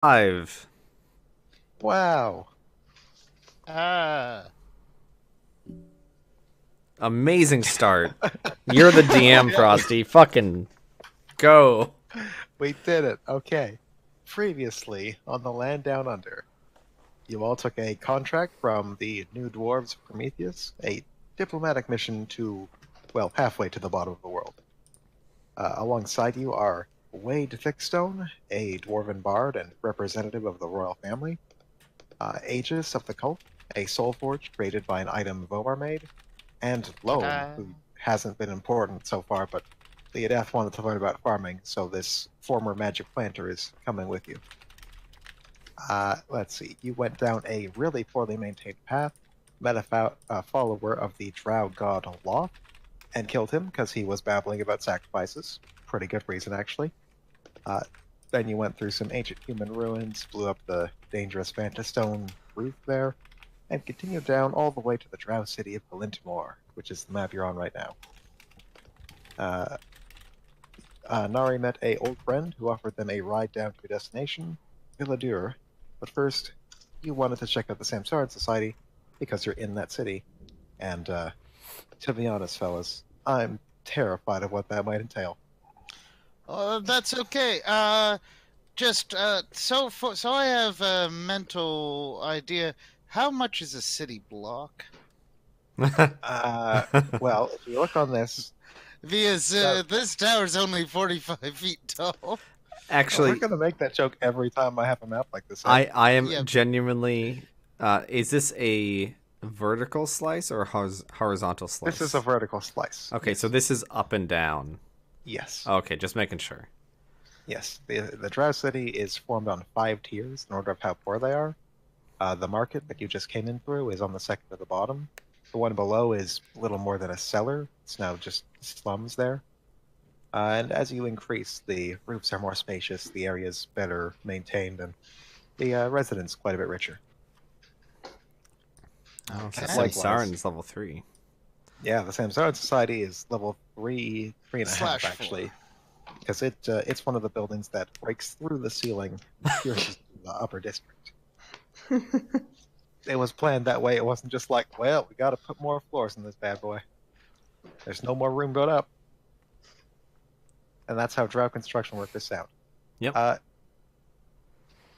Five. Wow. Ah. Amazing start. You're the DM, Yeah, Frosty. Fucking go. we did it. Okay. Previously, on the land down under, you all took a contract from the new dwarves of Prometheus, a diplomatic mission to, well, halfway to the bottom of the world. Alongside you are Wade Thickstone, a dwarven bard and representative of the royal family, Aegis of the cult, a soul forge created by an item Vomar made, and Loam, Ta-da. who hasn't been important so far, but Theodath wanted to learn about farming, so this former magic planter is coming with you. Let's see. You went down a really poorly maintained path, met a follower of the drow god Loth, and killed him because he was babbling about sacrifices. Pretty good reason, actually. Uh, then you went through some ancient human ruins, blew up the dangerous Stone roof there, and continued down all the way to the drow city of Galintimor, which is the map you're on right now. Uh, Nari met a old friend who offered them a ride down to your destination, Villadur. But first, you wanted to check out the Samsara Society because you're in that city. And to be honest, fellas, I'm terrified of what that might entail. That's okay. So I have a mental idea. How much is a city block? Well, if you look on this, Because So- this tower's only 45 feet tall. we're Actually, going to make that joke every time I have a map like this. I am Yeah. genuinely. Is this a vertical slice or a horizontal slice? This is a vertical slice. Okay, so this is up and down. Yes. Okay, just making sure. Yes. The Drow City is formed on 5 tiers in order of how poor they are. The market that you just came in through is on the second to the bottom. The one below is little more than a cellar. It's now just slums there. And as you increase, the roofs are more spacious, the area's better maintained, and the residents quite a bit richer. Oh, so Okay. Samsaran's level 3. Yeah, the Samsara Society is level 3, 3.5 /4. actually, because it's one of the buildings that breaks through the ceiling and pierces the upper district. It was planned that way. It wasn't just like, well, we got to put more floors in this bad boy. There's no more room built up, and that's how drow construction workers sound. Yep.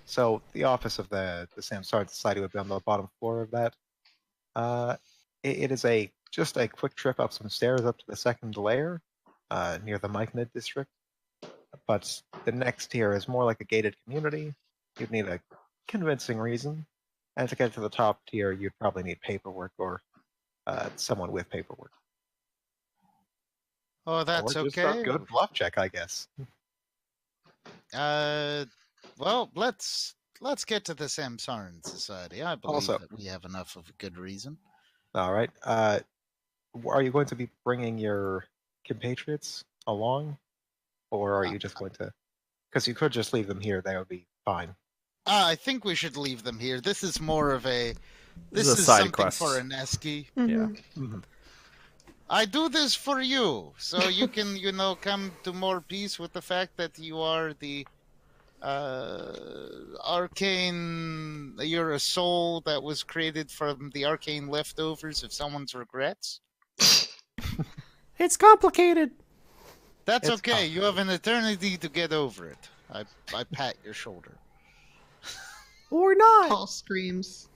So the office of the Samsara Society would be on the bottom floor of that. It is just a quick trip up some stairs up to the second layer, near the Myconid district. But the next tier is more like a gated community. You'd need a convincing reason, and to get to the top tier, you'd probably need paperwork or someone with paperwork. Oh, that's or just okay. a good bluff check, I guess. Well, let's get to the Samsaran Society. I believe Also- that we have enough of a good reason. All right. Are you going to be bringing your compatriots along, or are you just going to? Because you could just leave them here; they would be fine. I think we should leave them here. This is more of a. This This is a is side something quest. for an esky. Yeah. Mhm. I do this for you, so you can, come to more peace with the fact that you are the arcane. You're a soul that was created from the arcane leftovers of someone's regrets. It's complicated. That's It's okay. You have an eternity to get over it. I pat your shoulder. Or not. Paul screams.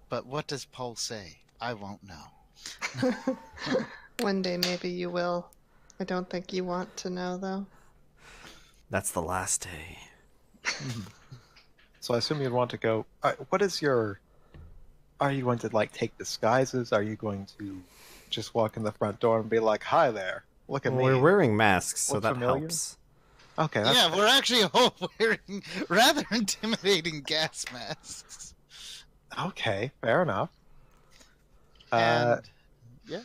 But what does Paul say? I won't know. One day maybe you will. I don't think you want to know though. That's the last day. So I assume you'd want to go. What is your? Are you going to take disguises? Are you going to just walk in the front door and be like, "Hi there, look at Well, me"? we're wearing masks, so Look that familiar? helps. Okay, that's Yeah, we're actually all wearing rather intimidating gas masks. okay. Fair enough. And yeah.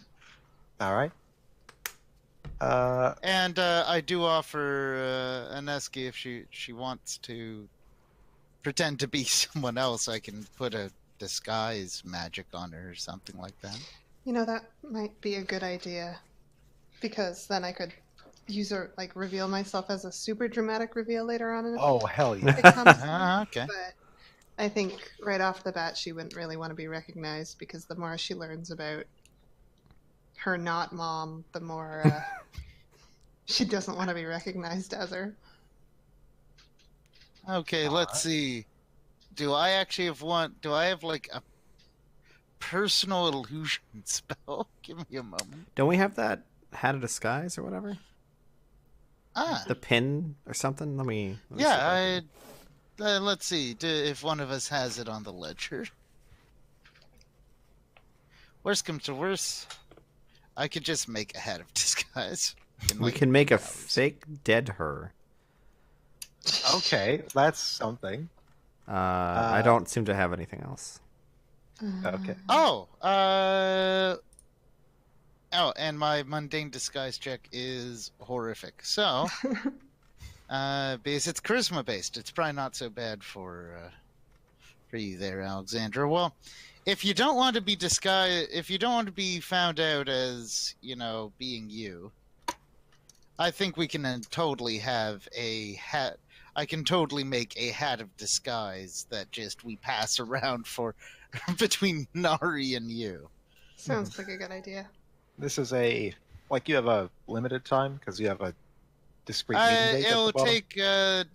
All right. And I do offer Aneski if she wants to pretend to be someone else. I can put a disguise magic on her or something like that. You know, that might be a good idea. Because then I could reveal myself as a super dramatic reveal later on in the Oh, hell it yeah. comes to Ah, me, okay. but I think right off the bat she wouldn't really want to be recognized because the more she learns about her not mom, the more she doesn't want to be recognized as her. Okay, let's see. Do I actually have one? Do I have like a personal illusion spell? Give me a moment. Don't we have that hat of disguise or whatever? Ah, The pin or something? Let me see if yeah. can- Let's see if one of us has it on the ledger. Worst comes to worst, I could just make a hat of disguise. In, We like, can make a 3 hours. fake dead her. Okay, that's something. I don't seem to have anything else. Okay. Oh, and my mundane disguise check is horrific. So, because it's charisma based, it's probably not so bad for you there, Alexandra. Well, if you don't want to be disguised, if you don't want to be found out as, being you, I think we can totally have a hat. I can totally make a hat of disguise that just we pass around for between Nari and you. Sounds like a good idea. This is you have a limited time because you have a discrete meeting date at It'll the bottom? take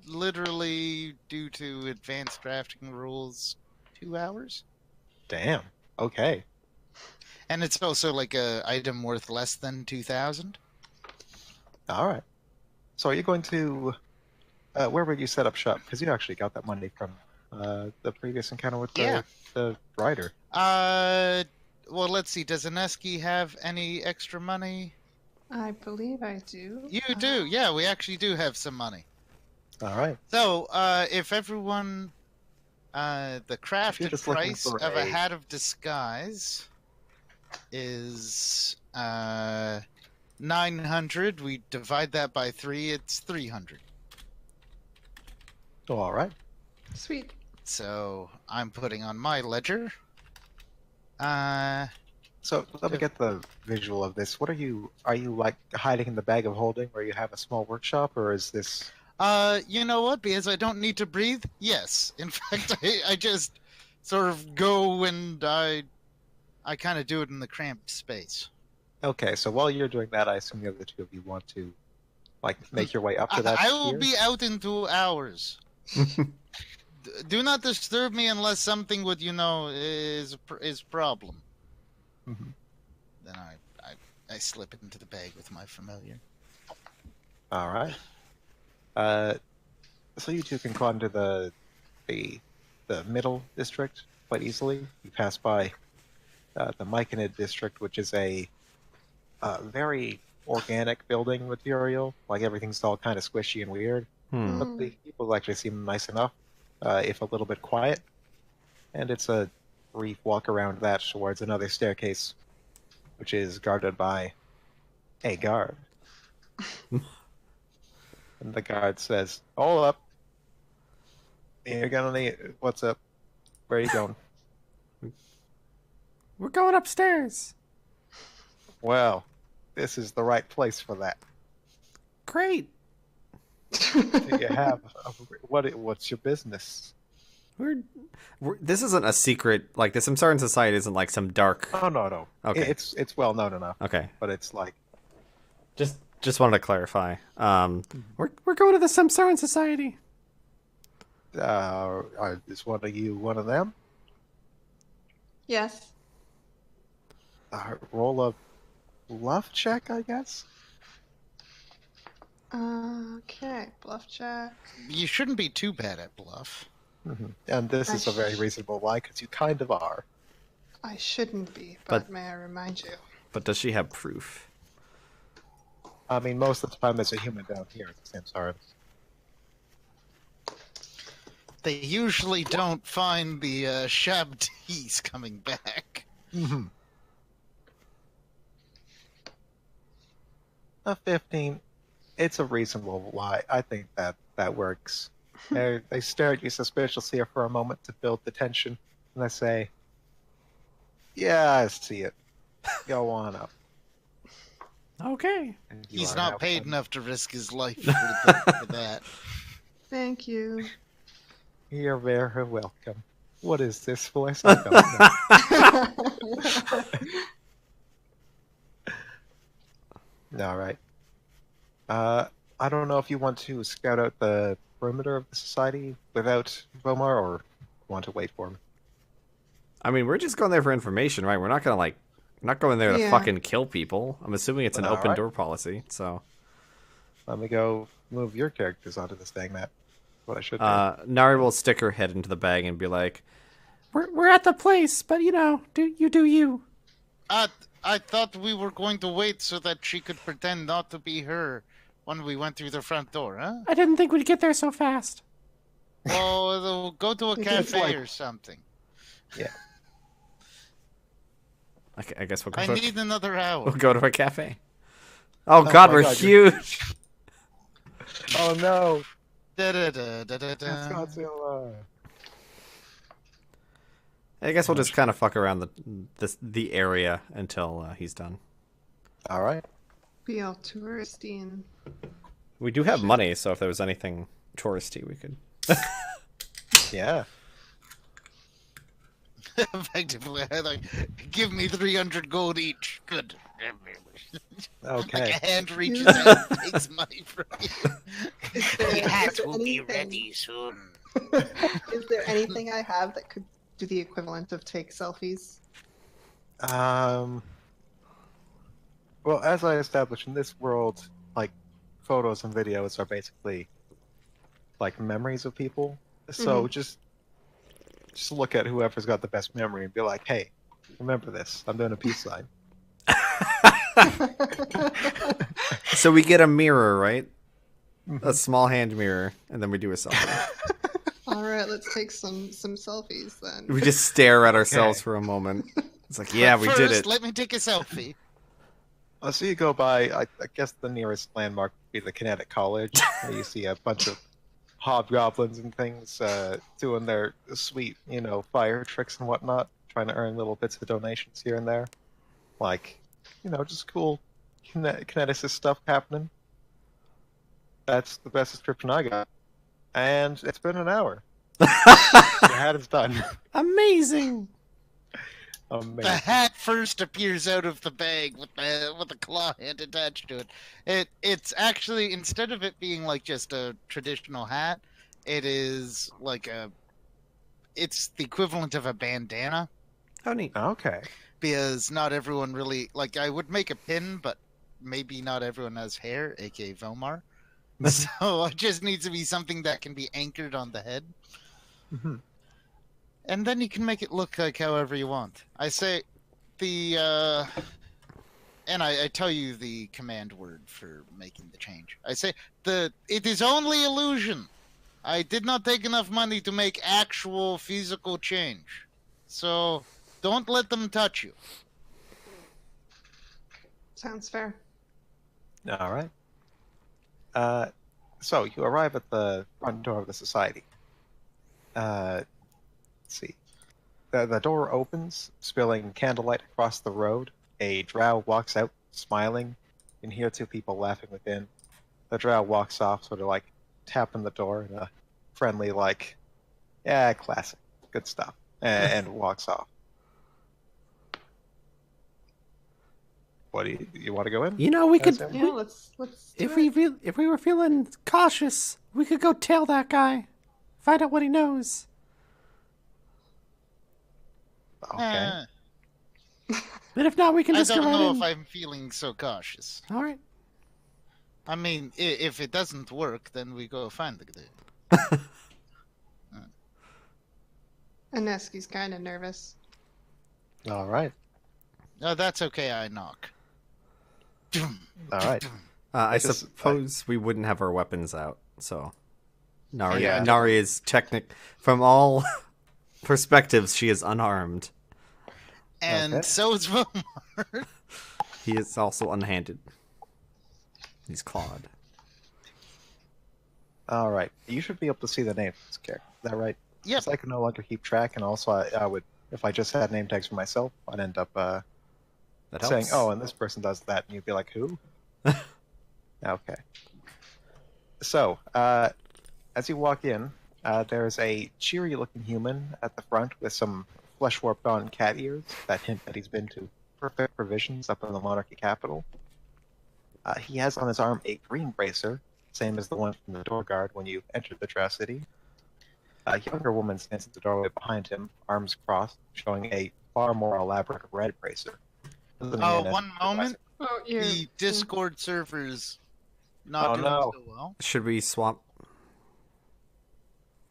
literally, due to advanced drafting rules, 2 hours. Damn. Okay. And it's also like a item worth less than 2,000. All right. So are you going to... where would you set up shop? Because you actually got that money from the previous encounter with the rider. Well, let's see. Does Aneski have any extra money? I believe I do. You do. Yeah, we actually do have some money. All right. So, if everyone, the crafted just looking price for of a a- hat of disguise is 900. We divide that by 3. It's 300. Oh, all right. Sweet. So I'm putting on my ledger. So let me get the visual of this. What are you like hiding in the bag of holding where you have a small workshop, or is this... You know what? Because I don't need to breathe. Yes. In fact, I just sort of go and I kind of do it in the cramped space. Okay, so while you're doing that, I assume the other two of you want to make your way up to that I will sphere? be out in 2 hours. Do not disturb me unless something with is problem. Mhm. Then I slip into the bag with my familiar. All right. So you two can go into the middle district quite easily. You pass by the Myconid district, which is a very organic building material. Like everything's all kind of squishy and weird. But the people actually seem nice enough, if a little bit quiet. And it's a brief walk around that towards another staircase, which is guarded by a guard. And the guard says, "Hold up. You're gonna need... What's up? Where are you going?" We're going upstairs. "Well, this is the right place for that. Great. Do you have... What's your business?" We're this isn't a secret. Like the Samsaran Society isn't like some dark. Oh, no. Okay. It's well known enough, Okay. but it's like... Just wanted to clarify. We're going to the Samsaran Society. Is one of you one of them? Yes. Roll a bluff check, I guess? Okay, bluff check. You shouldn't be too bad at bluff. Mm-hmm. And this is a very reasonable lie, because you kind of are. I shouldn't be, But- but may I remind you? But does she have proof? I mean, most of the time there's a human down here at the Samsara. They usually don't find the Shabdis coming back. Mm-hmm. A 15. It's a reasonable lie. I think that works. They stare at you suspiciously for a moment to build the tension, and they say, "Yeah, I see it. Go on up." Okay. And you He's are now not paid done. enough to risk his life for that. Thank you. You're very welcome. What is this voice? I don't know. All right. I don't know if you want to scout out the perimeter of the society without Vomar, or want to wait for him. I mean, we're just going there for information, right? We're not gonna not going there to Yeah. fucking kill people. I'm assuming it's an All open right. door policy. So, Let me go move your characters onto this thing, Matt. What I should do. Nari will stick her head into the bag and be like, "We're at the place, but do you." I thought we were going to wait so that she could pretend not to be her when we went through the front door, huh? I didn't think we'd get there so fast. Well, go to a It's cafe like- or something. Yeah. I guess we'll go. I to need another hour. We'll go to a cafe. Oh God, my we're God, you're- huge. Oh no! Da-da-da-da-da-da. That's Godzilla. I guess we'll just kind of fuck around the area until he's done. All right. Be all touristy and We do have money, so if there was anything touristy, we could. Yeah. Effectively, I like, give me 300 gold each. Good. Okay. Like a hand reaches out and takes money from you. Is there, The hat is there will be anything- ready soon. Is there anything I have that could do the equivalent of take selfies? Well, as I established in this world, like photos and videos are basically like memories of people. So just look at whoever's got the best memory and be like, "Hey, remember this? I'm doing a peace sign." So we get a mirror, right? Mhm. A small hand mirror, and then we do a selfie. All right, let's take some selfies then. We just stare at ourselves for a moment. It's like, yeah, we First, did it. let me take a selfie. So you go by, I guess the nearest landmark would be the Kinetic College, where you see a bunch of hobgoblins and things doing their sweet, fire tricks and whatnot, trying to earn little bits of donations here and there. Like, just cool kineticist stuff happening. That's the best description I got. And it's been an hour. Your hat is done. Amazing. The Amazing. hat first appears out of the bag with a claw hand attached to it. It's actually, instead of it being like just a traditional hat, it is like it's the equivalent of a bandana, How neat. Okay. because not everyone really, like, I would make a pin, but maybe not everyone has hair, aka Vomar. So it just needs to be something that can be anchored on the head. Mhm. And then you can make it look like however you want. I say and I tell you the command word for making the change. I say it is only illusion. I did not take enough money to make actual physical change. So don't let them touch you. Sounds fair. All right. So you arrive at the front door of the society. Let's see. The door opens, spilling candlelight across the road. A drow walks out, smiling. You can hear two people laughing within. The drow walks off, sort of like tapping the door in a friendly, like, yeah, classic, good stuff, and walks off. What do you want to go in? We could. As in- Yeah, let's do If it. if we were feeling cautious, we could go tail that guy, find out what he knows. Okay. But if not, we can I just go don't right know in. if I'm feeling so cautious. All right. I mean, if it doesn't work, then we go find the guy. Aneski's kind of nervous. All right. No, that's okay. I knock. All right. I Just- suppose we wouldn't have our weapons out, so Nari. Yeah. Nari is from all perspectives. She is unarmed. And Okay. so is Vomar. He is also unhanded. He's clawed. All right. You should be able to see the name of this character. Is that right? Yep. 'Cause I can no longer keep track, and also I would, if I just had name tags for myself, I'd end up That saying, helps. "Oh, and this person does that," and you'd be like, "Who?" Okay. So, as you walk in, there's a cheery-looking human at the front with some flesh-warped-on cat ears that hint that he's been to perfect provisions up in the monarchy capital. He has on his arm a green bracer, same as the one from the door guard when you entered the Drow City. A younger woman stands at the doorway behind him, arms crossed, showing a far more elaborate red bracer. Oh, one moment. Oh, you're. The Discord server's not Oh, doing no. so well. Should we swap?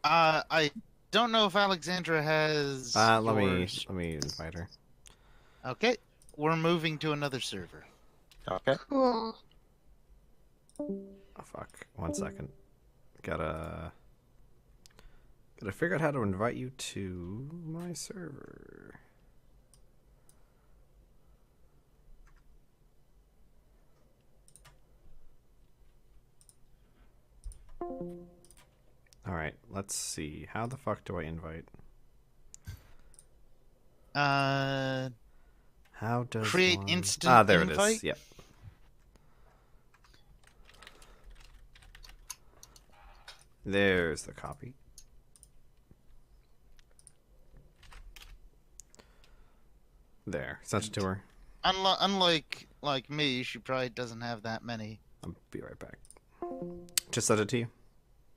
I don't know if Alexandra has. Let yours. me invite her. Okay, we're moving to another server. Okay. Cool. Oh, fuck. 1 second. Gotta figure out how to invite you to my server. Alright, let's see. How the fuck do I invite? How does Create one... instant there it invite? is. Yep. There's the copy. There. Sent it to her. Unlike me, she probably doesn't have that many. I'll be right back. Just sent it to you.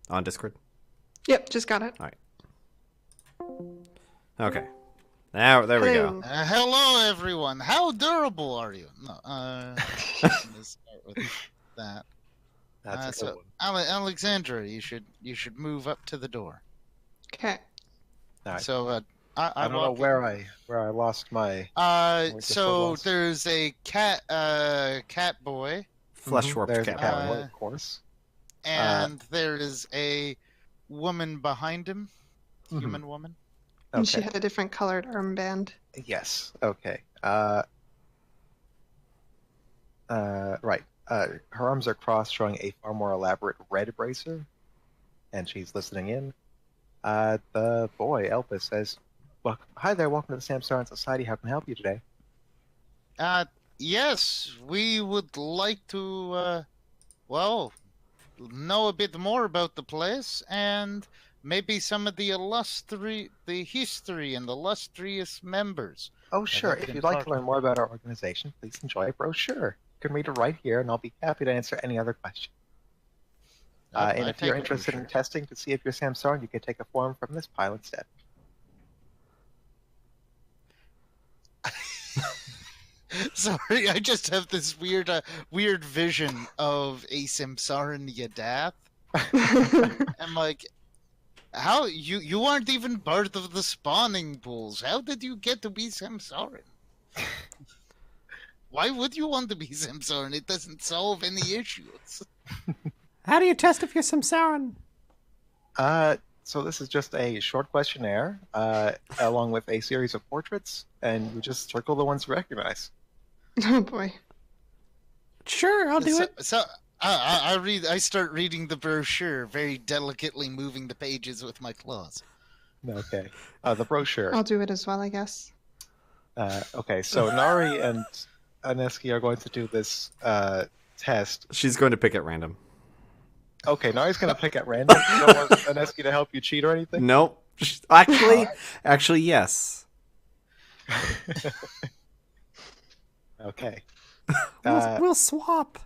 On Discord. Yep, just got it. Okay. Now, there we go. Hello. Hello, everyone. How durable are you? No, let's start with that. That's a good so, one. Alexandra, you should move up to the door. Okay. All right. So, I don't know where I lost my. So lost. there's a cat boy, Flesh warped There's cat. a cat, boy. of course. and there is a woman behind him, Mhm. human woman. And she Okay. had a different colored armband. Yes. Okay. Right. Her arms are crossed, showing a far more elaborate red bracer, and she's listening in. The boy, Elpis, says, "Well, hi there. Welcome to the Samsaran Society. How can I help you today?" Yes, we would like to, well, know a bit more about the place and maybe some of the history and illustrious members. Oh, sure. have If been you'd like part to learn more about our organization, please enjoy a brochure. You can read it right here, and I'll be happy to answer any other questions. And if you're interested in testing to see if you're Samsaran, you can take a form from this pile instead. Sorry, I just have this weird vision of a Samsaran Yadath. I'm like, how you aren't even part of the spawning pools. How did you get to be Samsaran? Why would you want to be Samsaran? It doesn't solve any issues. How do you test if you're Samsaran? So this is just a short questionnaire, along with a series of portraits, and you just circle the ones you recognize. Oh boy. Sure, I'll do it. So I start reading the brochure, very delicately moving the pages with my claws. Okay. The brochure. I'll do it as well, I guess. Okay, so Nari and Aneski are going to do this test. She's going to pick at random. Okay, Nari's going to pick at random. You don't want Aneski to help you cheat or anything? Nope. Actually, yes. Okay. We'll swap.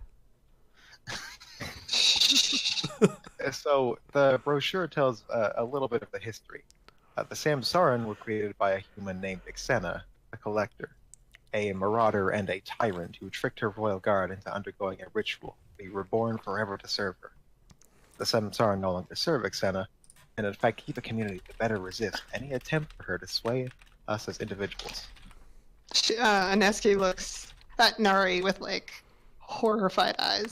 So the brochure tells a little bit of the history. The Samsaran were created by a human named Ixena, a collector, a marauder and a tyrant who tricked her royal guard into undergoing a ritual to be reborn forever to serve her. The Samsaran no longer serve Ixena, and in fact keep a community to better resist any attempt for her to sway us as individuals. Aneski looks at Nari with like horrified eyes.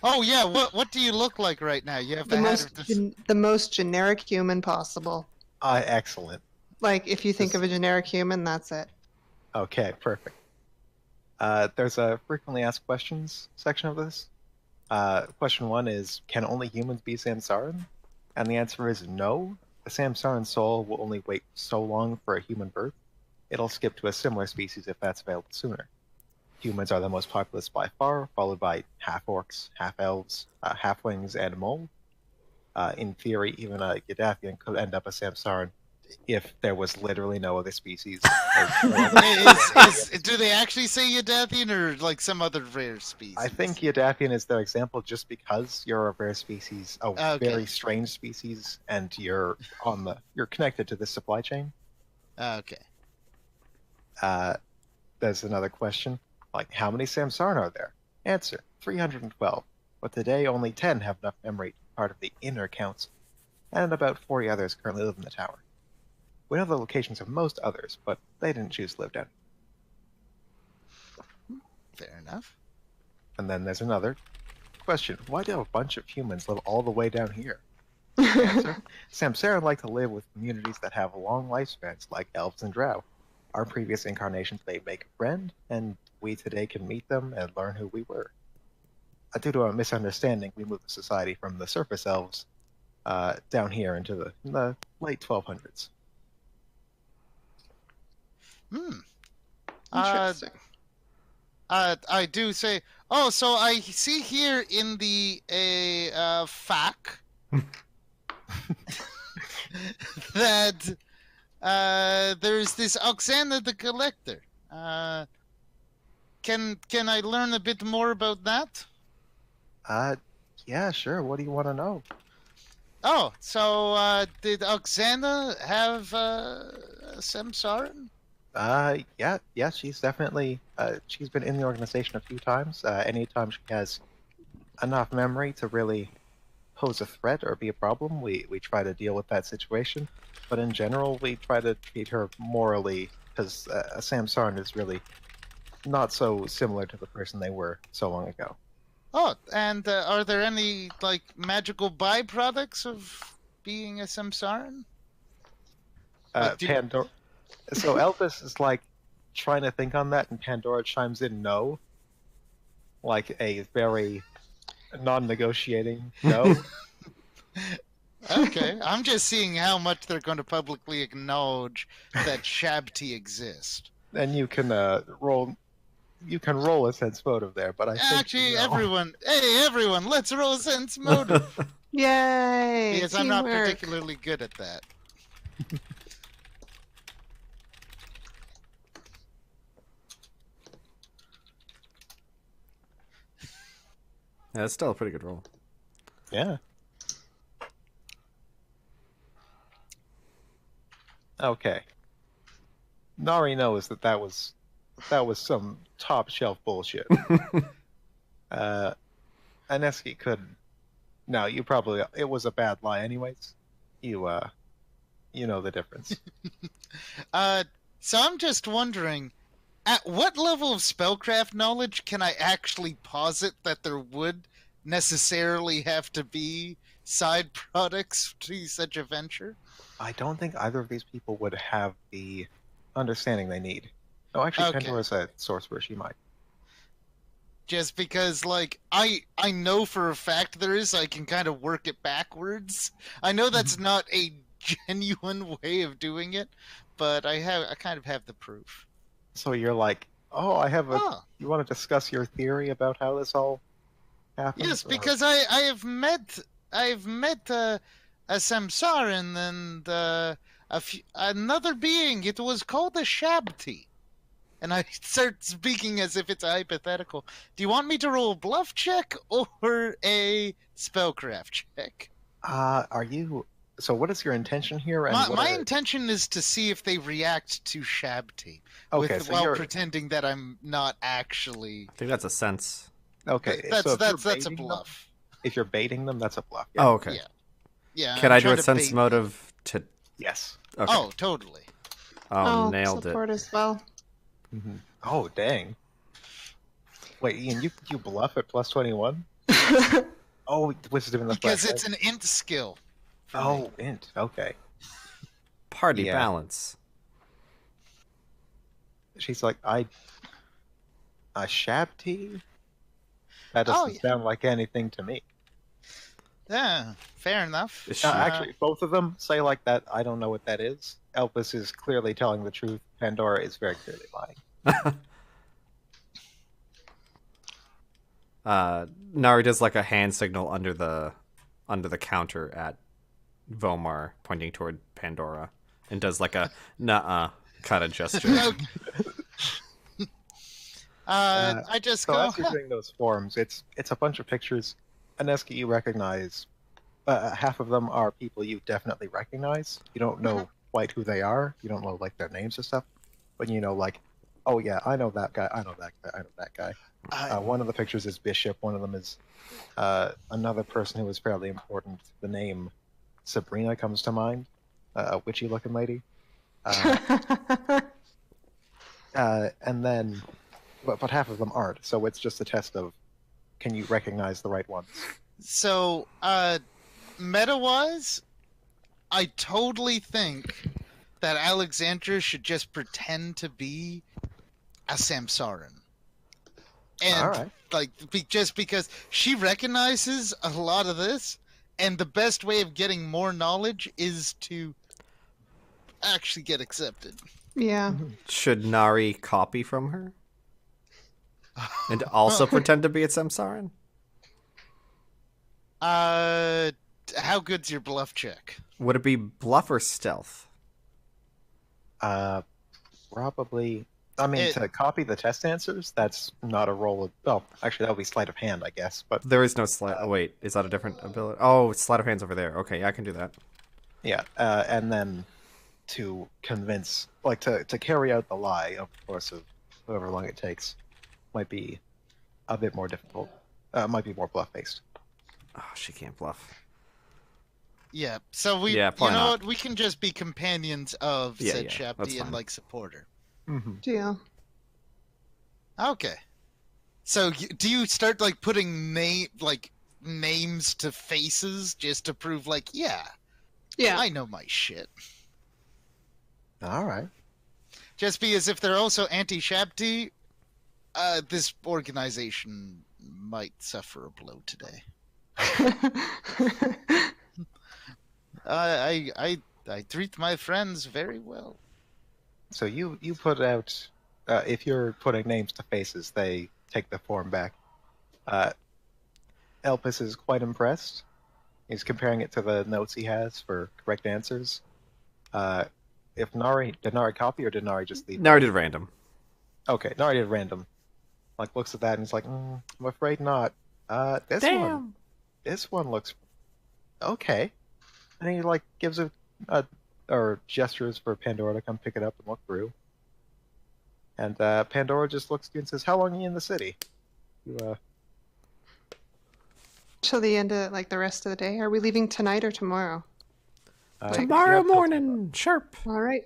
Oh yeah, what do you look like right now? You have the the hat most of this. the most generic human possible. Excellent. Like if you think of a generic human, that's it. Okay, perfect. There's a frequently asked questions section of this. Question 1 is, can only humans be Samsaran? And the answer is no. The Samsaran soul will only wait so long for a human birth. It'll skip to a similar species if that's available sooner. Humans are the most populous by far, followed by half-orcs, half-elves, halflings, and mole. In theory, even a Ydapian could end up a Samsaran if there was literally no other species. Do they actually say Ydapian or like some other rare species? I think Ydapian is their example just because you're a rare species, very strange species, and you're connected to the supply chain. Okay. There's another question. Like, how many Samsaran are there? Answer, 312. But today only 10 have enough memory to be part of the inner council, and about 40 others currently live in the tower. We know the locations of most others, but they didn't choose to live down. Fair enough. And then there's another question. Why do a bunch of humans live all the way down here? Answer, Samsaran like to live with communities that have long lifespans, like elves and drow. Our previous incarnations they make a friend, and we today can meet them and learn who we were. Due to a misunderstanding, we moved the society from the surface elves down here into the late 1200s. Interesting. I do say. Oh, so I see here in the FAQ that there's this Oxana the Collector. Can I learn a bit more about that? Yeah, sure. What do you want to know? Oh, so did Oxana have a Samsaran? Yeah, she's definitely she's been in the organization a few times. Anytime she has enough memory to really pose a threat or be a problem, we try to deal with that situation. But in general, we try to treat her morally, because a Samsaran is really not so similar to the person they were so long ago. Oh, and are there any like magical byproducts of being a Samsaran? Pandora. So Elvis is like trying to think on that, and Pandora chimes in no, like a very non-negotiating no. Okay, I'm just seeing how much they're going to publicly acknowledge that Shabti exists. And you can roll. You can roll a sense motive there, but I Actually, think everyone, let's roll a sense motive. Yay! Because I'm not teamwork. particularly good at that. Yeah, that's still a pretty good roll. Yeah. Okay. Nari knows that was some top shelf bullshit. Aneski couldn't. No, you probably it was a bad lie anyways. You know the difference. So I'm just wondering, at what level of spellcraft knowledge can I actually posit that there would necessarily have to be side products to such a venture? I don't think either of these people would have the understanding they need. Oh, actually, Okay. Pandora's a sorcerer. She might. Just because, like, I know for a fact there is, I can kind of work it backwards. I know that's not a genuine way of doing it, but I kind of have the proof. So you're like, oh, I have a. Oh. You want to discuss your theory about how this all happened? Yes, because I have met a Samsaran and another being. It was called a Shabti. And I start speaking as if it's a hypothetical. Do you want me to roll a bluff check or a spellcraft check? Are you? So what is your intention here? And My intention is to see if they react to Shabti, Okay, while pretending that I'm not actually. I think that's a sense. Okay, That's so if you're that's a baiting them- bluff. if you're baiting them, that's a bluff. Oh, okay. Yeah. Yeah. Can I'm I do trying a to sense bait- motive to? Yes. Okay. Oh, totally. Oh, nailed it. support as well. Mm-hmm. Oh, dang. Wait, Ian, you bluff at plus 21? Oh, wisdom in the Because flesh, it's an int skill. for me. Oh, int. Okay. Party Yeah. balance. She's like, a Shabti? That doesn't yeah. sound like anything to me. Yeah, fair enough. Is she- Actually, both of them say like that. I don't know what that is. Elvis is clearly telling the truth. Pandora is very clearly lying. Nari does like a hand signal under the counter at Vomar, pointing toward Pandora, and does like a "nuh-uh" kind of gesture. I just So go. as you're doing those forms, it's a bunch of pictures. Aneska, you recognize. Half of them are people you definitely recognize. You don't know quite who they are. You don't know like their names and stuff, but you know like, oh yeah, I know that guy. I know that guy. I know that guy. One of the pictures is Bishop. One of them is another person who was fairly important. The name Sabrina comes to mind, a witchy-looking lady. And then, but half of them aren't. So it's just a test of, can you recognize the right ones? So, meta-wise, I totally think that Alexandra should just pretend to be a Samsaran. And, All right. like, just because she recognizes a lot of this, and the best way of getting more knowledge is to actually get accepted. Yeah. Should Nari copy from her and also pretend to be a Samsaran? How good's your bluff check? Would it be bluff or stealth? Probably. I mean, to copy the test answers, that's not a roll of. Oh, actually, that would be sleight of hand, I guess. But There is no sleight. Oh, wait, is that a different ability? Oh, sleight of hand's over there. Okay, yeah, I can do that. yeah, and then to convince, like to carry out the lie, of course, of however long it takes, might be a bit more difficult. Might be more bluff based. Oh, she can't bluff. Yeah, so we, Yeah, you probably know not. what, we can just be companions of Yeah, said yeah, that's Shabdi and, fine. like, support her. Mm-hmm. Deal. Okay. So do you start like putting names to faces just to prove like, yeah, Yeah. I know my shit. All right. Just because if they're also anti-Shabti, this organization might suffer a blow today. I treat my friends very well. So you put out. If you're putting names to faces, they take the form back. Elpis is quite impressed. He's comparing it to the notes he has for correct answers. If did Nari copy or did Nari just leave? Nari did random. Okay, Nari did random. Like looks at that and he's like, I'm afraid not. This one looks okay. And he like gives or gestures for Pandora to come pick it up and look through. And Pandora just looks at you and says, "How long are you in the city?" You, Till the end of like the rest of the day. Are we leaving tonight or tomorrow? you Tomorrow have till morning, sharp. All right.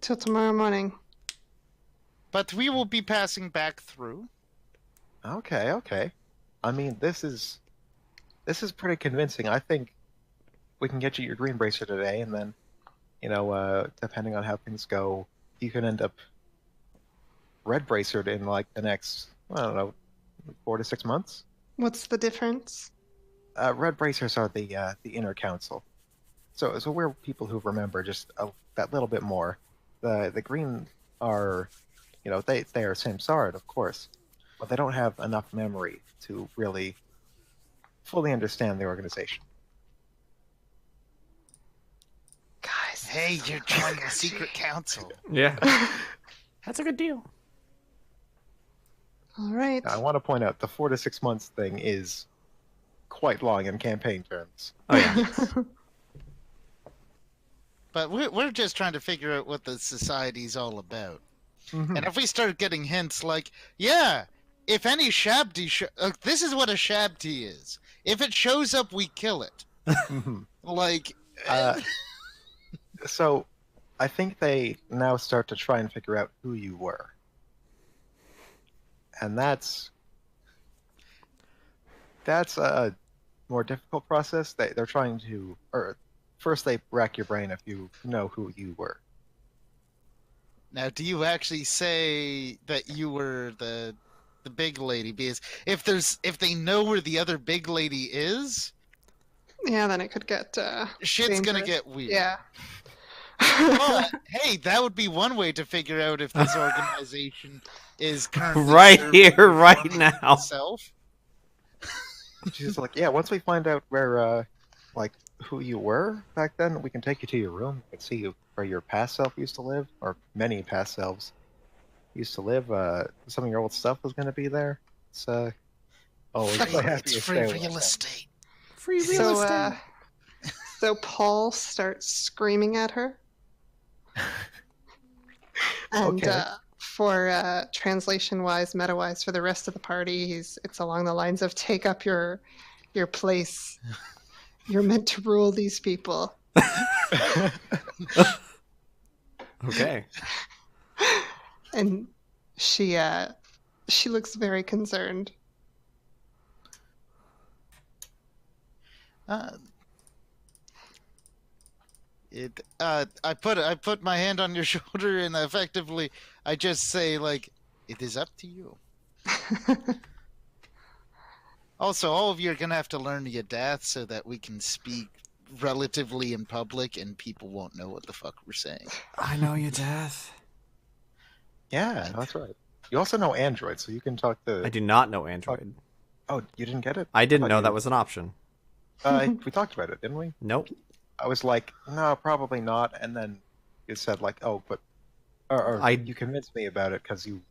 Till tomorrow morning. But we will be passing back through. Okay. I mean, this is pretty convincing. I think we can get you your green bracer today, and then, depending on how things go, you can end up red bracered in like the next, I don't know, 4 to 6 months. What's the difference? Red bracers are the inner council, so we're people who remember just that little bit more. The green are, they are Samsaran, of course, but they don't have enough memory to really fully understand the organization. Guys. Hey, you're joining the secret council. Yeah. That's a good deal. All right. Now, I want to point out the 4 to 6 months thing is quite long in campaign terms. Oh, yeah. But we're just trying to figure out what the society's all about. Mhm. And if we start getting hints like, yeah, if any Shabti, this is what a Shabti is. If it shows up, we kill it. Mhm. Like, So, I think they now start to try and figure out who you were. And that's a more difficult process. They're trying to, or first they rack your brain if you know who you were. now, do you actually say that you were the big lady? Because if they know where the other big lady is, Yeah, then it could get shit's gonna dangerous. get weird. Yeah. But hey, that would be one way to figure out if this organization is currently Right serving here, or right forming now. itself. She's like, yeah, once we find out where, like, who you were back then, we can take you to your room and see you where your past self used to live, or many past selves used to live. Some of your old stuff was going to be there. It's, oh, it's so happy It's to free stay with real us. estate. Free real So, estate. so Paul starts screaming at her. And Okay. for translation-wise, meta-wise, for the rest of the party, it's along the lines of take up your place. You're meant to rule these people. Okay. And she looks very concerned. I put my hand on your shoulder and effectively I just say like, it is up to you. Also, all of you are gonna have to learn Yadath so that we can speak relatively in public and people won't know what the fuck we're saying. I know you, Death. Yeah, that's right. You also know Android, so you can talk to. I do not know Android. Oh, you didn't get it? I didn't thought know you- that was an option. We talked about it, didn't we? Nope. I was like, no, probably not, and then you said like, oh, but, or you convinced me about it because you're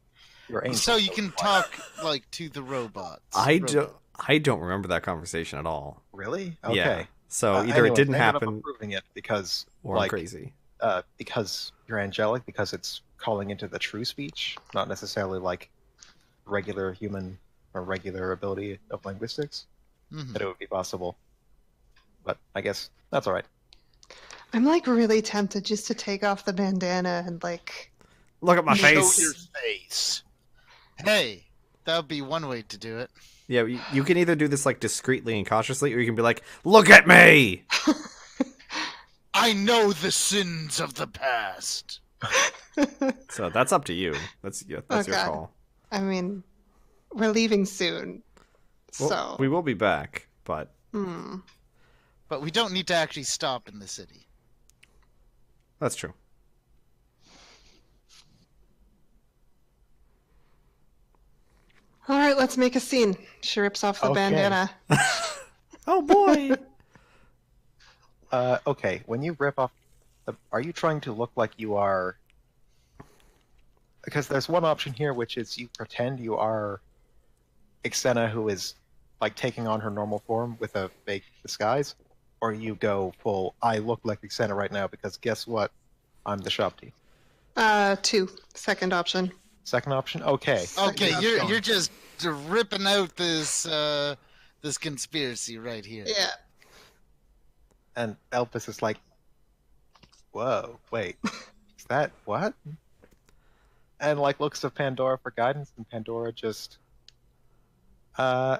ancient. So you can talk like to the robots. I don't remember that conversation at all. Really? Okay. Yeah. So either Anyways, it didn't I ended up happen approving it because, or I'm like, crazy. because you're angelic, because it's calling into the true speech, not necessarily like regular human or regular ability of linguistics, Mhm. that it would be possible. But I guess that's all right. I'm like really tempted just to take off the bandana and like. Look at my Show face. your face. Hey, that would be one way to do it. Yeah, you can either do this like discreetly and cautiously, or you can be like, "Look at me." I know the sins of the past. So that's up to you. That's your Okay. call. I mean, we're leaving soon, Well, so we will be back, but But we don't need to actually stop in the city. that's true. all right. Let's make a scene. She rips off the Okay. bandana. Oh boy. Okay, when you rip off, are you trying to look like you are? Because there's one option here, which is you pretend you are Ixena, who is like taking on her normal form with a fake disguise, or you go full. I look like Ixena right now because guess what? I'm the Shopti. 2. Second option. Second option. Okay. Okay, Second you're option. you're just ripping out this this conspiracy right here. Yeah. And Elpis is like, "Whoa, wait, is that what?" And like looks to Pandora for guidance, and Pandora just, I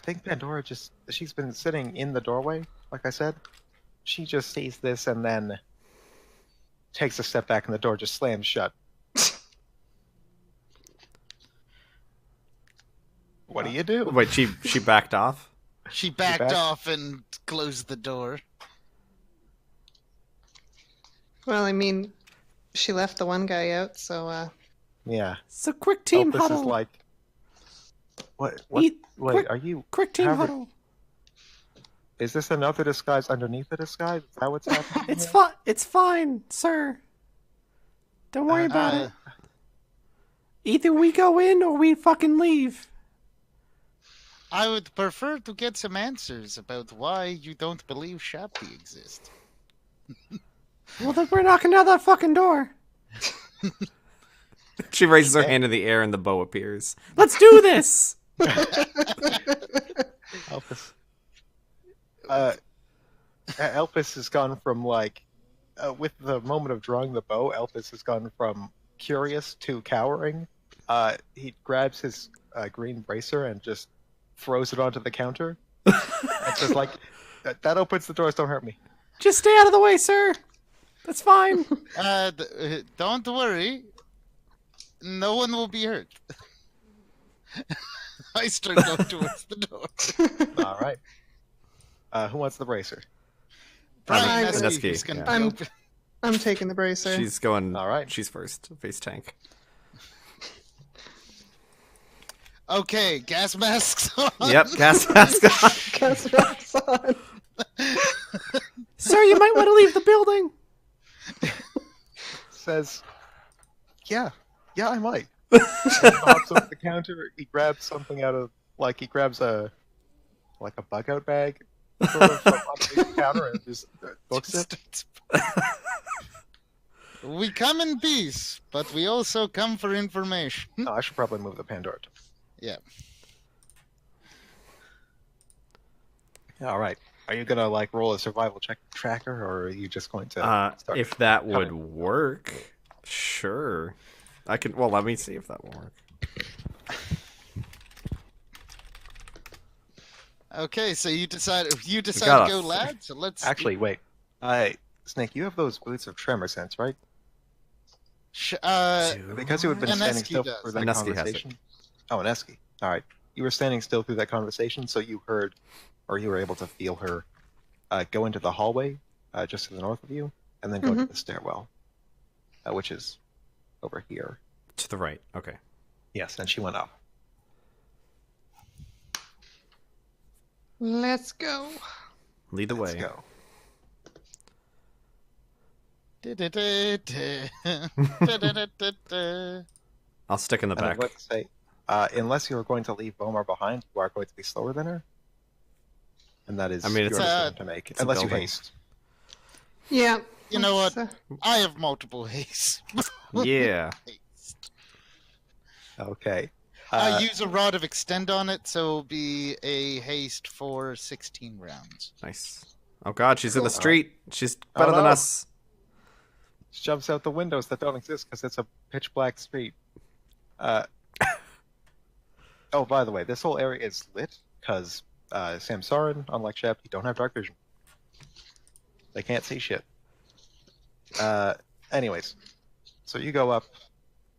think Pandora just, she's been sitting in the doorway, like I said. She just sees this and then takes a step back, and the door just slams shut. What do you do? Wait, she backed off. She backed back? off and closed the door. Well, I mean, she left the one guy out, so Yeah. So quick team Elpis huddle. is like, what? Wait, quick- are you? quick team how would- huddle. Is this another disguise underneath the disguise? Is that what's happening? It's here? fine. It's fine, sir. Don't worry about Uh, it. Either we go in or we fucking leave. I would prefer to get some answers about why you don't believe Shapti exists. Well, then we're knocking down that fucking door. She raises her hand in the air and the bow appears. Let's do this! Elpis. Elpis has gone from like, with the moment of drawing the bow, Elpis has gone from curious to cowering. He grabs his green bracer and just throws it onto the counter. And just like, that opens the doors, don't hurt me. Just stay out of the way, sir. That's fine. Don't worry. No one will be hurt. I start going towards the door. All right. Who wants the bracer? Probably I'm- Nesky, Nesky, who's gonna yeah. be I'm- open. I'm taking the bracer. She's going. All right. She's first. Face tank. Okay, gas masks on. Yep. Gas mask on. Gas rocks on. Sir, you might want to leave the building. Says, yeah, I might. He hops up the counter. He grabs something out of, like, he grabs a bug out bag sort of from underneath the counter and just books it. We come in peace, but we also come for information. Oh, I should probably move the Pandora. Yeah. All right. Are you gonna like roll a survival check tracker, or are you just going to? Start If that would coming? work, sure. I can. Well, let me see if that will work. Okay, so you decide got to go, a- lad. So let's Actually, wait. Snake, you have those boots of tremor sense, right? Because you had been An standing Esky still does. through that An Esky has it. conversation. Oh, an Esky. All right. You were standing still through that conversation, so you heard, or you were able to feel her go into the hallway just to the north of you, and then go to the stairwell, which is over here. To the right. Okay. Yes, and she went up. Let's go. Lead the Let's way. go. I'll stick in the And I'm back. going to say, unless you are going to leave Bomar behind, you are going to be slower than her. And that is I mean, it's your a- decision to make. it's a Unless you building. haste. Yeah. You know let's, what? I have multiple haste. Yeah. Okay. I use a rod of extend on it, so it'll be a haste for 16 rounds. Nice. Oh God, she's in the Cool. street. She's better than no. us. She jumps out the windows that don't exist because it's a pitch black street. Oh, by the way, this whole area is lit because Samsarin, unlike Shep, you don't have dark vision. They can't see shit. Anyways, so you go up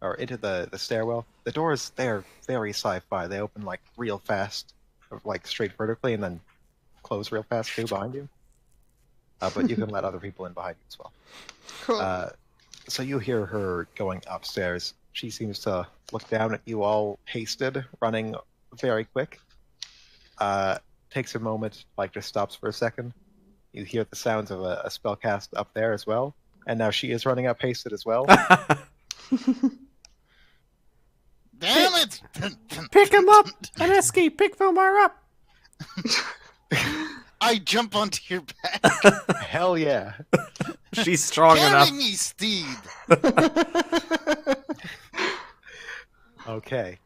or into the stairwell. The doors, they're very sci-fi. They open like real fast, like straight vertically, and then close real fast too behind you. But you can let other people in behind you as well. cool. So you hear her going upstairs. She seems to look down at you all hasted, running very quick. Takes a moment, like just stops for a second. You hear the sounds of a spell cast up there as well. And now she is running up hasted as well. Damn it! Pick him up, Aneski. Pick Vilmar up. I jump onto your back. Hell yeah. She's strong Carry enough. me, steed. Okay.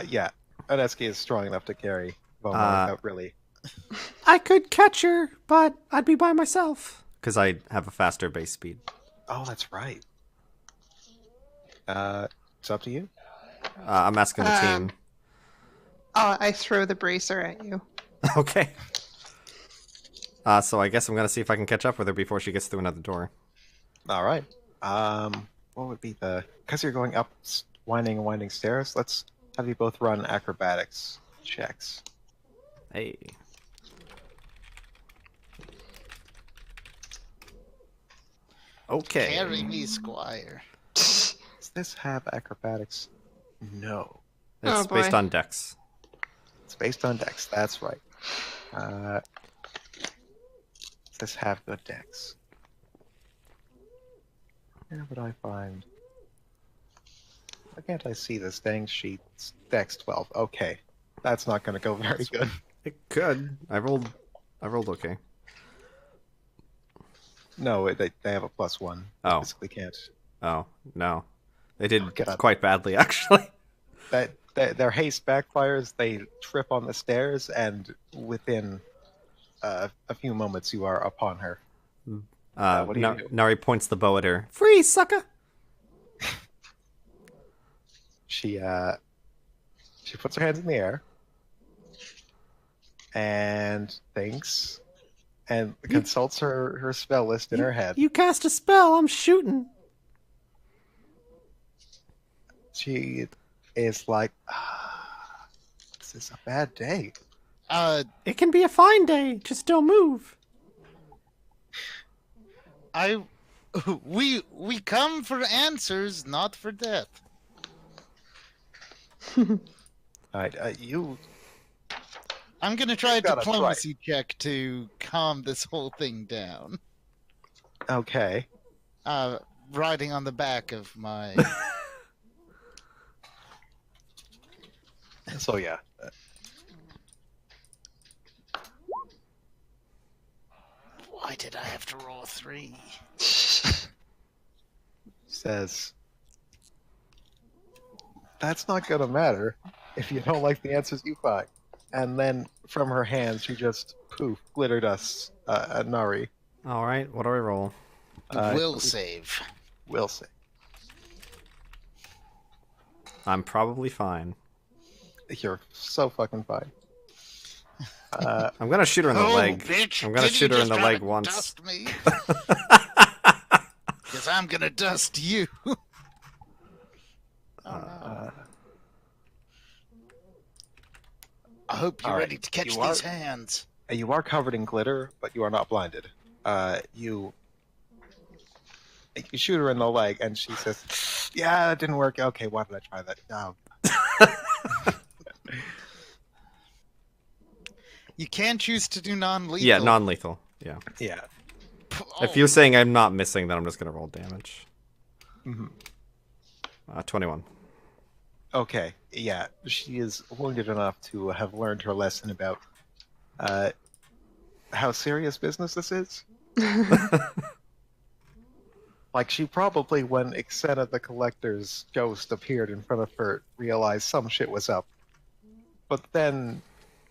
Yeah. Oneski is strong enough to carry Vomar without really. I could catch her, but I'd be by myself because I have a faster base speed. Oh, that's right. It's up to you. I'm asking the team. Oh, I throw the bracer at you. Okay. So I guess I'm gonna see if I can catch up with her before she gets through another door. All right. What would be the? Because you're going up winding and winding stairs. Let's have you both run acrobatics checks. Hey. Okay. Carry me, squire. Does this have acrobatics? No. It's Oh, boy. based on Dex. It's based on Dex. That's right. Does this have good Dex? Where would I find? Why can't I see this dang sheet? It's Dex 12. Okay. That's not going to go very good. It could. I rolled okay. No, they have a +1. They Oh. physically can't. Oh no, they did Oh, God. quite badly actually. Their haste backfires. They trip on the stairs, and within a few moments, you are upon her. What do you do? Nari points the bow at her. Freeze, sucker! She puts her hands in the air and thinks and consults her spell list in her head. You cast a spell. I'm shooting. She is like, this is a bad day. It can be a fine day. Just don't move. I We come for answers, not for death. All right, you I'm gonna try a Gotta try. diplomacy check to calm this whole thing down. okay? Riding on the back of my. So yeah, Why did I have to roll a 3? says that's not gonna matter if you don't like the answers you find. And then from her hands, she just poof glitter dust at Nari. All right, what do I roll? Will save. Will say. I'm probably fine. You're so fucking fine. I'm gonna shoot her in the leg. Bitch, I'm gonna did shoot you her in just the try leg to once. Dust me? Because I'm gonna dust you. Uh, I hope you're All right, ready to catch you are- these hands. you are covered in glitter, but you are not blinded. You shoot her in the leg, and she says, "Yeah, that didn't work. Okay, why did I try that?" You can choose to do non-lethal. Yeah, non-lethal. Yeah. Yeah. If you're saying I'm not missing, then I'm just gonna roll damage. Mhm. 21. Okay. Yeah, she is wounded enough to have learned her lesson about how serious business this is. Like, she probably, when Ixena the Collector's ghost appeared in front of her, realized some shit was up. But then,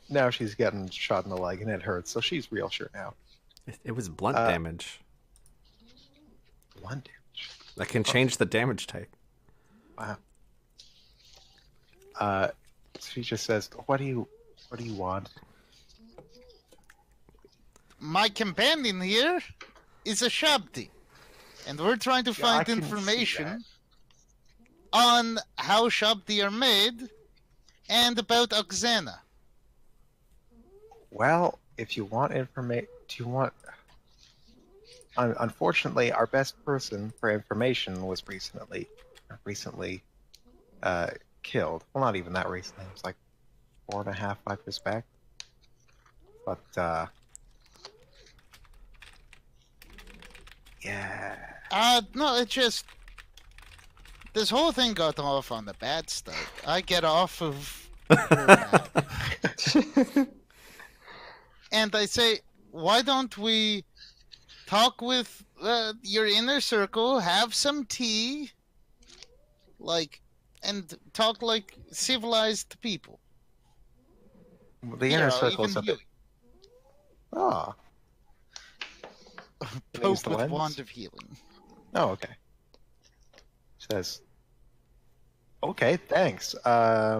now she's getting shot in the leg and it hurts, so she's real sure now. It was blunt Uh, damage. One damage. That can change the damage type. Wow. She just says, what do you want? My companion here is a Shabdi, and we're trying to Yeah, I find can see information on how Shabdi are made and about Oxana. Well, if you want information, do you want... Unfortunately, our best person for information was recently killed. Well, not even that recently. It was like 4.5, 5 years back. But, yeah. No, it just... This whole thing got off on the bad start. I get off of... and I say, why don't we talk with your inner circle, have some tea, and talk like civilized people. The inner circle's a bit... Ah. Poke the with lens? wand of healing. Oh, okay. Says, okay, thanks. Yeah,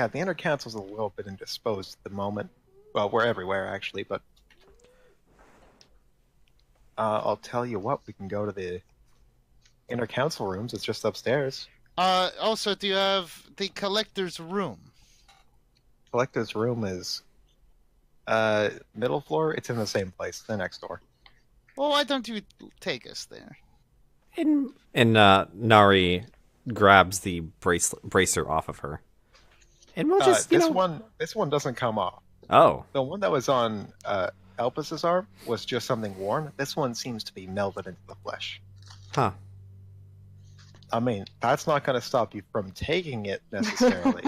the inner council's a little bit indisposed at the moment. Well, we're everywhere, actually, but... I'll tell you what, we can go to the inner council rooms. It's just upstairs. Also, do you have the collector's room? Collector's room is... middle floor? It's in the same place. They're next door. Well, why don't you take us there? And Nari grabs the bracer off of her. And we'll just, this one doesn't come off. Oh. The one that was on Elpas's arm was just something worn. This one seems to be melded into the flesh. Huh. I mean, that's not going to stop you from taking it necessarily,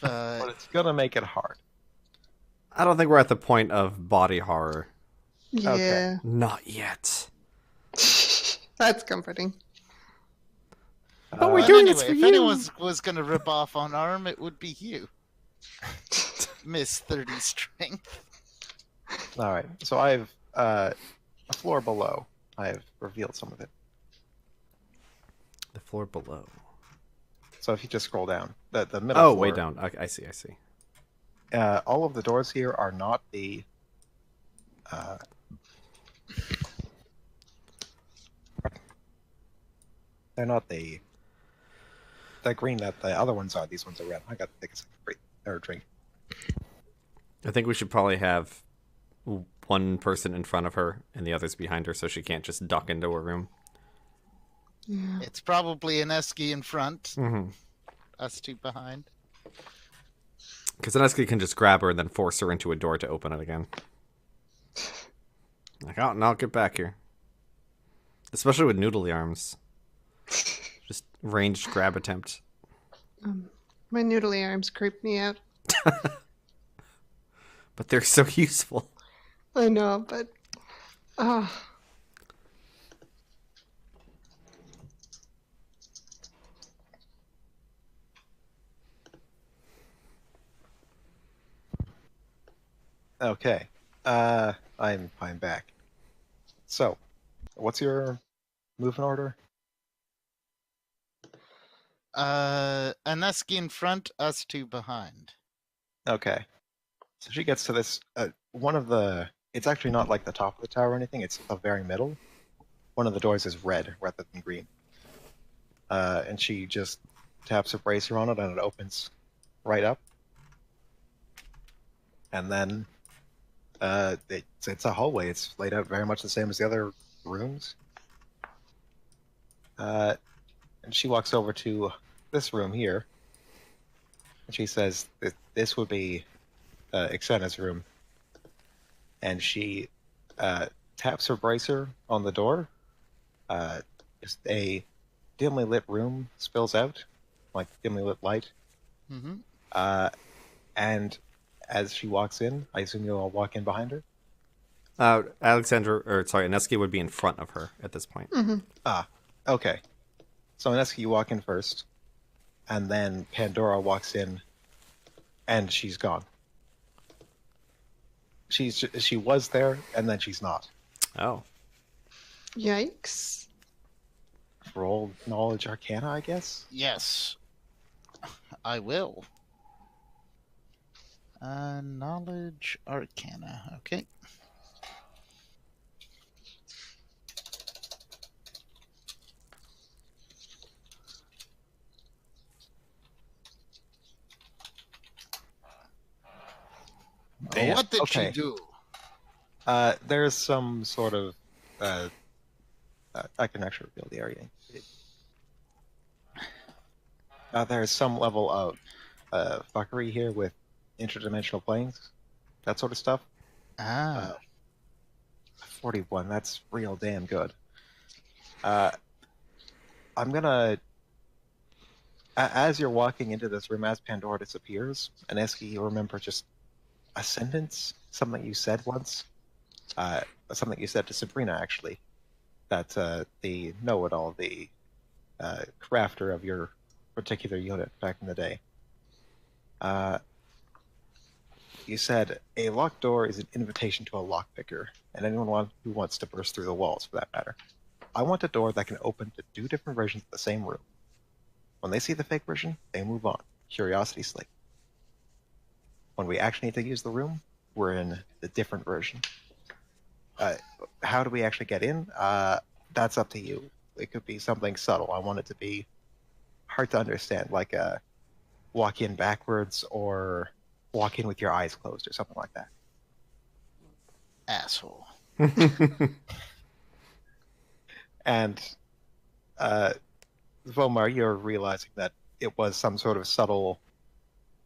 but it's going to make it hard. I don't think we're at the point of body horror. Yeah. Okay. Not yet. That's comforting. But we're But doing anyway, this for if you. anyone was going to rip off on arm, it would be you. Miss 30 strength. All right, so I've a floor below. I've revealed some of it. The floor below. So if you just scroll down, the middle. Oh, floor, way down. Okay, I see. all of the doors here are not the. They're not the green that the other ones are. These ones are red. I got to take a second break or drink. I think we should probably have one person in front of her and the others behind her, so she can't just duck into a room. Yeah. It's probably an Esky in front, Mm-hmm. us two behind. Because Aneski can just grab her and then force her into a door to open it again. Like, oh, no, get back here. Especially with noodly arms. Just ranged grab attempt. My noodly arms creep me out. But they're so useful. I know, but oh, Okay. I'm back. So, what's your movement order? An Esky in front, us two behind. Okay. So she gets to this. One of the. It's actually not like the top of the tower or anything. It's the very middle. One of the doors is red rather than green. And she just taps a bracer on it, and it opens right up. And then it's a hallway. It's laid out very much the same as the other rooms. And she walks over to this room here. And she says that this would be Ixena's room. And she taps her bracer on the door. Just a dimly lit room spills out, like dimly lit light. Mm-hmm. And as she walks in, I assume you'll all walk in behind her? Aneski would be in front of her at this point. Ah, okay. So Ineski, you walk in first, and then Pandora walks in, and she's gone. She was there, and then she's not. Oh. yikes! Roll knowledge arcana, I guess? Yes, I will. Knowledge arcana. Okay. Damn, What did okay. she do? There's some sort of... I can actually reveal the area. There's some level of fuckery here with interdimensional planes, that sort of stuff. 41, that's real damn good. I'm gonna... As you're walking into this room, as Pandora disappears, and Eski, you remember just a sentence, something you said once, something you said to Sabrina, actually, that the know-it-all, the crafter of your particular unit back in the day. You said, a locked door is an invitation to a lockpicker, and anyone who wants to burst through the walls, for that matter. I want a door that can open to 2 different versions of the same room. When they see the fake version, they move on. Curiosity slate. When we actually need to use the room, we're in the different version. How do we actually get in? That's up to you. It could be something subtle. I want it to be hard to understand, like walk in backwards or walk in with your eyes closed or something like that. Asshole. And Vomar, you're realizing that it was some sort of subtle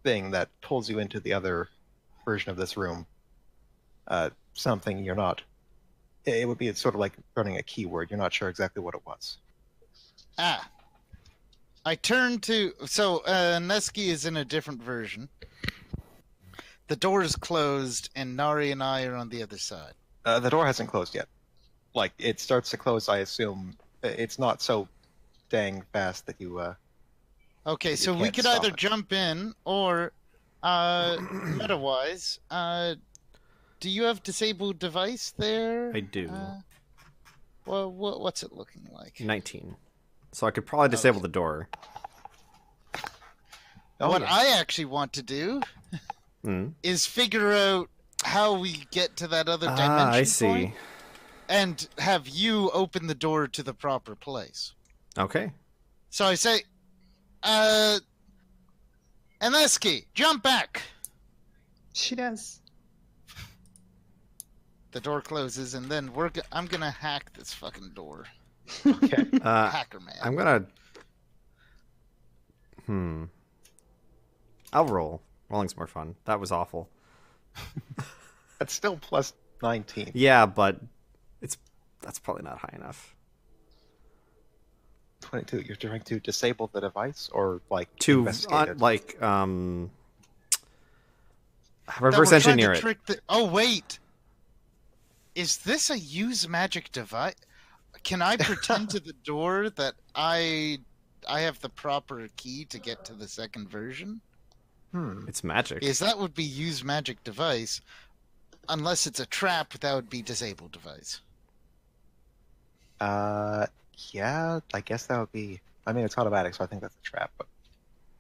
thing that pulls you into the other version of this room. Something you're not... It would be sort of like learning a keyword. You're not sure exactly what it was. I turn to... So, Neski is in a different version. The door is closed, and Nari and I are on the other side. The door hasn't closed yet. Like, it starts to close, I assume. It's not so dang fast that you... Okay, you so we can't could stop either it. jump in, or, meta-wise, do you have disabled device there? I do. Well, what's it looking like? 19. So I could probably disable the door. Oh, what yeah. I actually want to do is figure out how we get to that other dimension I see. point and have you open the door to the proper place. Okay. So I say, Aneski, jump back. She does. The door closes, and then I'm gonna hack this fucking door. Okay. Hacker man. I'm gonna. I'll roll. Rolling's more fun. That was awful. That's still plus 19. Yeah, but that's probably not high enough. 22. You're trying to disable the device or like To investigate it? Reverse That we're trying engineer to it. trick the... Oh wait, is this a use magic device? Can I pretend to the door that I have the proper key to get to the second version? It's magic. Because that would be use magic device. Unless it's a trap, that would be disable device. Yeah, I guess that would be. I mean, it's automatic, so I think that's a trap. But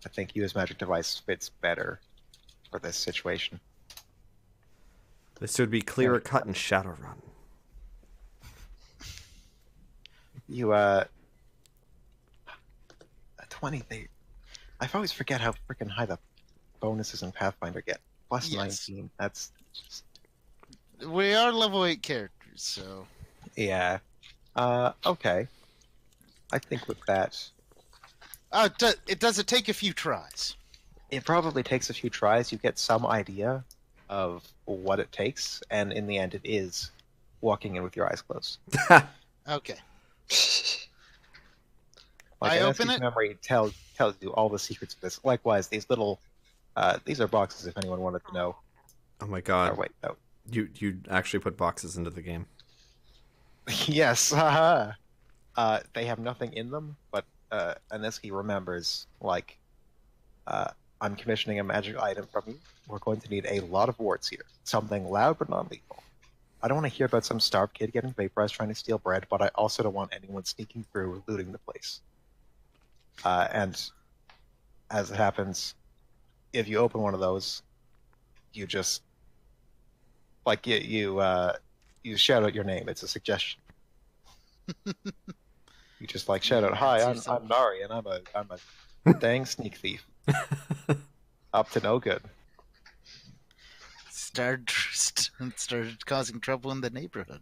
I think use magic device fits better for this situation. This would be clearer cut in Shadowrun. You 20. I always forget how freaking high the bonuses in Pathfinder get. Plus Yes. 19. That's just We are level 8 characters, so... yeah. Okay. I think with that, Does it take a few tries? it probably takes a few tries. You get some idea of what it takes, and in the end, it is walking in with your eyes closed. Okay. Like I an open SD's it? memory tells you all the secrets of this. Likewise, these little these are boxes. If anyone wanted to know. Oh my Or god. wait, no. You actually put boxes into the game. Yes. Haha. They have nothing in them, but unless he remembers, like, I'm commissioning a magic item from you. We're going to need a lot of wards here. Something loud but not lethal. I don't want to hear about some starved kid getting vaporized trying to steal bread, but I also don't want anyone sneaking through or looting the place. And as it happens, if you open one of those, you just like you shout out your name. It's a suggestion. You just like shout out, "Hi, I'm Nari, and I'm a dang sneak thief, up to no good." Started causing trouble in the neighborhood.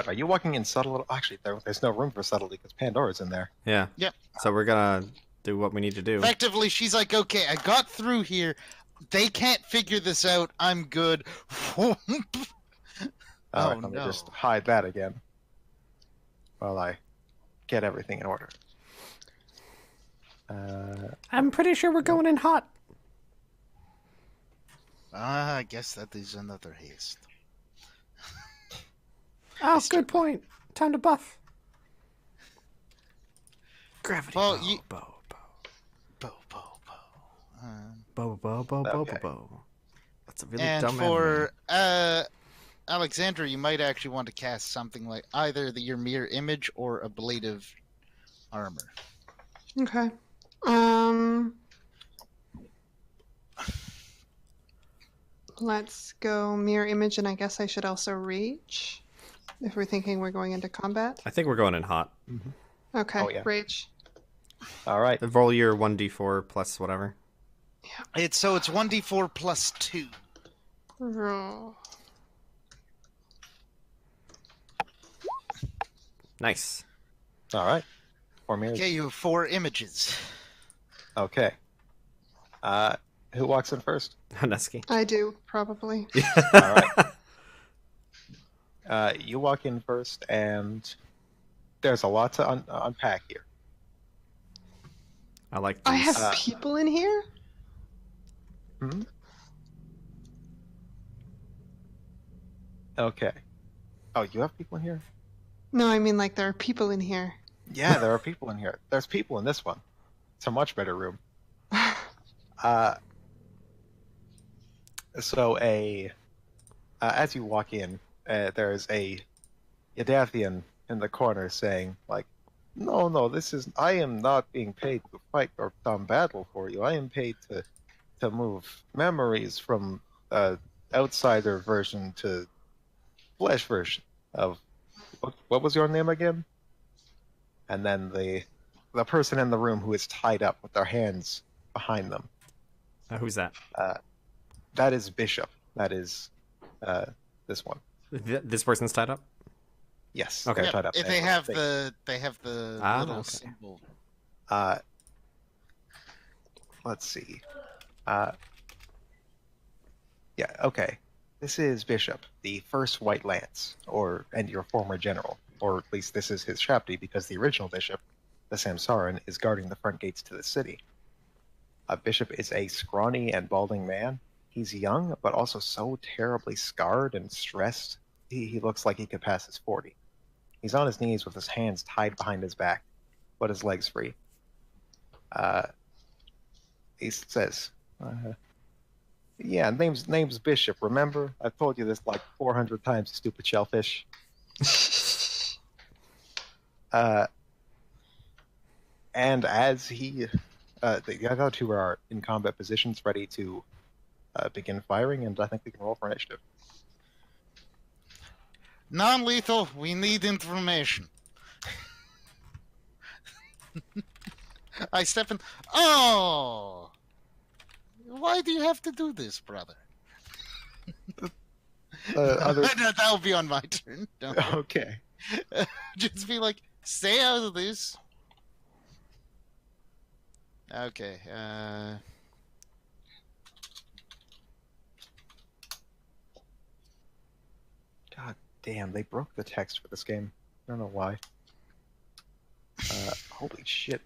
Are you walking in subtle? Actually, there's no room for subtlety because Pandora's in there. Yeah. Yep. So we're gonna do what we need to do. Effectively, she's like, okay, I got through here. They can't figure this out. I'm good. All Oh, right, let me no. just hide that again while I get everything in order. I'm pretty sure we're going in hot. I guess that is another haste. Oh, good point. Time to buff. Gravity Well, bow. Bow. Okay. That's a really And dumb for Alexandra, you might actually want to cast something like either your mirror image or ablative armor. Okay. Let's go mirror image, and I guess I should also rage if we're thinking we're going into combat. I think we're going in hot. Okay, Oh, yeah. rage. All right. Roll your 1d4 plus whatever. It's 1d4 plus 2. Roll. Nice. All right. 4 mirrors. Okay, you have 4 images. Okay. Who walks in first? Neski. I do, probably. All right. You walk in first, and there's a lot to unpack here. I like I these. have people in here? Hmm? Okay. Oh, you have people in here? No, I mean like there are people in here. Yeah, there are people in here. There's people in this one. It's a much better room. So as you walk in, there's a Yadavian in the corner saying, like, no, I am not being paid to fight or battle for you. I am paid to move memories from outsider version to flesh version of what was your name again? And then the person in the room who is tied up with their hands behind them. Who's that? That is Bishop. That is this one. This person's tied up? Yes. Okay. They're tied up. If they have the little okay. symbol. Let's see. Yeah, okay. This is Bishop, the first White Lance, and your former general. Or at least this is his Shapti, because the original Bishop, the Samsaran, is guarding the front gates to the city. Bishop is a scrawny and balding man. He's young, but also so terribly scarred and stressed, he looks like he could pass his 40. He's on his knees with his hands tied behind his back, but his legs free. He says, yeah, name's Bishop, remember? I've told you this like 400 times, stupid shellfish. And as the other two are in combat positions, ready to begin firing, and I think we can roll for initiative. Non-lethal, we need information. I step in. Oh! Why do you have to do this, brother? That'll be on my turn. Don't worry. Okay. Just be like, stay out of this. Okay. God damn, they broke the text for this game. I don't know why. Holy shit.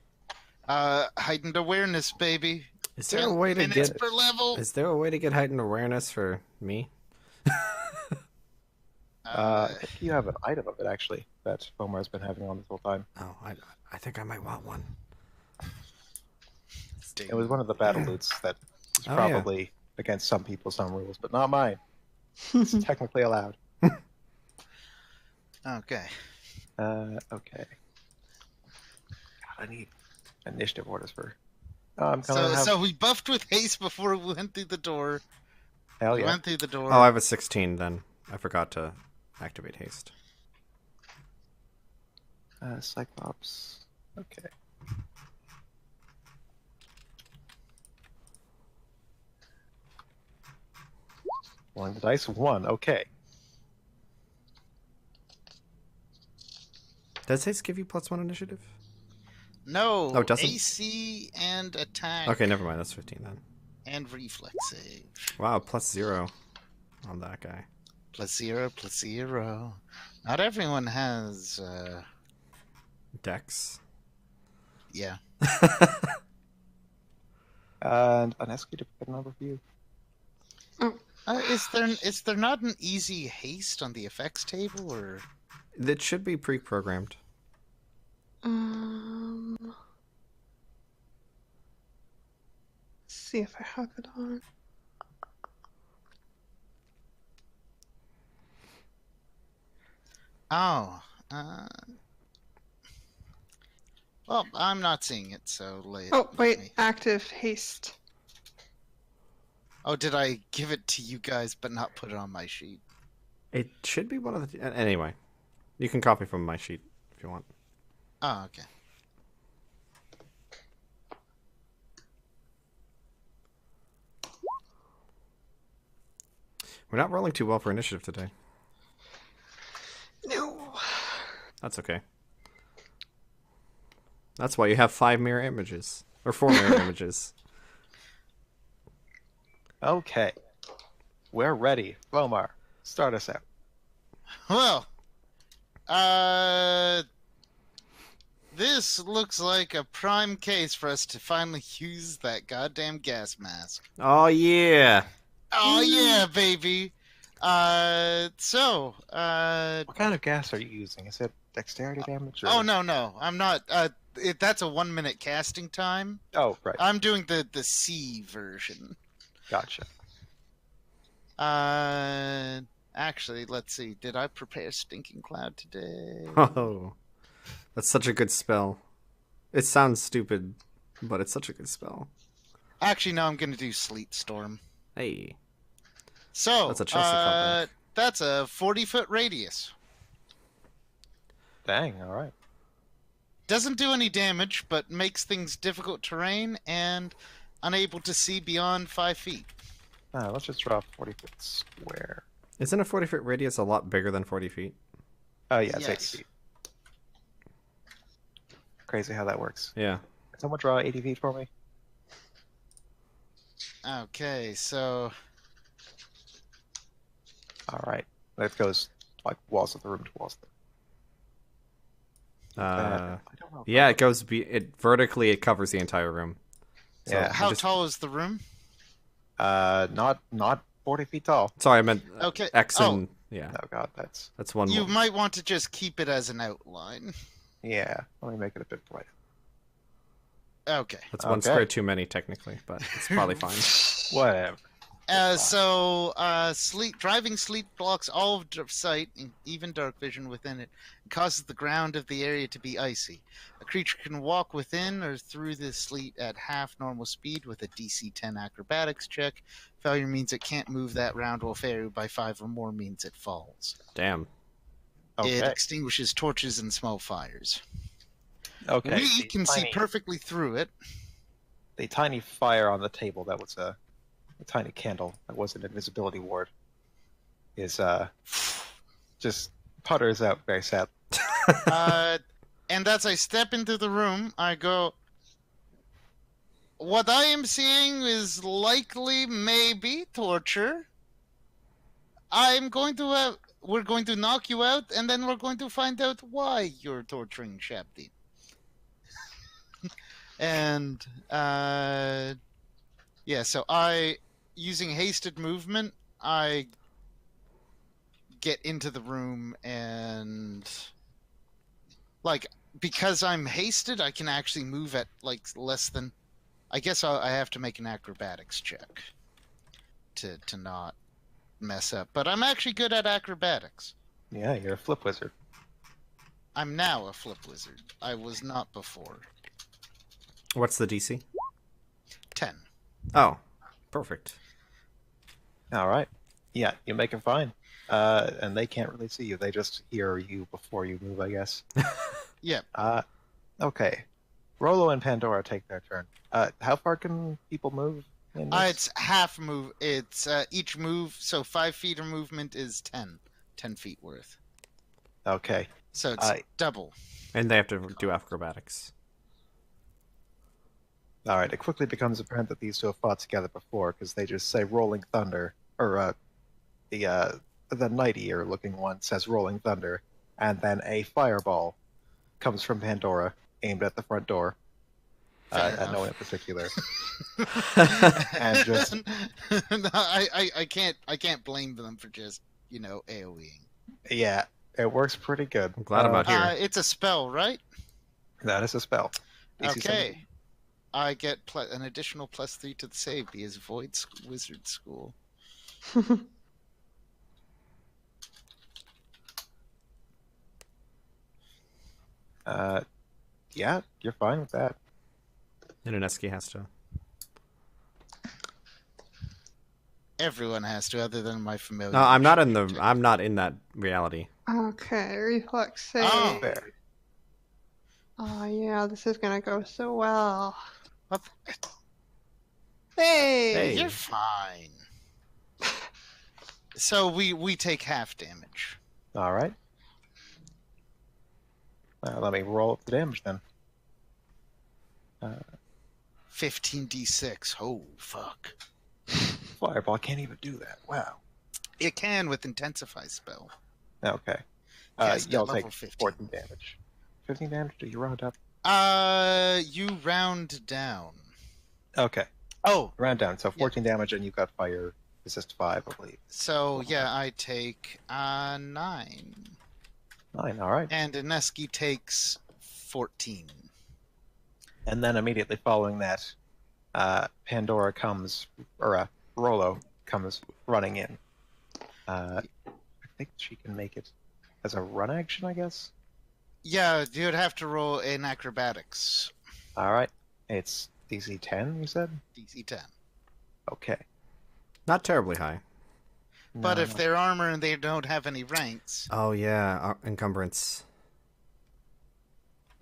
Heightened awareness, baby. Is there a way to minutes get per level. Is there a way to get heightened awareness for me? I think you have an item of it, actually, that Omar's been having on this whole time. Oh, I think I might want one. It was one of the battle loots that is probably against some people, some rules, but not mine. It's technically allowed. Okay. Okay. God, I need initiative orders for... So we buffed with haste before we went through the door. Hell We yeah. went through the door. Oh, I have a 16 then. I forgot to activate haste. Cyclops. Okay. Rolling the dice. 1. Okay. Does haste give you +1 initiative? No. Oh, it doesn't? AC and attack. Okay, never mind. That's 15 then. And reflex save. Wow, +0 on that guy. +0. Not everyone has. Dex. Yeah. And an executive number for you. Is there not an easy haste on the effects table, or? That should be pre-programmed. See if I have it on. Oh. Well, I'm not seeing it, so late. Oh, wait, active haste. Oh, did I give it to you guys but not put it on my sheet? It should be one of the... Anyway, you can copy from my sheet if you want. Oh, okay. We're not rolling too well for initiative today. No. That's okay. That's why you have 5 mirror images. Or 4 mirror images. Okay. We're ready. Vomar, start us out. Well, this looks like a prime case for us to finally use that goddamn gas mask. Oh, yeah. Oh yeah, baby. What kind of gas are you using? Is it dexterity damage? Or... Oh no, I'm not. That's a 1 minute casting time. Oh, right. I'm doing the C version. Gotcha. Actually, let's see. Did I prepare Stinking Cloud today? Oh, that's such a good spell. It sounds stupid, but it's such a good spell. Actually, no. I'm gonna do Sleet Storm. Hey. So That's a Chelsea company. That's a 40-foot radius. Dang, alright. Doesn't do any damage, but makes things difficult terrain and unable to see beyond 5 feet. Let's just draw a 40-foot square. Isn't a 40-foot radius a lot bigger than 40 feet? Oh yeah, it's Yes. 80 feet. Crazy how that works. Yeah. Can someone draw 80 feet for me? Okay, so All right. That goes like walls of the room to walls. I don't know. Yeah, it goes. It vertically. It covers the entire room. So Yeah. how just- tall is the room? Not 40 feet tall. Sorry, I meant Okay. X and yeah. Oh god, that's One You more. might want to just keep it as an outline. yeah. Let me make it a bit brighter. Okay. That's one Okay. square too many technically, but it's probably fine. Whatever. Driving sleet blocks all of sight, even dark vision within it, and causes the ground of the area to be icy. A creature can walk within or through the sleet at half normal speed with a DC 10 acrobatics check. Failure means it can't move that round, while failure by 5 or more means it falls. Damn. Okay. It extinguishes torches and small fires. Okay. We the can see tiny- perfectly through it. The tiny fire on the table that was a tiny candle that was an invisibility ward is just putters out very sad. And as I step into the room, I go, what I am seeing is likely, maybe, torture. We're going to knock you out, and then we're going to find out why you're torturing Shabdi. And, yeah, so using hasted movement, I get into the room and, like, because I'm hasted, I can actually move at, like, less than... I guess I have to make an acrobatics check to not mess up. But I'm actually good at acrobatics. Yeah, you're a flip wizard. I'm now a flip wizard. I was not before. What's the DC? 10. Oh, perfect. All right. Yeah, you make it fine. And they can't really see you. They just hear you before you move, I guess. Yep. Okay. Rollo and Pandora take their turn. How far can people move in this? It's half move. It's each move. So 5 feet of movement is 10 feet worth. Okay. So it's double. And they have to do acrobatics. All right. It quickly becomes apparent that these two have fought together before because they just say "Rolling Thunder," or the Night Ear looking one says "Rolling Thunder," and then a fireball comes from Pandora aimed at the front door. At no one in particular. And just No, I can't blame them for just AOEing. yeah, it works pretty good. I'm glad I'm out here. It's a spell, right? That is a spell. DC Okay. I get an additional +3 to the save because Void Wizard School. Yeah, you're fine with that. And Ineski has to. Everyone has to, other than my familiar. No, I'm not in that reality. Okay, reflex save. Oh. Fair. Oh yeah, this is gonna go so well. What? Hey! Hey. You're fine. So we take half damage. All right. Let me roll up the damage then. 15d6. Oh fuck! Fireball can't even do that. Wow. It can with intensify spell. Okay. Cast at You'll level take 15. 14 damage. 15 damage? Do you round up? You round down. Okay. Oh, Round down. So 14 damage, and you've got fire resist 5, I believe. so yeah, I take 9, 9. All right. and Ineski takes 14. And then immediately following that, Pandora comes, or Rollo comes running in. I think she can make it as a run action, I guess. Yeah, you'd have to roll in acrobatics. All right. It's DC 10, you said? DC 10. Okay. Not terribly high. But No, if they're armor and they don't have any ranks, Oh yeah, encumbrance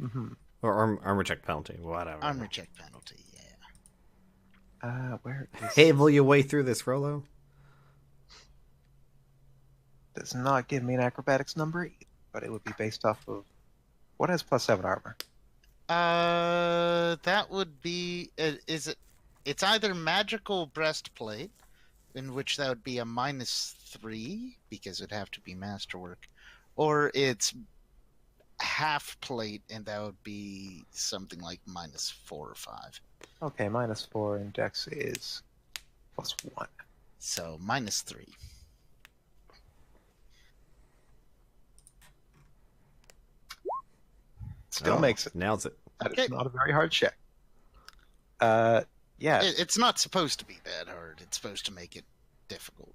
Mhm. or armor check penalty, whatever. armor check penalty, yeah. Where is... Havel your way through this, Rollo. does not give me an acrobatics number, either, but it would be based off of what has +7 armor. That would be. Is it? It's either magical breastplate, in which that would be a -3 because it'd have to be masterwork, or it's half plate, and that would be something like -4 or 5. Okay, -4 and dex is +1. So -3. Still makes it. Nails it. That Okay. is not a very hard check. Yeah, It's not supposed to be that hard. It's supposed to make it difficult.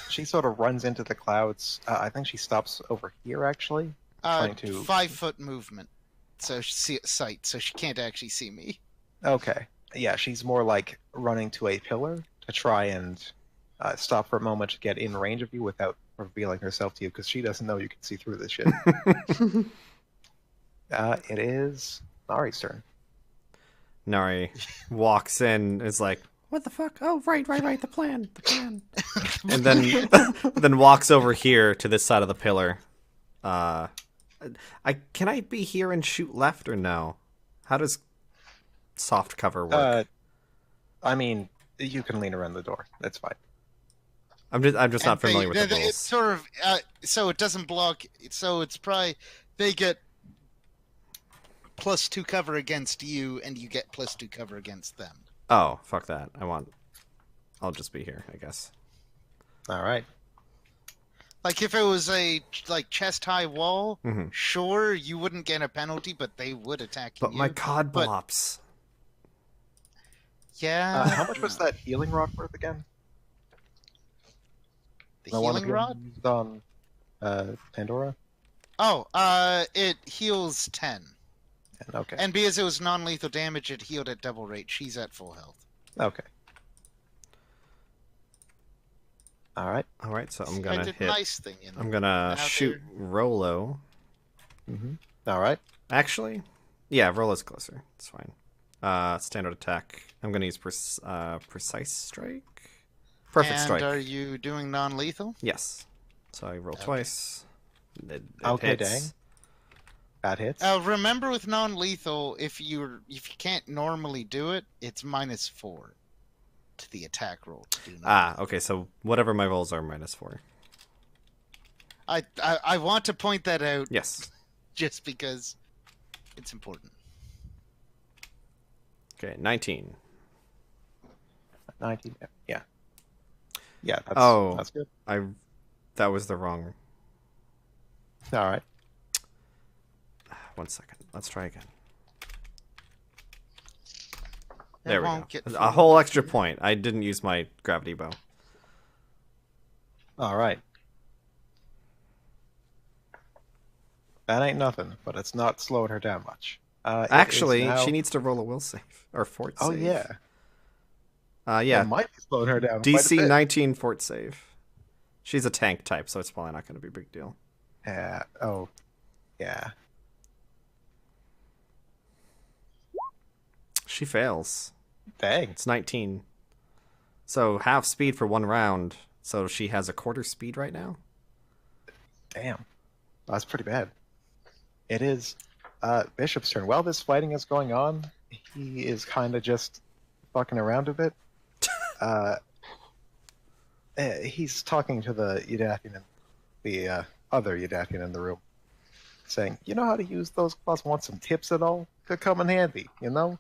she sort of runs into the clouds. I think she stops over here, actually. Trying to... 5-foot movement, so sight, so she can't actually see me. Okay. Yeah, she's more like running to a pillar to try and stop for a moment to get in range of you without revealing herself to you, because she doesn't know you can see through this shit. It is Nari's turn. Nari walks in, is like, what the fuck? Oh, right, the plan. And then walks over here to this side of the pillar. Can I be here and shoot left or no? How does soft cover work? I mean, you can lean around the door. That's fine. I'm just not familiar with the rules. It's sort of so it doesn't block. So it's probably they get +2 cover against you, and you get +2 cover against them. Oh, fuck that. I'll just be here, I guess. All right. Like if it was a chest high wall, Mhm. sure you wouldn't get a penalty, but they would attack you. But my cod but- blops. Yeah. How much was that healing rock worth again? The The one healing you rod? used on Pandora? Oh, it heals 10. Okay. And because it was non-lethal damage, it healed at double rate. She's at full health. Okay. All right. All right, so I'm I gonna did hit. nice thing. I'm gonna Out shoot Rolo. Mm-hmm. All right. Actually, yeah, Rolo's closer. It's fine. Standard attack. I'm gonna use precise strike. Perfect and strike. are you doing non-lethal? Yes. So I roll Okay. twice. It Okay, hits. dang. That hits. Remember with non-lethal, if you can't normally do it, it's -4 to the attack roll to do non-lethal. Okay. So whatever my rolls are, -4. I want to point that out Yes. just because it's important. Okay. 19. 19. Yeah. Yeah. That's good. That was the wrong. All right. 1 second. Let's try again. It There we won't go. get A whole extra point. I didn't use my gravity bow. All right. That ain't nothing, but it's not slowing her down much. It Actually, is now... she needs to roll a will save or fort Oh save. yeah. Yeah. It might be slowing her down. DC quite a bit. 19 fort save. She's a tank type, so it's probably not going to be a big deal. Yeah. Oh. Yeah. She fails. Dang. It's 19. So half speed for 1 round. So she has a quarter speed right now. Damn. That's pretty bad. It is Bishop's turn. While this fighting is going on, he is kind of just fucking around a bit. He's talking to the Udathian, the other Udathian in the room, saying, "You know how to use those claws? Want some tips at all? Could come in handy, you know?"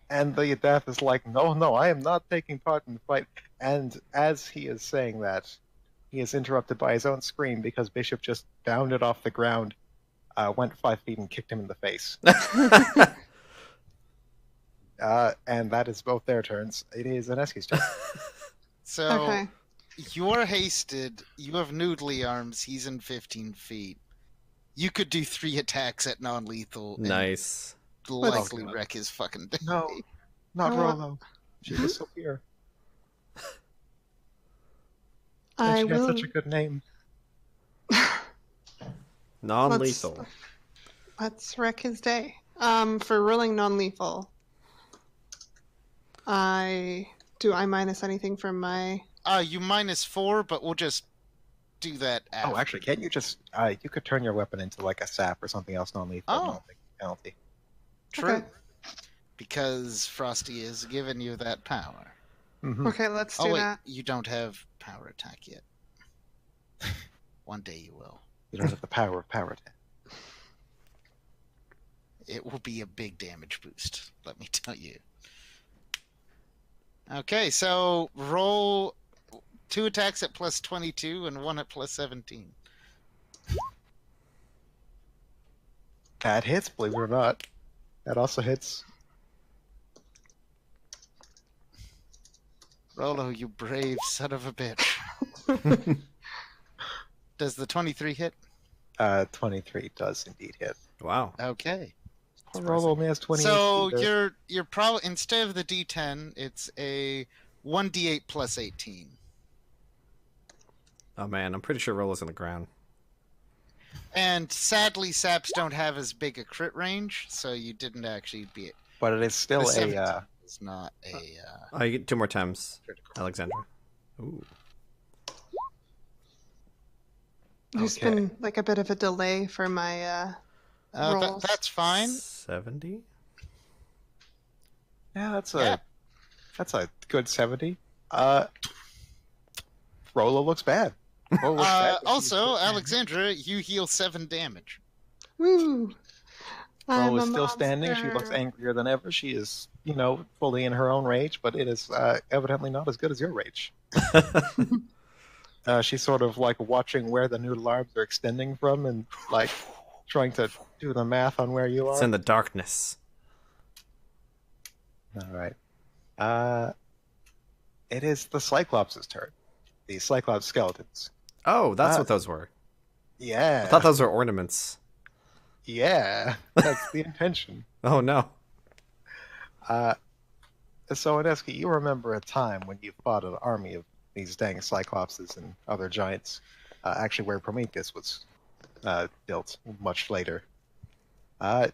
And the Udath is like, no, I am not taking part in the fight. And as he is saying that, he is interrupted by his own scream because Bishop just bounded off the ground, went 5 feet and kicked him in the face. And that is both their turns. It is Aneski's turn. So Okay. you're hasted. You have noodly arms. He's in 15 feet. You could do 3 attacks at non-lethal. And Nice. likely God. wreck his fucking day. No, not Uh, Rolo. She was so pure. I She has will. such a good name. Non-lethal. Let's wreck his day. For rolling non-lethal, I minus anything from my. You -4, but we'll just do that after. Oh, actually, can't you just you could turn your weapon into like a sap or something else non-lethal, Oh. not make a penalty. True. Okay. Because Frosty has given you that power. Mm-hmm. Okay, let's Oh do wait, that. you don't have power attack yet. One day you will. You don't have the power of power attack. It will be a big damage boost, let me tell you. Okay, so roll 2 attacks at plus 22 and 1 at plus 17. That hits, believe it or not. That also hits. Rolo, you brave son of a bitch. Does the 23 hit? 23 does indeed hit. Wow. Okay. Poor Roll only has 20 So HP, though. you're probably, instead of the D10, it's a 1d8 plus 18. Oh man, I'm pretty sure Rolo's on the ground. And sadly, saps don't have as big a crit range, so you didn't actually beat it. But it is still The a 17 is not a. Oh, you get 2 more times, critical. Alexandra. Ooh. There's Okay. been like a bit of a delay for my rolls. That's fine. 70? Yeah, that's Yeah. a good 70. Rolo looks bad. Rolo looks bad, but Also, Alexandra, you heal 7 damage. Woo! I'm Rolo a is still standing. She looks monster. angrier than ever. She is, fully in her own rage, but it is evidently not as good as your rage. She's sort of like watching where the noodle arms are extending from and like trying to do the math on where you It's are. in the darkness. All right. It is the Cyclops' turn. The Cyclops skeletons. Oh, that's what those were. Yeah. I thought those were ornaments. Yeah. That's the intention. Oh no. So, Ineski, you remember a time when you fought an army of these dang Cyclopses and other giants, actually where Prometheus was built much later.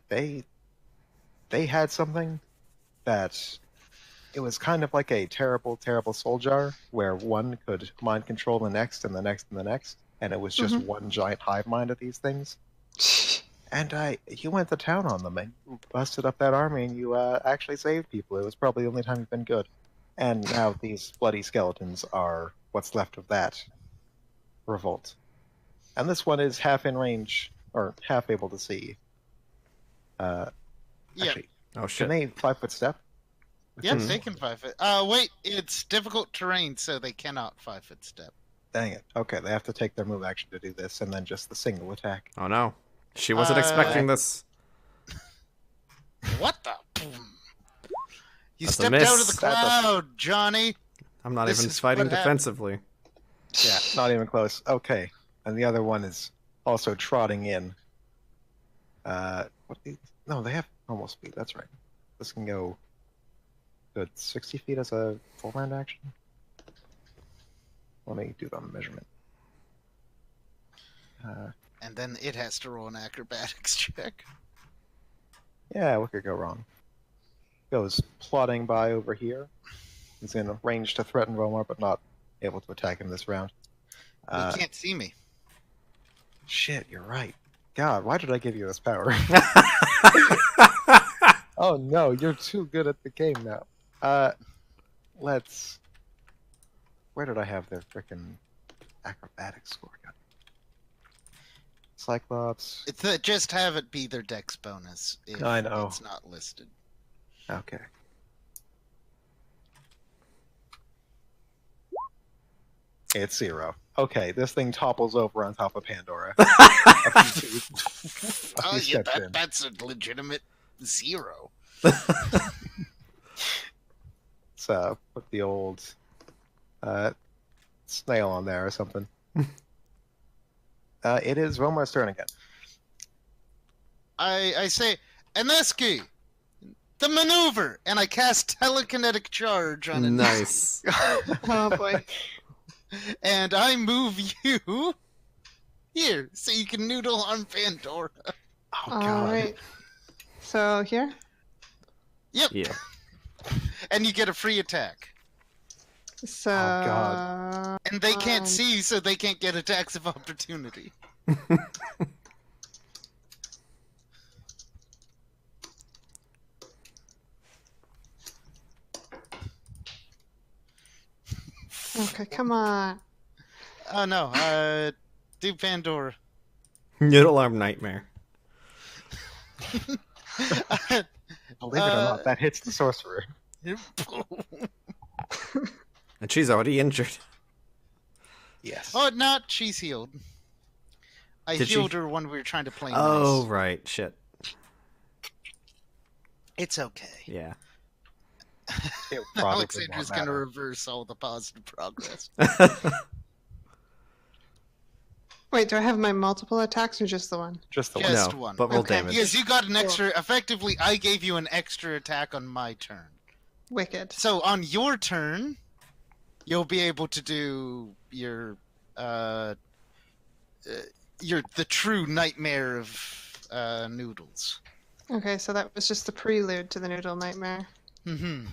They had something that it was kind of like a terrible, terrible soul jar where one could mind control the next and the next and the next, and it was just one giant hive mind of these things. And you went to town on them and you busted up that army and you actually saved people. It was probably the only time you've been good. And now these bloody skeletons are what's left of that revolt. And this one is half in range, or half able to see. Actually, Oh can shit. they 5-foot step? Yep, they can 5 foot. Wait, it's difficult terrain, so they cannot 5-foot step. Dang it. Okay, they have to take their move action to do this, and then just the single attack. Oh no. She wasn't expecting this. What the? Boom. You That's a stepped out of miss. the cloud, Johnny. I'm not This even is fighting what happened. defensively. Yeah, not even close. Okay, and the other one is also trotting in. No, they have normal speed. That's right. This can go good 60 feet as a full round action. Let me do the measurement. And then it has to roll an acrobatics check. Yeah, what could go wrong? Goes plodding by over here. He's in range to threaten Romar, but not able to attack him this round. You can't see me. Shit, you're right. God, why did I give you this power? Oh no, you're too good at the game now. Let's. Where did I have their frickin' acrobatics score? Cyclops. Just have it be their dex bonus if I know. it's not listed. Okay. It's 0. Okay, this thing topples over on top of Pandora. A few Oh, yeah, steps in. that's a legitimate 0. Let's put the old snail on there or something. It is Romar's turn again. I say, Aneski, the maneuver, and I cast telekinetic charge on it. Nice. Oh boy. And I move you here so you can noodle on Pandora. Oh All god. right. So here. Yep. Yeah. And you get a free attack. So. Oh, God. And they can't see, so they can't get attacks of opportunity. Okay, come on. Oh no, do Pandora. Noodle arm nightmare. Believe it or not, that hits the sorcerer. And she's already injured. Yes. Oh, not she's healed. I Did she? healed her when we were trying to play Oh, nice. right. Shit. It's okay. Yeah. It probably Alexandra's won't gonna matter. reverse all the positive progress. Wait, do I have my multiple attacks or just the one? Just the one. Just No, one. but roll Okay. damage. Because you got an extra. Effectively, I gave you an extra attack on my turn. Wicked. So on your turn, you'll be able to do your the true nightmare of noodles. Okay, so that was just the prelude to the noodle nightmare. Mm-hmm.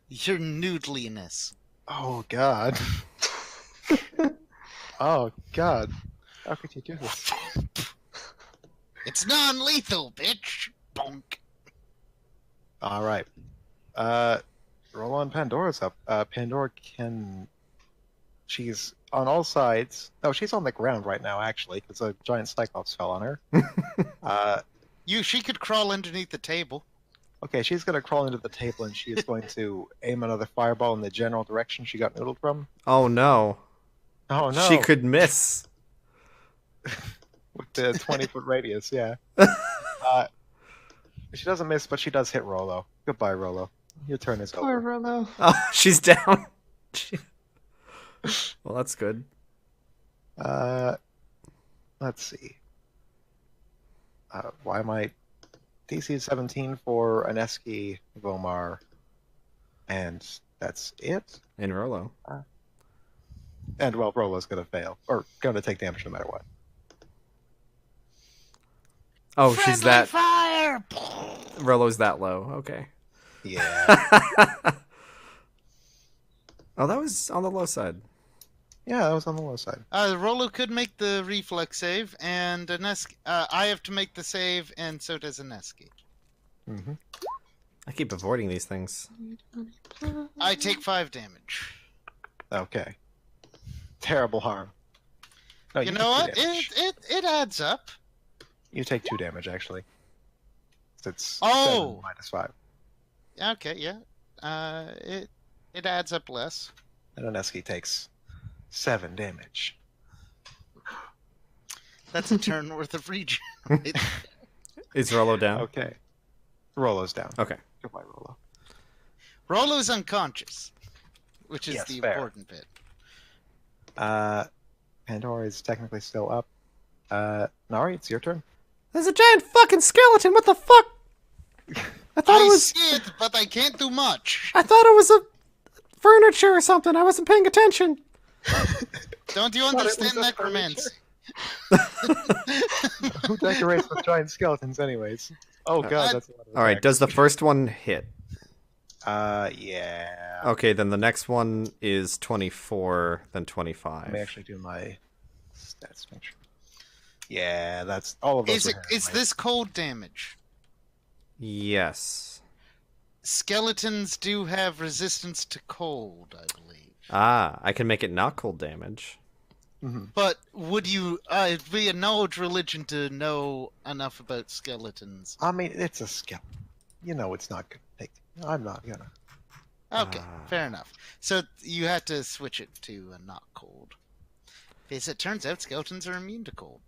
Your noodliness. Oh, God. Oh, God. How could you do this? It's non-lethal, bitch. Bonk. All right. Roll on Pandora's up. Pandora can... She's on all sides. No, she's on the ground right now, actually, because a giant Cyclops fell on her. She could crawl underneath the table. Okay, she's going to crawl into the table, and she is going to aim another fireball in the general direction she got noodled from. Oh, no. Oh, no. She could miss. With the 20-foot radius, yeah. She doesn't miss, but she does hit Rollo. Goodbye, Rollo. Your turn is Poor over. Rollo. Oh, she's down. Well, that's good. Let's see. Why am I... DC is 17 for Aneski, Vomar, and that's it? In Rolo. And, well, Rollo's going to fail. Or going to take damage no matter what. Oh, she's that... Fire! Rolo's that low. Okay. Yeah. Oh, that was on the low side. Yeah, that was on the low side. Rollo could make the reflex save, and Aneski, I have to make the save, and so does Aneski. Mm-hmm. I keep avoiding these things. I take 5 damage. Okay. Terrible harm. No, You take know 2 what? damage. It adds up. You take 2 damage, actually. It's Oh! 7 -5. Okay, yeah. It adds up less. And Aneski takes 7 damage. That's a turn worth of regen. Is Rolo down? Okay. Rollo's down. Okay. Goodbye, Rollo. Rollo's unconscious, which is Yes, the fair. important bit. Pandora is technically still up. Nari, it's your turn. There's a giant fucking skeleton. What the fuck? I thought I it was. see it, but I can't do much. I thought it was a furniture or something. I wasn't paying attention. Don't you thought it was understand a necromancy? Who decorates with giant skeletons, anyways? Oh god, that's a lot of All right. attack. Does the first one hit? Yeah. Okay, then the next one is 24, then Let 25. me actually do my stats. Make sure. Yeah, that's all of those. Is this cold damage? Yes. Skeletons do have resistance to cold, I believe. Ah, I can make it not cold damage. Mm-hmm. But would you? It'd be a knowledge religion to know enough about skeletons. I mean, it's a skeleton. You know, it's not gonna take. I'm not gonna. Okay, Ah. fair enough. So you had to switch it to a not cold. As it turns out, skeletons are immune to cold.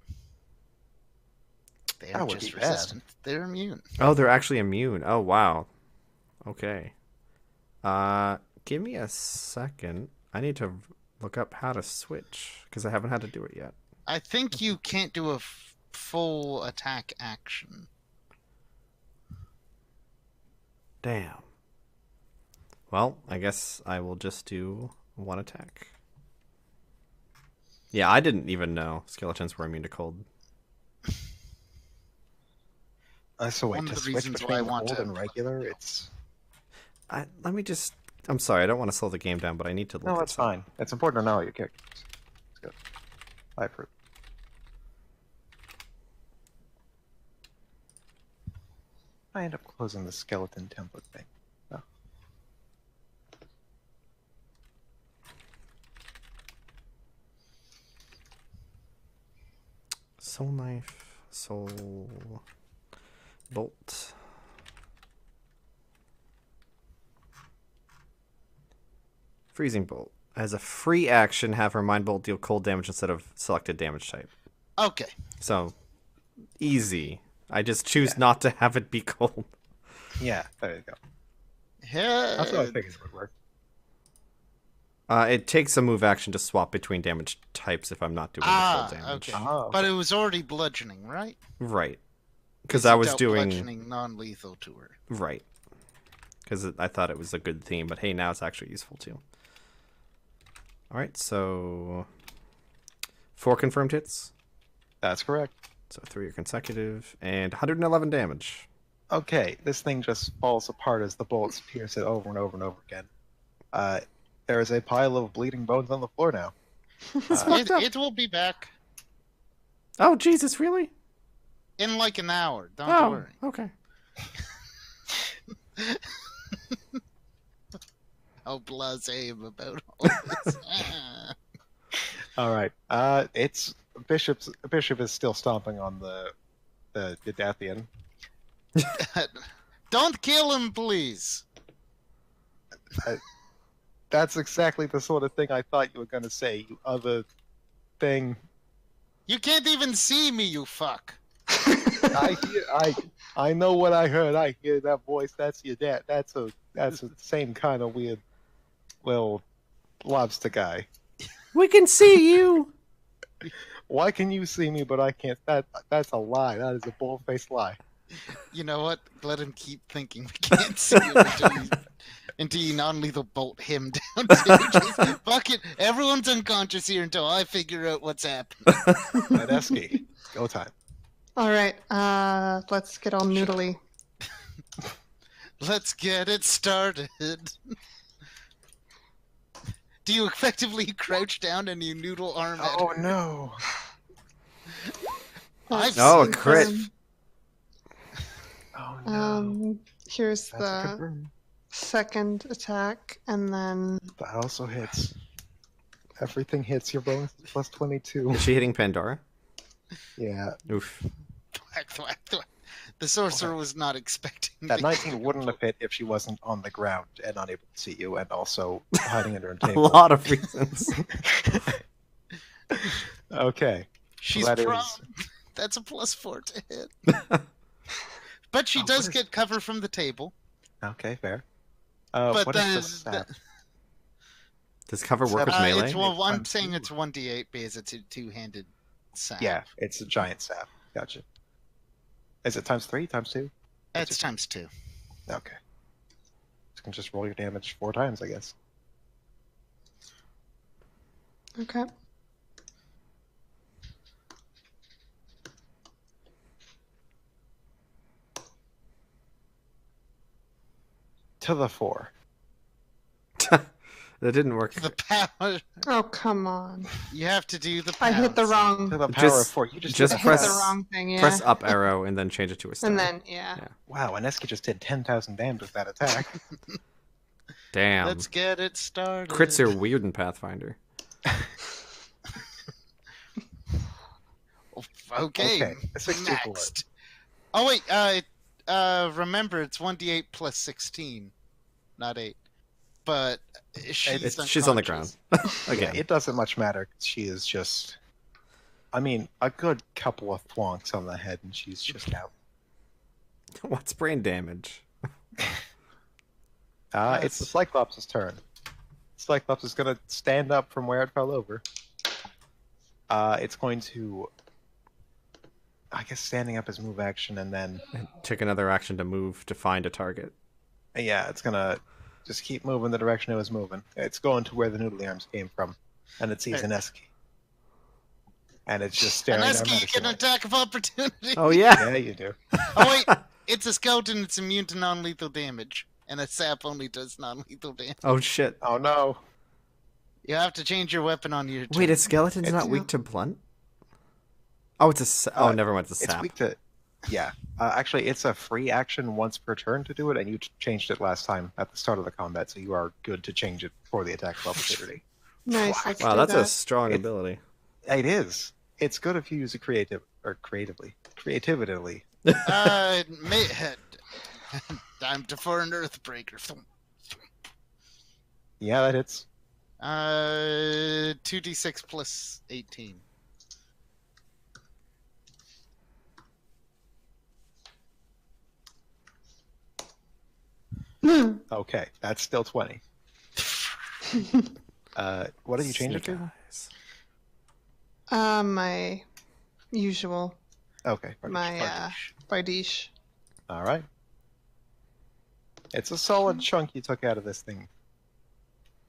They That are would just be bad. resistant. They're immune. Oh, they're actually immune. Oh, wow. Okay. Give me a second. I need to look up how to switch because I haven't had to do it yet. I think you can't do a full attack action. Damn. Well, I guess I will just do one attack. Yeah, I didn't even know skeletons were immune to cold. So wait, One to of the switch reasons why between I want cold to- and regular, it's Let me just. I'm sorry, I don't want to slow the game down, but I need to look No, at that's fine. It's important to know your characters. It's good. I approve. I end up closing the skeleton template thing. Oh. Soul knife, soul bolt. Freezing bolt. As a free action, have her mind bolt deal cold damage instead of selected damage type. Okay. So, easy. I just choose not to have it be cold. Yeah, there you go. Yeah. That's what I figured it would work. It takes a move action to swap between damage types if I'm not doing the cold damage. Okay. Oh, But it was already bludgeoning, right? Right. Because I you was dealt doing... bludgeoning non-lethal to her. Right. Because I thought it was a good theme, but hey, now it's actually useful too. Alright, so... 4 confirmed hits. that's correct. So 3 are consecutive. And 111 damage. Okay, this thing just falls apart as the bullets pierce it over and over and over again. There is a pile of bleeding bones on the floor now. It will be back Oh, Jesus, really? in like an hour. Don't Oh, worry. okay. How blasé I'm about all this. All right. It's Bishop is still stomping on the Deathian. Don't kill him, please. That's exactly the sort of thing I thought you were going to say, you other thing. You can't even see me, you fuck. I know what I heard. I hear that voice. That's your dad. That's the same kind of weird little lobster guy. We can see you! Why can you see me but I can't? That's a lie. That is a bull-faced lie. You know what? Let him keep thinking we can't see him until you non-lethal bolt him down. Just fuck it. Everyone's unconscious here until I figure out what's happening. Medeski, go time. All right, let's get all noodly. Let's get it started. Do you effectively crouch down and you noodle arm at Oh her? no! I've Oh, seen a crit. this. Oh no! Here's That's a the confirm. second attack, and then That also hits. Everything hits. Your bonus is plus 22. Is she hitting Pandora? Yeah, Oof. Thwack, thwack, thwack. The sorcerer was not expecting that the- 19 wouldn't have hit if she wasn't on the ground and unable to see you, and also hiding under a A table. lot of reasons. Okay. She's That prone. is- That's a +4 to hit. But she Oh, does what is- get cover from the table. Okay, fair. But what is the then stat? Does cover work with melee? it's well, I'm Times saying two. it's 1d8 because it's a two-handed staff. Yeah, it's a giant staff. Gotcha. Is it times 3, times 2? It's times 2. Okay. You can just roll your damage 4 times, I guess. okay. To the 4. That didn't work. The power. Oh, come on! You have to do the. I hit the pounds. wrong. To the power of Just- 4. You just just did a I hit press- the wrong thing. Yeah. Press up arrow and then change it to a star. and then yeah. Wow, Aneski just did 10,000 damage with that attack. Damn. Let's get it started. Crits are weird in Pathfinder. Okay. A 64. Next. Oh wait. Remember it's 1d8 plus 16, not 8. But She's on the ground. Yeah, Again. it doesn't much matter. She is just... I mean, a good couple of thwonks on the head and she's just out. What's brain damage? It's the Cyclops' turn. Cyclops is going to stand up from where it fell over. It's going to... I guess standing up is move action, and then... Take another action to move to find a target. Yeah, it's going to just keep moving the direction it was moving. It's going to where the noodly arms came from. And it sees Aneski. And it's just staring at Aneski, you get an attack of opportunity. Oh, yeah. Yeah, you do. Oh wait, it's a scout and it's immune to non-lethal damage. and a sap only does non-lethal damage. Oh shit! Oh no. You have to change your weapon on your turn. Wait, a skeleton's not weak to blunt? Oh, it's a. Oh, never mind. It's a It's sap. weak to. Yeah. Actually, it's a free action once per turn to do it, and you changed it last time at the start of the combat, so you are good to change it for the attack of opportunity. Nice. Let's Wow, do that's that. a strong ability. It is. It's good if you use it creatively. Time to for an Earthbreaker. Yeah, that hits. 2d6 plus 18. Okay, that's still 20. What did you change it Snake to? eyes. My usual. Okay. My Bardiche. All right. It's a solid chunk you took out of this thing,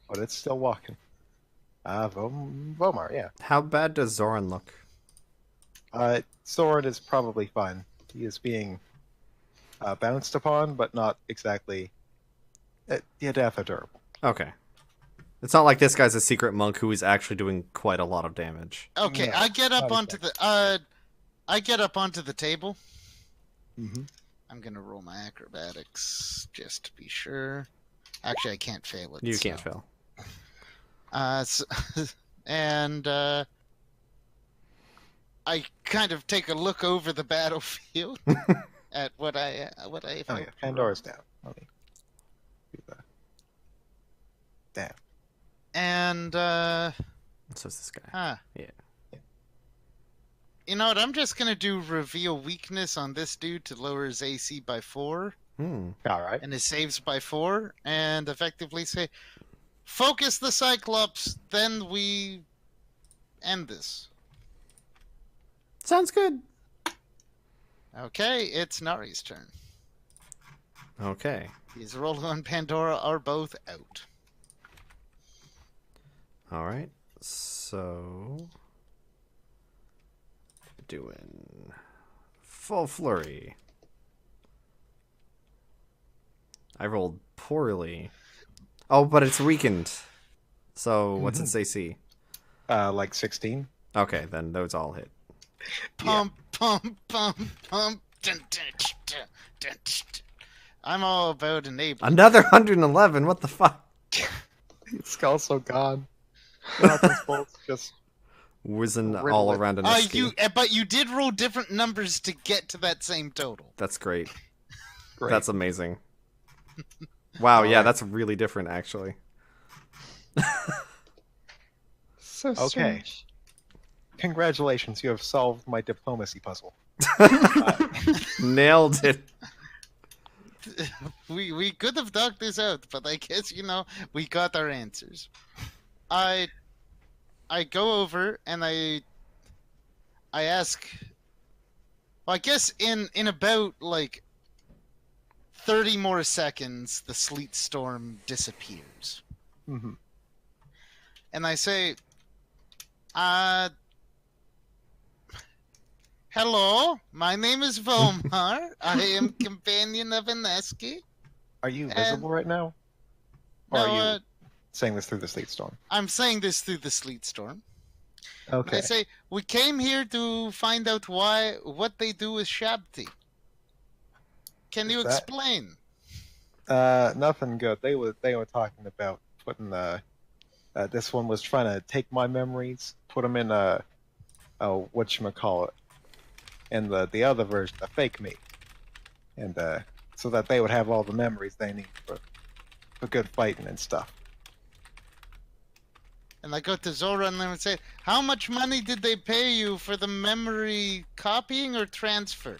but it's still walking. Vomar, yeah. How bad does Zoran look? Soren is probably fine. He is being bounced upon, but not exactly. Definitely durable. Okay. It's not like this guy's a secret monk who is actually doing quite a lot of damage. Okay, No, I get up not onto the I get up onto the table. Mm-hmm. I'm gonna roll my acrobatics just to be sure. Actually, I can't fail it. You can't fail. And I kind of take a look over the battlefield at what I Oh yeah, Pandora's down. Let me do that. Damn. And So is this guy. yeah. Yeah. You know what? I'm just gonna do reveal weakness on this dude to lower his AC by 4 Hmm. All right. and his saves by 4, and effectively say, "Focus the Cyclops." Then we end this. Sounds good. Okay, it's Nari's turn. Okay. His Rollo and Pandora are both out. Alright. So. Doing. Full flurry. I rolled poorly. Oh, but it's weakened. So, what's its AC? Like 16. Okay, then those all hit. Pump, pump, pump, pump. Dun, dun, dun, dun, dun. I'm all about enabling. Another 111. What the fuck? Its skull's gone. Nothing's bolts just. Whizzing Riddle all it. around an But you did roll different numbers to get to that same total. That's great. Great. That's amazing. Wow, yeah, Alright. that's really different, actually. So Okay. strange. Congratulations, you have solved my diplomacy puzzle. Nailed it. We could have talked this out, but I guess we got our answers. I go over and I ask. Well, I guess in about like 30 more seconds, the sleet storm disappears, Mm-hmm. and I say, "Hello, my name is Vomar. I am companion of Ineski. Are you And- visible right now? Or No, are you saying this through the sleet storm? I'm saying this through the sleet storm. Okay. I say, we came here to find out what they do with Shabti. Can you Is that- explain? Nothing good. They were talking about putting this one was trying to take my memories, put them in whatchamacallit, and the other version, the fake me, and so that they would have all the memories they need for good fighting and stuff. And I go to Zora and I would say, how much money did they pay you for the memory copying or transfer?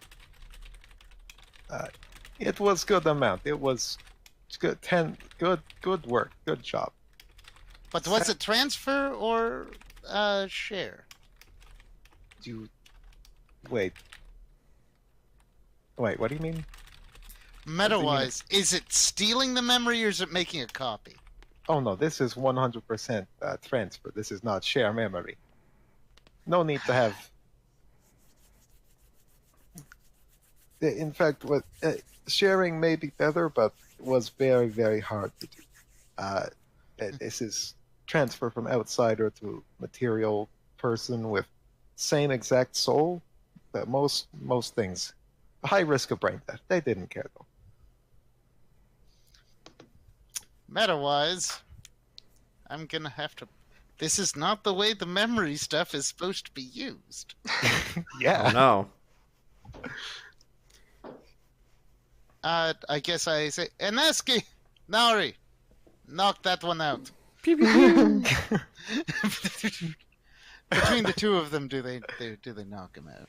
It was good amount. It was good. Good work. Good job. But was it transfer or share? You wait. What do you mean? Meta-wise, is it stealing the memory or is it making a copy? Oh no, this is 100% transfer. This is not share memory. No need to have. In fact, what sharing may be better, but was very, very hard to do. This is transfer from outsider to material person with same exact soul. But most things, high risk of brain death. They didn't care though. Meta-wise, I'm gonna have to. This is not the way the memory stuff is supposed to be used. Yeah. Oh no. I guess I say, Eneski, Nauri, knock that one out. Pew, pew, pew. Between the two of them, do they knock him out?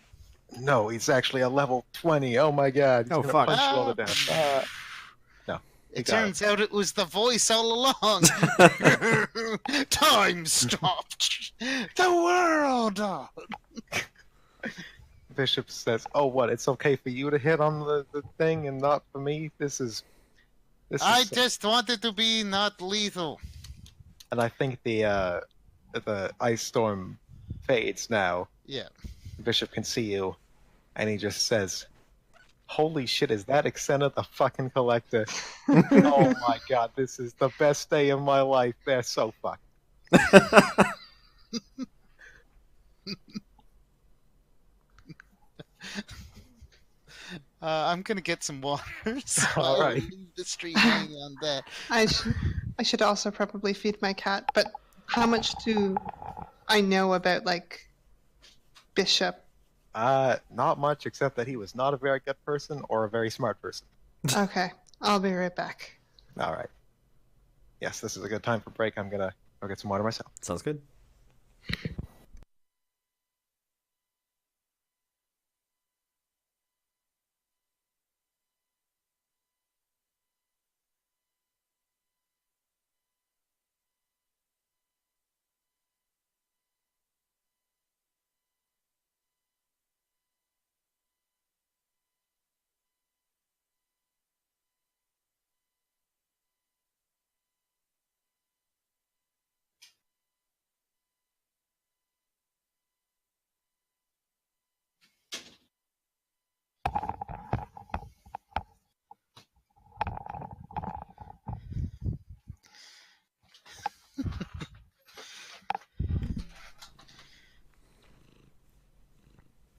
No, he's actually a level 20. Oh my god. He's Oh, gonna fuck. punch you all to death. No. It got turns out it was the voice all along. Time stopped. The world. Bishop says, "Oh, what? It's okay for you to hit on the thing and not for me. This is." I just wanted to be not lethal. And I think the ice storm fades now. Yeah. Bishop can see you, and he just says, "Holy shit! Is that Xena the fucking collector?" Oh my god! This is the best day of my life. They're so fucked. I'm gonna get some water. So All I'll right. leave the stream hanging on that. I should also probably feed my cat, but how much do I know about, like, Bishop? Not much, except that he was not a very good person or a very smart person. Okay, I'll be right back. All right. Yes, this is a good time for break. I'm gonna go get some water myself. Sounds good.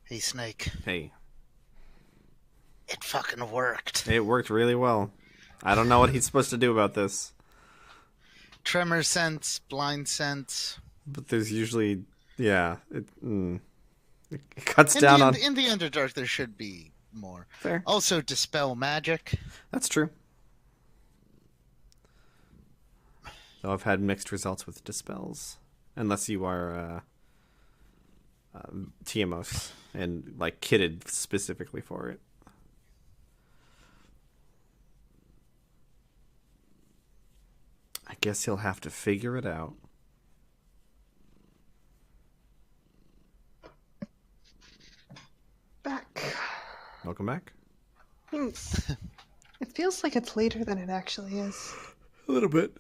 Hey, Snake. Hey, It fucking worked. it worked really well. I don't know what he's supposed to do about this, Tremor sense, blind sense. but there's usually, yeah, it cuts down on. In the Underdark, there should be more. Fair. Also, dispel magic. That's true. Though I've had mixed results with dispels, unless you are TMOs and like kitted specifically for it. I guess he'll have to figure it out. Back. Welcome back. Thanks. It feels like it's later than it actually is. A little bit.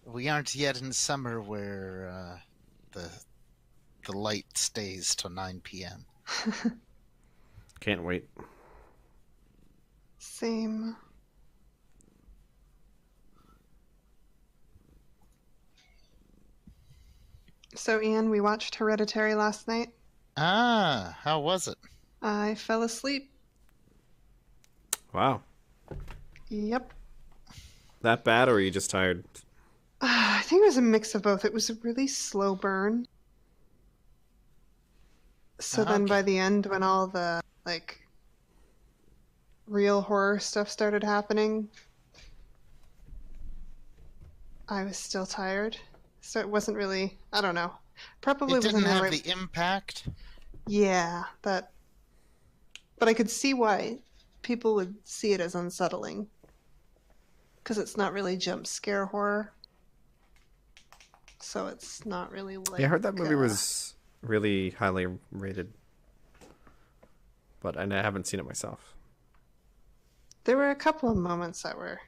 We aren't yet in summer where the light stays till 9 p.m. Can't wait. Same. So, Ian, we watched Hereditary last night. Ah, how was it? I fell asleep. Wow. Yep. That bad, or are you just tired? I think it was a mix of both. It was a really slow burn. So then Okay. by the end, when all the, like, real horror stuff started happening, I was still tired. So it wasn't really, I don't know. Probably It wasn't didn't the have right. the impact. Yeah, that. But I could see why people would see it as unsettling. Because it's not really jump scare horror. So it's not really like. Yeah, I heard that movie was really highly rated, but I haven't seen it myself. There were a couple of moments that were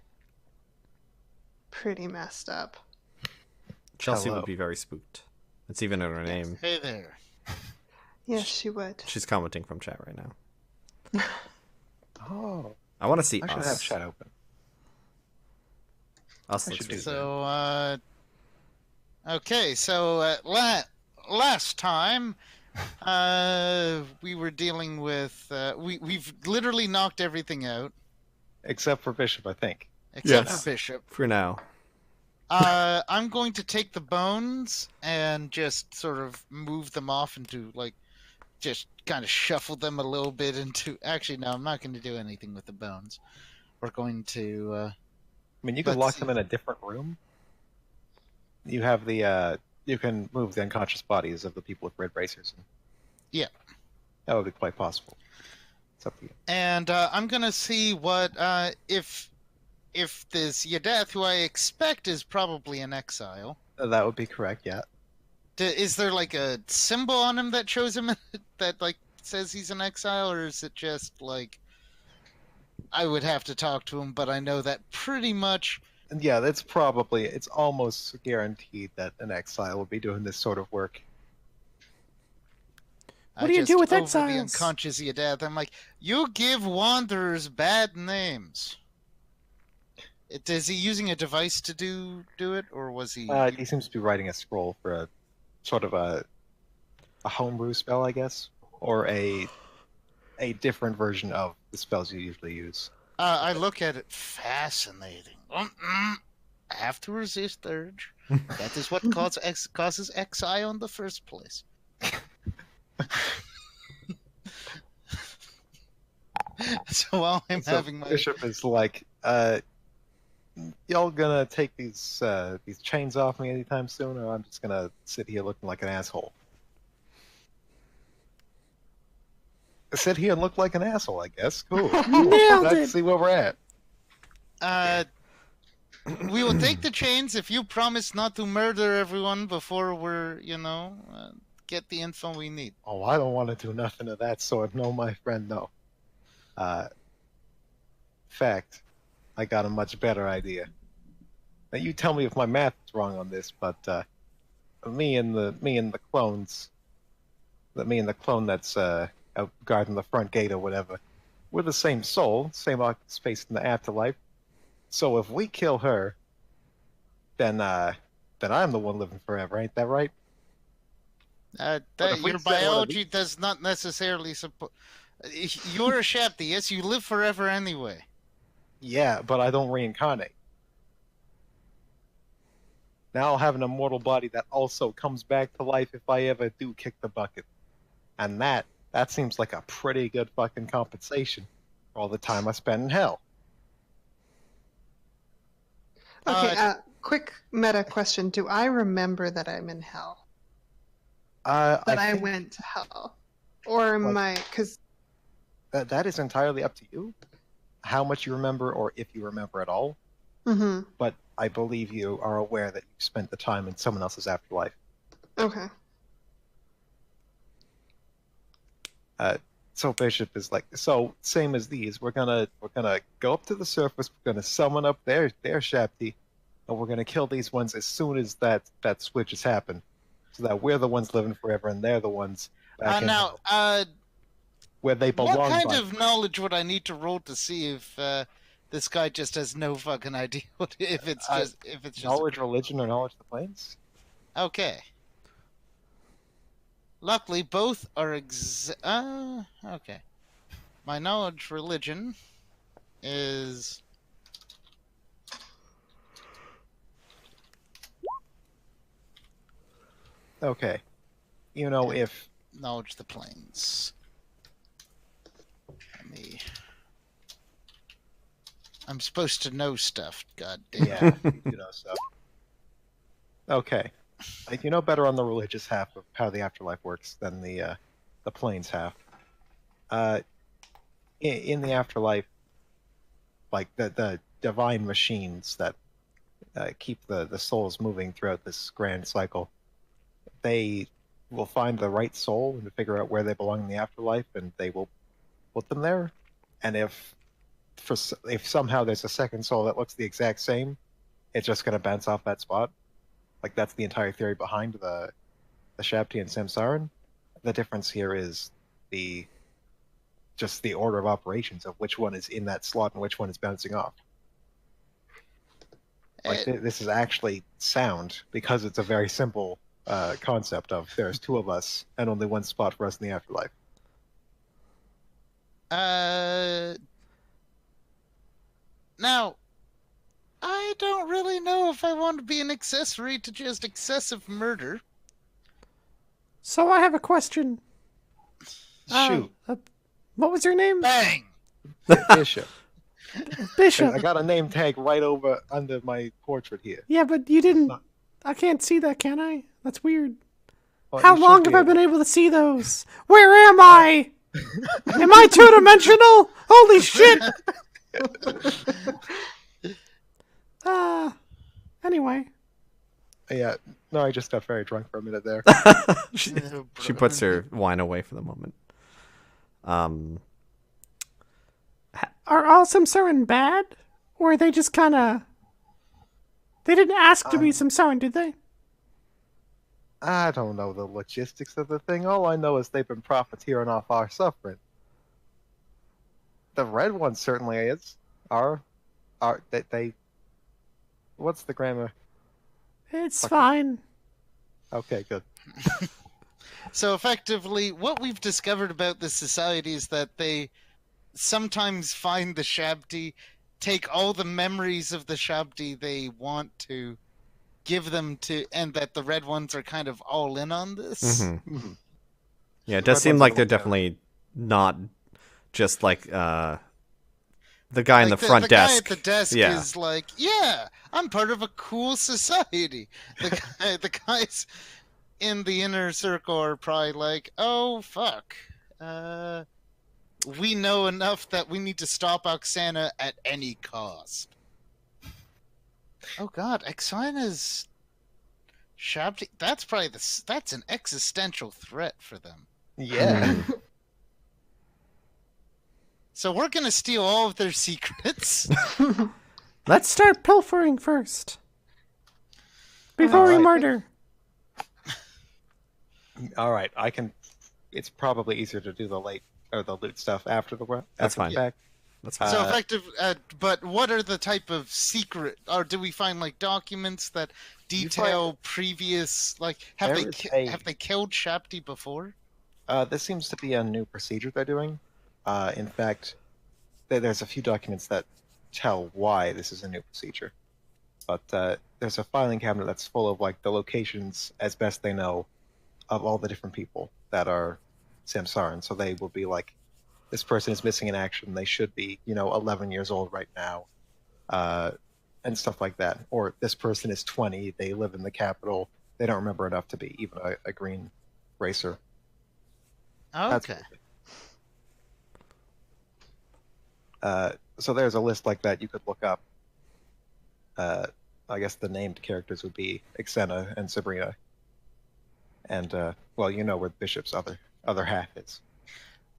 pretty messed up. Chelsea Hello. would be very spooked. It's even in her name. Hey there. Yes, she would. She's commenting from chat right now. Oh, I want to see I should us. have chat open. Us I looks should do good. So, okay, so last time, we were dealing with we've literally knocked everything out Except for Bishop, I think. except Yes. for Bishop. For now. I'm going to take the bones and just sort of move them off into like just kind of shuffle them a little bit into. Actually, no, I'm not going to do anything with the bones. We're going to. I mean, you can Let's lock see. them in a different room. You have the you can move the unconscious bodies of the people with red bracers. Yeah. That would be quite possible. It's up to you. And I'm gonna see what if this Yadeth, who I expect is probably an exile, That would be correct, yeah. is there like a symbol on him that shows him that like says he's an exile, or is it just like I would have to talk to him, but I know that pretty much. And yeah, it's almost guaranteed that an exile will be doing this sort of work. What do you do with over exiles? the unconscious Yadeth, I'm like, you give wanderers bad names. Is he using a device to do it, or was he? He seems to be writing a scroll for a sort of a homebrew spell, I guess, or a different version of the spells you usually use. I look at it, fascinating. I have to resist urge. That is what causes exile in the first place. So while I'm having my Bishop is like, y'all gonna take these chains off me anytime soon, or I'm just gonna sit here looking like an asshole. Sit here and look like an asshole, I guess. Cool. Nailed Let's it. see where we're at. we will take the chains if you promise not to murder everyone before we're, get the info we need. Oh, I don't want to do nothing of that sort. No, my friend, no. Fact, I got a much better idea. Now you tell me if my math is wrong on this, but me and the clone that's out guarding the front gate or whatever, we're the same soul, same space in the afterlife. So if we kill her, then I'm the one living forever, ain't that right? That if we your set one of biology does not necessarily support. You're a Shapti, yes, you live forever anyway. Yeah, but I don't reincarnate. Now I'll have an immortal body that also comes back to life if I ever do kick the bucket. And that seems like a pretty good fucking compensation for all the time I spent in hell. Okay, quick meta question. Do I remember that I'm in hell? That I think went to hell? Or am I... Because... that is entirely up to you, how much you remember or if you remember at all. Mm-hmm. But I believe you are aware that you spent the time in someone else's afterlife. Okay. So Bishop is like, so same as these. We're gonna go up to the surface. We're gonna summon up their Shapti, and we're gonna kill these ones as soon as that switch has happened, so that we're the ones living forever and they're the ones back in hell, where they belong. What kind of knowledge would I need to roll to see if this guy just has no fucking idea if it's just knowledge, religion, or knowledge of the planes? Okay. Luckily, both are okay. My knowledge religion is Okay. You know, if knowledge of the planes. I'm supposed to know stuff. God damn. yeah, you know stuff. Okay. Like, you know better on the religious half of how the afterlife works than the planes half. In the afterlife, like the divine machines that keep the souls moving throughout this grand cycle, they will find the right soul and figure out where they belong in the afterlife, and they will put them there. And if somehow there's a second soul that looks the exact same, it's just going to bounce off that spot. Like, that's the entire theory behind the Shapti and Samsaran. The difference here is the just the order of operations of which one is in that slot and which one is bouncing off. Like this is actually sound because it's a very simple concept of there's two of us and only one spot for us in the afterlife. Now, I don't really know if I want to be an accessory to just excessive murder. So I have a question. Shoot, What was your name? Bang! Bishop. Bishop. I got a name tag right over under my portrait here. Yeah, but you didn't. I can't see that, can I? That's weird. Well, How you long should have be I been able to see those? Where am I? Am I two-dimensional? Holy shit! Anyway. Yeah, no, I just got very drunk for a minute there. She puts her wine away for the moment. Are all Samsaran bad? Or are they just kind of... They didn't ask to be Samsaran, did they? I don't know the logistics of the thing. All I know is they've been profiteering off our suffering. The red one certainly is. They what's the grammar? It's fine. Okay, good. So effectively, what we've discovered about this society is that they sometimes find the Shabdi, take all the memories of the Shabdi they want to give them to, and that the red ones are kind of all in on this. Mm-hmm. Mm-hmm. Yeah, it does seem like they're definitely not just like the guy in the front desk. The guy at the desk is like, yeah, I'm part of a cool society. The guys in the inner circle are probably like, oh fuck, we know enough that we need to stop Oksana at any cost. Oh god, Oksana's Shabdi. That's probably that's an existential threat for them. Yeah. So we're gonna steal all of their secrets. Let's start pilfering first. Before we murder. Alright, I can... It's probably easier to do the loot stuff after the... That's fine. Back. That's fine. So effective, but what are the type of secret, or do we find like documents that detail previous, like have they killed Shabdi before? This seems to be a new procedure they're doing. In fact, there's a few documents that tell why this is a new procedure. But there's a filing cabinet that's full of like the locations, as best they know, of all the different people that are Samsaran. So they will be like, this person is missing in action. They should be, 11 years old right now, and stuff like that. Or this person is 20. They live in the capital. They don't remember enough to be even a green racer. Okay. So there's a list like that you could look up. I guess the named characters would be Ixena and Sabrina. And, well, you know where Bishop's other half is.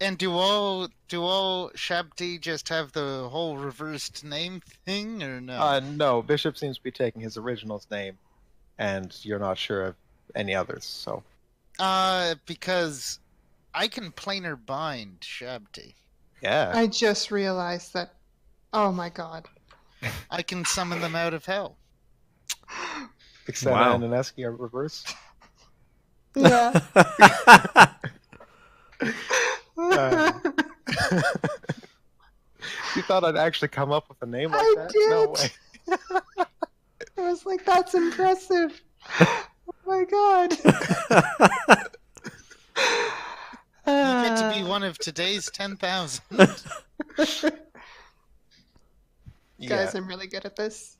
And do all Shabdi just have the whole reversed name thing, or no? No, Bishop seems to be taking his original's name, and you're not sure of any others, so... Because I can planar bind Shabdi. Yeah. I just realized that. Oh my god. I can summon them out of hell. Ixena and Aneski are reversed? Yeah. You thought I'd actually come up with a name like that? Did. No way. I was like, that's impressive. Oh my god. You get to be one of today's 10,000. Guys, I'm really good at this.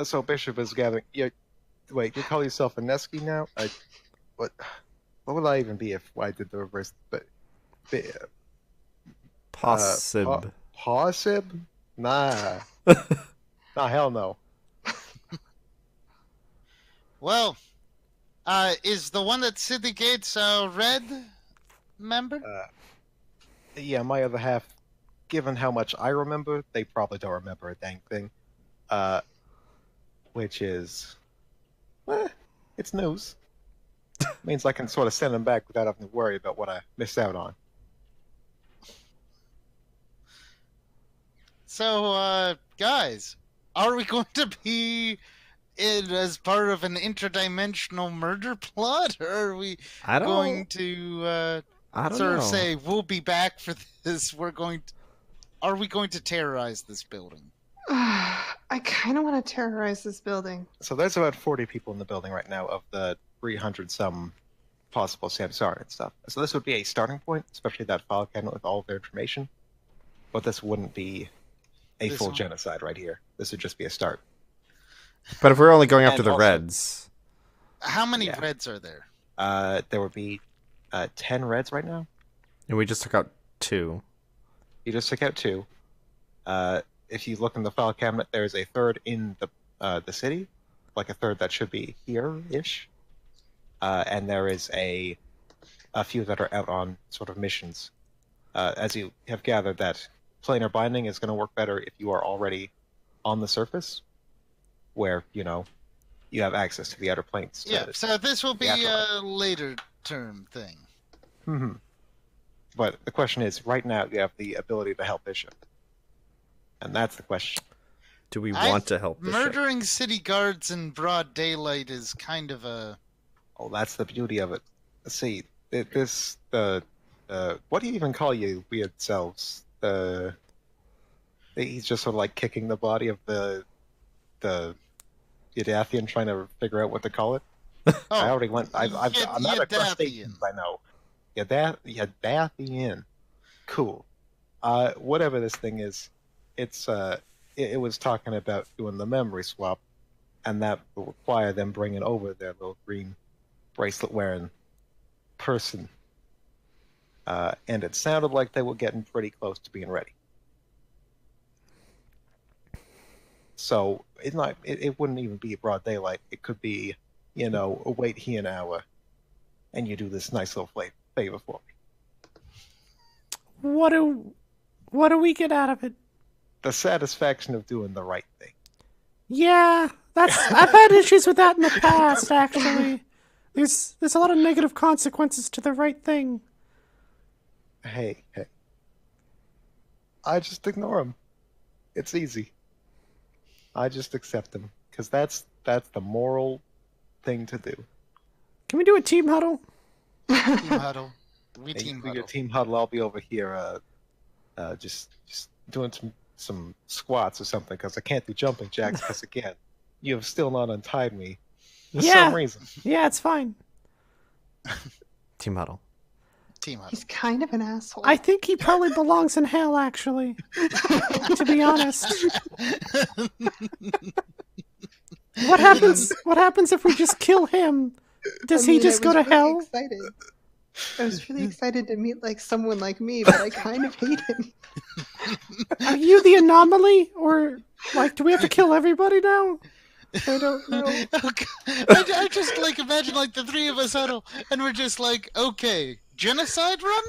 So Bishop is gathering... Wait, you call yourself Aneski now? What would I even be if I did the reverse? Possib. Possib? Nah. Nah, hell no. Well, is the one that City Gates a red member? Yeah, my other half, given how much I remember, they probably don't remember a dang thing. Which is... it's news. Means I can sort of send them back without having to worry about what I missed out on. So, guys, are we going to be in as part of an interdimensional murder plot, or are we going to I don't sort know. of say we'll be back for this? Are we going to terrorize this building? I kind of want to terrorize this building. So there's about 40 people in the building right now of the 300 some possible Samsara and stuff. So this would be a starting point, especially that file cabinet with all of their information. But this wouldn't be a This full one? genocide right here. This would just be a start. But if we're only going after And the also- Reds, How many Yeah. Reds are there? There would be 10 Reds right now. and we just took out 2. You just took out 2. If you look in the file cabinet, there's a third in the city, like a third that should be here-ish. And there is a few that are out on sort of missions. As you have gathered, that planar binding is going to work better if you are already on the surface, where you have access to the outer planes. Yeah, so this will be afterlife. a later term thing. Hmm. But the question is, right now you have the ability to help Bishop, and that's the question. Do we want to help Bishop? Murdering city guards in broad daylight is kind of a... Oh, that's the beauty of it. See, what do you even call you weird selves? He's just sort of like kicking the body of the Yadathian, trying to figure out what to call it. I already went. I'm out of crustaceans. I know. Yadathian. Cool. Whatever this thing is, it was talking about doing the memory swap, and that will require them bringing over their little green bracelet wearing person. And it sounded like they were getting pretty close to being ready. So it wouldn't even be broad daylight. It could be, wait here an hour, and you do this nice little favor for me. What do we get out of it? The satisfaction of doing the right thing. Yeah, I've had issues with that in the past. Actually, there's a lot of negative consequences to the right thing. Hey. I just ignore them. It's easy. I just accept them, because that's the moral thing to do. Can we do a team huddle? Team huddle. We Hey, team you do huddle. your team huddle. I'll be over here, just doing some squats or something, because I can't do jumping jacks. Because again, you have still not untied me for some reason. Yeah, it's fine. Team huddle. Team huddle. He's kind of an asshole. I think he probably belongs in hell, actually. To be honest. What happens if we just kill him? Does he just go to hell? Excited. I was really excited to meet someone like me, but I kind of hate him. Are you the anomaly? Or, do we have to kill everybody now? I don't know. I just imagine the three of us huddle, and we're just okay, genocide run?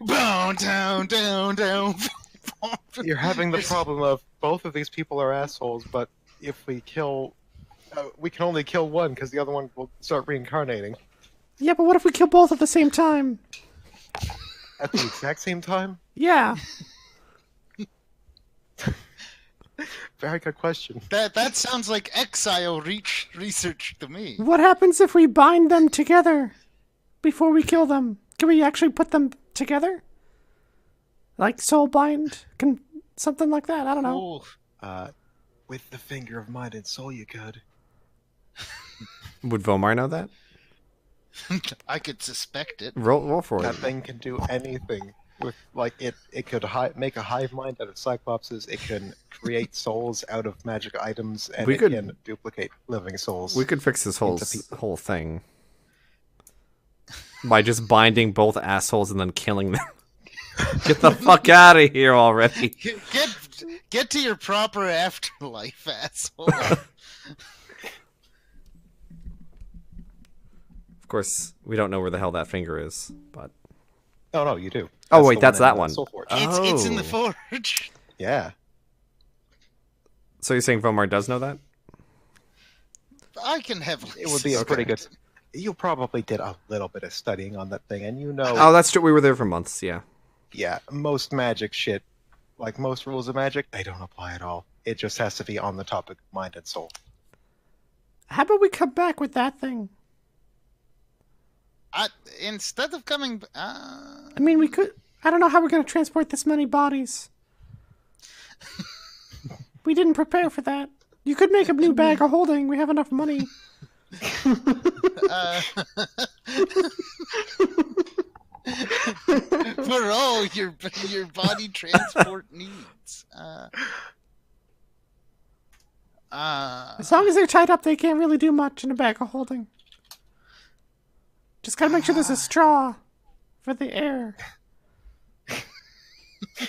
Boom, down. You're having the problem of both of these people are assholes, but if we kill, we can only kill one because the other one will start reincarnating Yeah, but what if we kill both at the same time? at the exact same time. Yeah. Very good question. That sounds like exile research to me. What happens if we bind them together before we kill them? Can we actually put them together? Like soul bind? Something like that. I don't know. Oh, With the finger of mind and soul, you could. Would Vomar know that? I could suspect it. Roll for That it. thing can do anything. With it could make a hive mind out of cyclopses. It can create souls out of magic items, and We it could- can duplicate living souls. We could fix this Into people. whole thing by just binding both assholes and then killing them. Get the fuck out of here already. Get to your proper afterlife, asshole. Of course, we don't know where the hell that finger is, but No, you do. Oh, wait, that's in, that one. Soulforge. It's in the Oh. forge. Yeah. So you're saying Vomar does know that? I can heavily. It would be a pretty good. suspect. You probably did a little bit of studying on that thing, and you know. Oh, that's true. We were there for months. Yeah. Yeah, most magic shit, like most rules of magic, they don't apply at all. It just has to be on the topic of mind and soul. How about we come back with that thing? Instead of coming, I mean, we could. I don't know how we're going to transport this many bodies. We didn't prepare for that. You could make a new bag of holding. We have enough money. For all your body transport needs. As long as they're tied up, they can't really do much in a bag of holding. Just gotta make sure there's a straw for the air.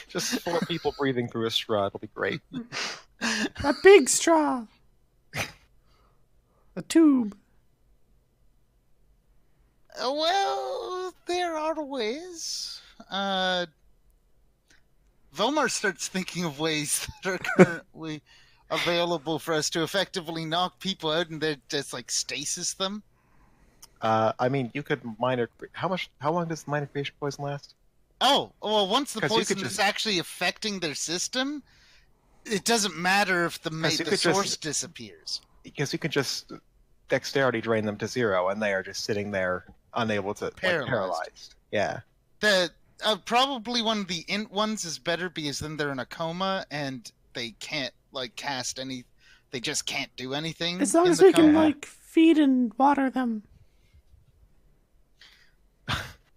Just 4 people breathing through a straw, it'll be great. A big straw. A tube. Well, there are ways. Volmar starts thinking of ways that are currently available for us to effectively knock people out and then just like stasis them. I mean, you could how long does the minor creation poison last? Oh, well, once the 'Cause you poison could is just- actually affecting their system, it doesn't matter if the you could source just- disappears. Because you could just dexterity drain them to 0, and they are just sitting there, unable to paralyzed. Yeah. The probably one of the int ones is better because then they're in a coma and they can't like cast any. They just can't do anything. As long in as the we can, coma. like, feed and water them.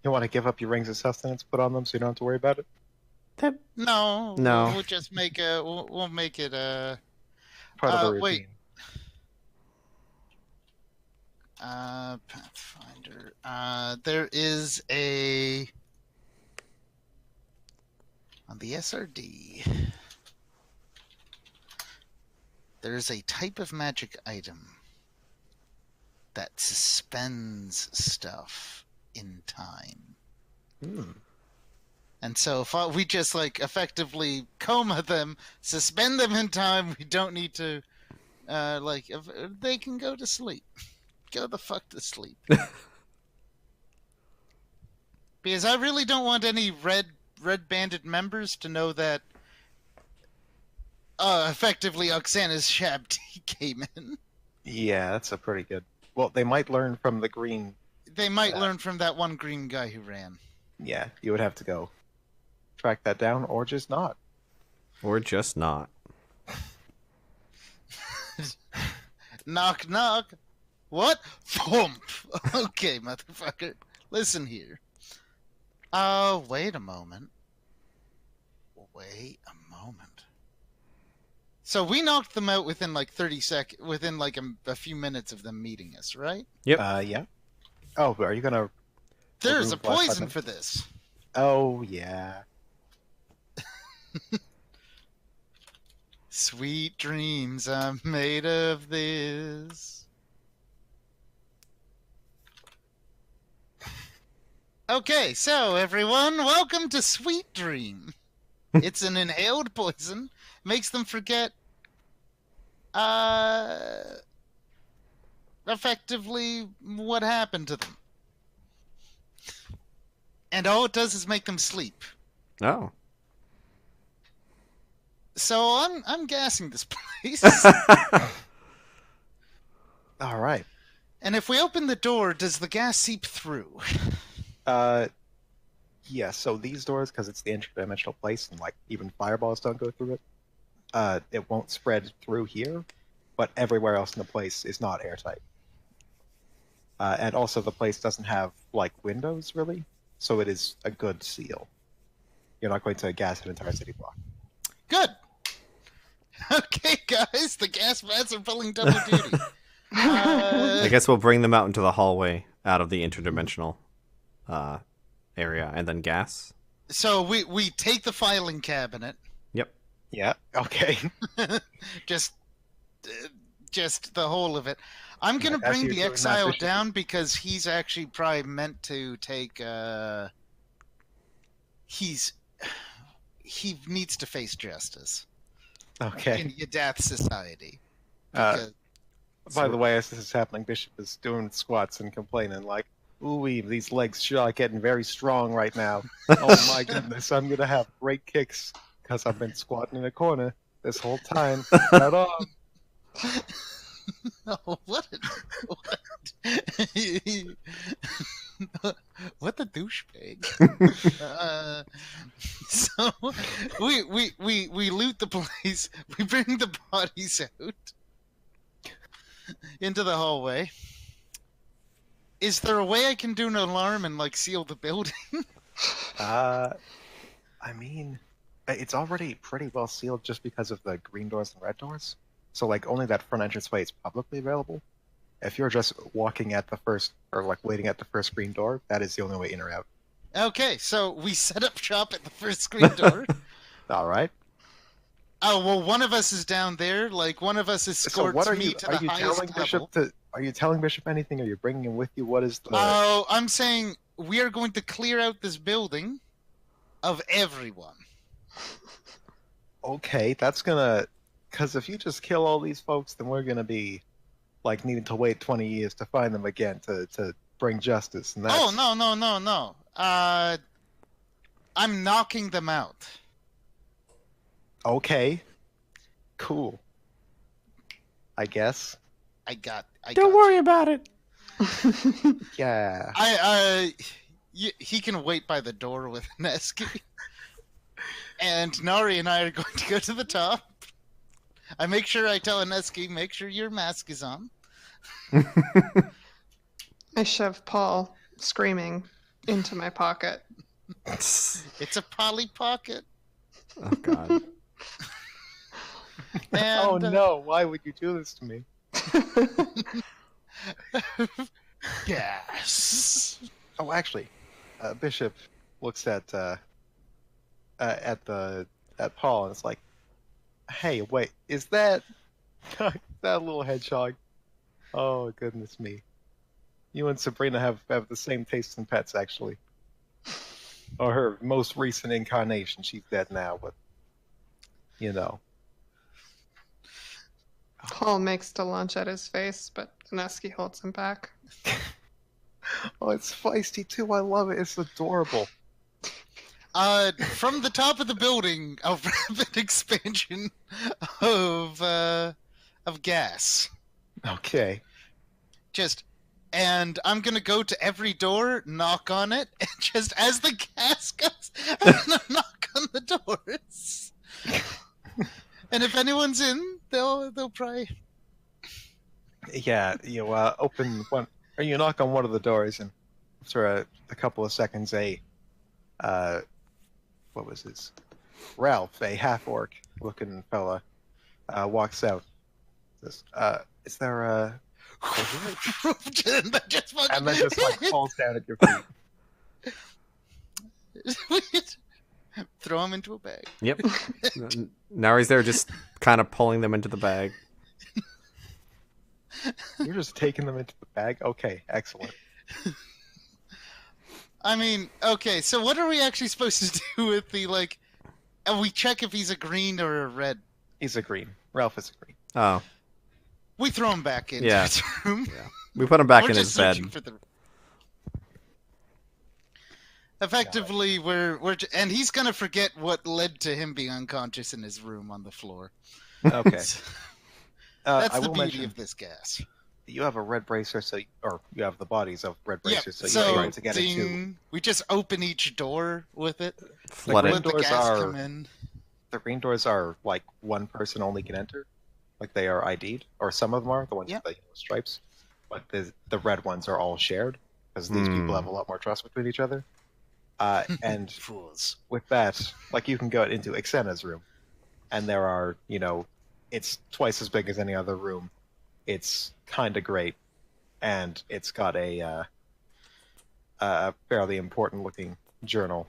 You want to give up your rings of sustenance put on them so you don't have to worry about it? That No, No. We'll just make we'll make it Part of the routine. wait. Pathfinder. There is on the SRD. There's a type of magic item that suspends stuff in time. And so if we just like effectively coma them, suspend them in time, we don't need to they can go to sleep. Go the fuck to sleep. Because I really don't want any red banded members to know that effectively Oksana's Shabti came in. Yeah, that's a pretty good... Well, they might learn from the green... They might learn from that one green guy who ran. Yeah, you would have to go track that down, or just not. or just not. Knock, knock. What? Thump. Okay, motherfucker. Listen here. Wait a moment. Wait a moment. So we knocked them out within like 30 seconds, within like a few minutes of them meeting us, right? Yep. Yeah. Oh, are you gonna... There's a remove last poison weapon? for this. Oh, yeah. Sweet dreams, I'm made of this. Okay, so everyone, welcome to Sweet Dream. It's an inhaled poison, makes them forget, effectively what happened to them. And all it does is make them sleep. Oh. So I'm gassing this place. All right. And if we open the door, does the gas seep through? Yeah, so these doors, because it's the interdimensional place, and like even fireballs don't go through it, it won't spread through here, but everywhere else in the place is not airtight. And also the place doesn't have like windows really, so it is a good seal. You're not going to gas an entire city block. Good. Okay, guys, the gas vats are pulling double duty. I guess we'll bring them out into the hallway out of the interdimensional area and then gas. So we take the filing cabinet, Yep. Yeah, okay. just the whole of it. I'm gonna As bring you're the doing that, exile Bishop- down because he's actually probably meant to take. He needs to face justice Okay. in Yadath society. Uh, Because- By the way, as this is happening, Bishop is doing squats and complaining like Ooh, these legs sure are getting very strong right now. Oh my goodness, I'm gonna have great kicks because I've been squatting in a corner this whole time. Right on. Oh, what what a douchebag. So we loot the place. We bring the bodies out into the hallway. Is there a way I can do an alarm and like seal the building? I mean, it's already pretty well sealed just because of the green doors and red doors. So like only that front entranceway is publicly available. If you're just walking at the first, or like waiting at the first green door, that is the only way in or out. Okay, so we set up shop at the first screen door. All right. Oh well, one of us is down there. Like one of us escorts So what are me you? to Are the you highest telling level. Bishop? Are you telling Bishop anything? Are you bringing him with you? What is the? Oh, I'm saying we are going to clear out this building of everyone. Okay, that's gonna. Because if you just kill all these folks, then we're gonna be like needing to wait 20 years to find them again to bring justice. And that's... Oh no. I'm knocking them out. Okay. Cool. I guess. I got Don't worry about it. Yeah. He can wait by the door with Nesky. And Nari and I are going to go to the top. I make sure I tell Nesky, make sure your mask is on. I shove Paul, screaming, into my pocket. It's a Polly Pocket. Oh god. And, oh no! Why would you do this to me? Yes. Oh, actually, Bishop looks at Paul and it's like, "Hey, wait, is that that little hedgehog? Oh goodness me! You and Sabrina have the same taste in pets, actually. Or her most recent incarnation. She's dead now, but you know." Paul makes to lunge at his face, but Nesky holds him back. Oh, it's feisty too. I love it. It's adorable. From the top of the building, a rapid expansion of gas. Okay. And I'm gonna go to every door, knock on it, and just as the gas goes, I'm gonna knock on the doors. And if anyone's in, they'll probably. Yeah, you open one, or you knock on one of the doors, and after a couple of seconds, what was his? Ralph, a half-orc-looking fella, walks out. Says, "Is there a?" And then just like falls down at your feet. Throw him into a bag. Yep. Now he's there just kind of pulling them into the bag. You're just taking them into the bag? Okay, excellent. I mean, okay, so what are we actually supposed to do with the, like... And we check if he's a green or a red. He's a green. Ralph is a green. Oh. We throw him back into Yeah. his room. Yeah. We put him back We're in his just bed. searching for the... Effectively, and he's gonna forget what led to him being unconscious in his room on the floor. Okay. That's I the will beauty mention of this gas. you have a red bracer, or you have the bodies of red Yeah, bracers, so so you're able to get into. ding, we just open each door with it. Flood green it. Let the doors gas are- come in. The green doors are like one person only can enter, like they are ID'd, or some of them are the ones Yeah. with the stripes. But the red ones are all shared because these people have a lot more trust between each other. And Fools. with that, like you can go into Xena's room, and there are, it's twice as big as any other room. It's kind of great, and it's got a fairly important looking journal.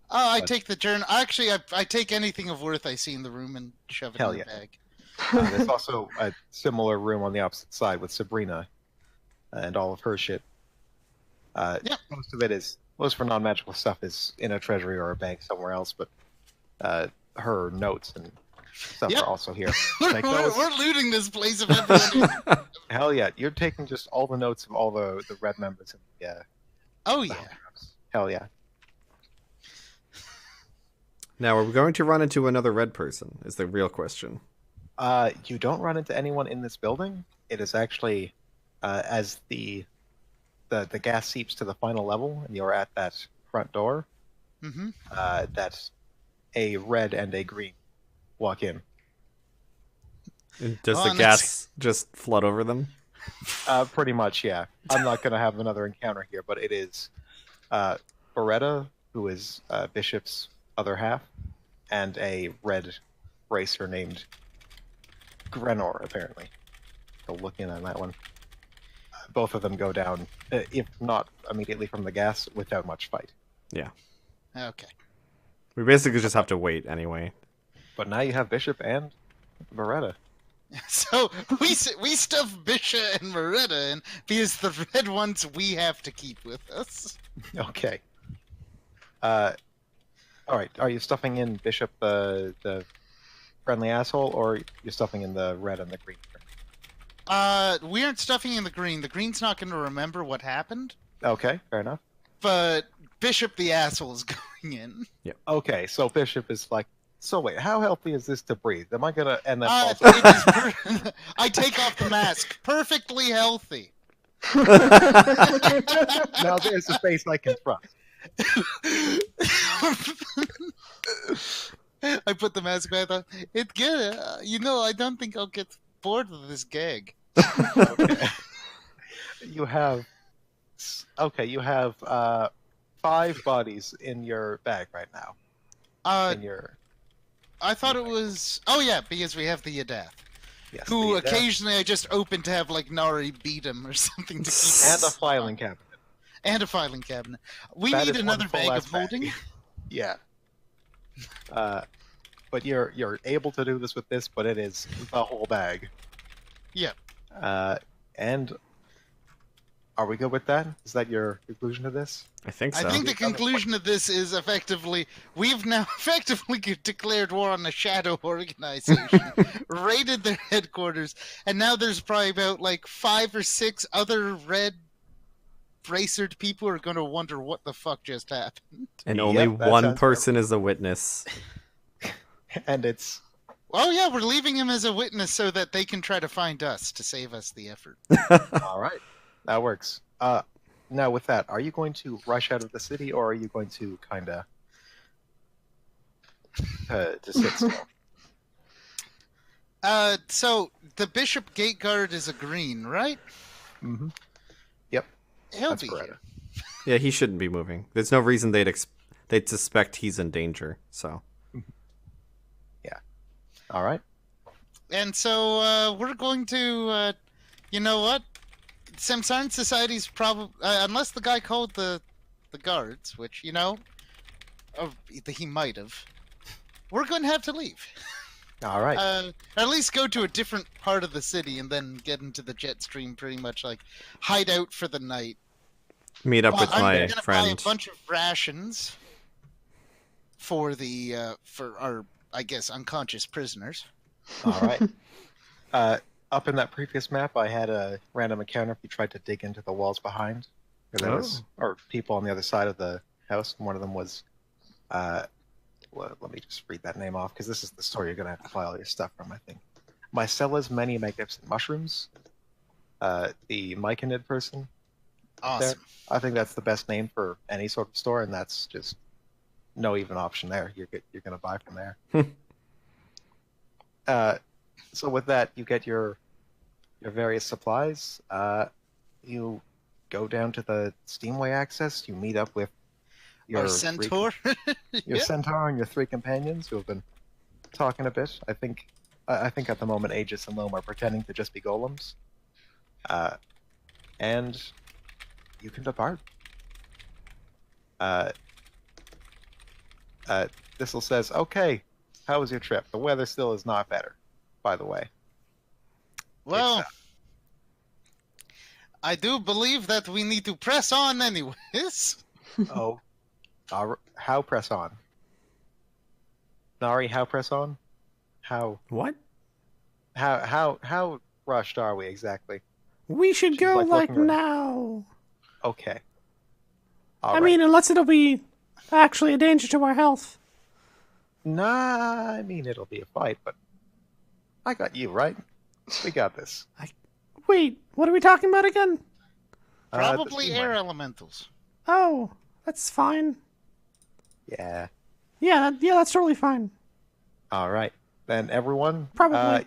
Oh, I But- take the journal. Actually, I take anything of worth I see in the room and shove it Hell in the yeah. bag. There's also a similar room on the opposite side with Sabrina and all of her shit. Yep. Most for non-magical stuff is in a treasury or a bank somewhere else, but her notes and stuff Yep. are also here. We're, Like those- we're looting this place of everyone. Hell yeah, you're taking just all the notes of all the red members in the Oh the yeah. house. Hell yeah. Now, are we going to run into another red person? Is the real question. You don't run into anyone in this building. It is actually as the gas seeps to the final level, and you're at that front door. Mm-hmm. That a red and a green walk in. And does Well, the and gas just flood over them? Pretty much, yeah. I'm not going to have another encounter here, but it is Beretta, who is Bishop's other half, and a red racer named Grenor, apparently. Go look in on that one. Both of them go down, if not immediately from the gas, without much fight. Yeah. Okay. We basically just have to wait anyway. But now you have Bishop and Beretta. So we stuff Bisha and Moretta in because the red ones we have to keep with us. Okay. All right. Are you stuffing in Bishop the friendly asshole, or you're stuffing in the red and the green? We aren't stuffing in the green. The green's not going to remember what happened. Okay, fair enough. But Bishop the asshole is going in. Okay, so Bishop is like, so wait, how healthy is this to breathe? Am I gonna and then I take off the mask. Perfectly healthy. now there's a face I can trust. I put the mask back on. It's good. I don't think I'll get bored of this gag. Okay. You have 5 bodies in your bag right now. In your I thought it was. Oh yeah, because we have the Yadath, yes, who the- occasionally I just open to have like Nari beat him or something to keep. and a filing cabinet. And a filing cabinet. We That need is another one full bag ass of holding. Yeah. But you're able to do this with this, but it is the whole bag. Yeah. And are we good with that? Is that your conclusion to this? I think so. I think the conclusion of this is effectively we've now effectively declared war on the Shadow Organization, raided their headquarters, and now there's probably about like 5 or 6 other red bracered people are going to wonder what the fuck just happened. And only Yep, that one sounds person is a witness. And it's Oh yeah, we're leaving him as a witness so that they can try to find us to save us the effort. all right. That works. Now with that, are you going to rush out of the city, or are you going to kind of to sit still? So the Bishop Gate Guard is a green, right? Mm-hmm. Yep. He'll That's be correct. here. Yeah, he shouldn't be moving. There's no reason they'd suspect he's in danger. So All right. And so we're going to, you know what? Samsarn Society's probably, unless the guy called the guards, which, he might have, we're going to have to leave. All right. Or at least go to a different part of the city and then get into the jet stream pretty much, like, hide out for the night. meet up with I'm my gonna buy friend. a bunch of rations for for our, I guess, unconscious prisoners. All right. Up in that previous map, I had a random encounter if you tried to dig into the walls behind. Or people on the other side of the house. And one of them was, let me just read that name off, because this is the story you're going to have to file all your stuff from, I think. Mycella's Many Magnificent Mushrooms. The Myconid person. Awesome. I think that's the best name for any sort of store, and that's just no even option there. You're going to buy from there. So with that, you get your various supplies. You go down to the Steamway access. You meet up with Our centaur. your centaur and your 3 companions who have been talking a bit. I think at the moment Aegis and Loam are pretending to just be golems. And you can depart. Thistle says, "Okay, how was your trip? The weather still is not better, by the way." Well, I do believe that we need to press on anyways. Oh, how press on? Nari, how press on? What? How rushed are we exactly? We should She's, go like looking around. now. Okay. I mean, unless it'll be actually a danger to our health. Nah, I mean, it'll be a fight, but I got you, right? We got this. Wait, what are we talking about again? The Probably steam air mine. elementals. Oh, that's fine. Yeah. Yeah, that's totally fine. All right. Then everyone, Probably.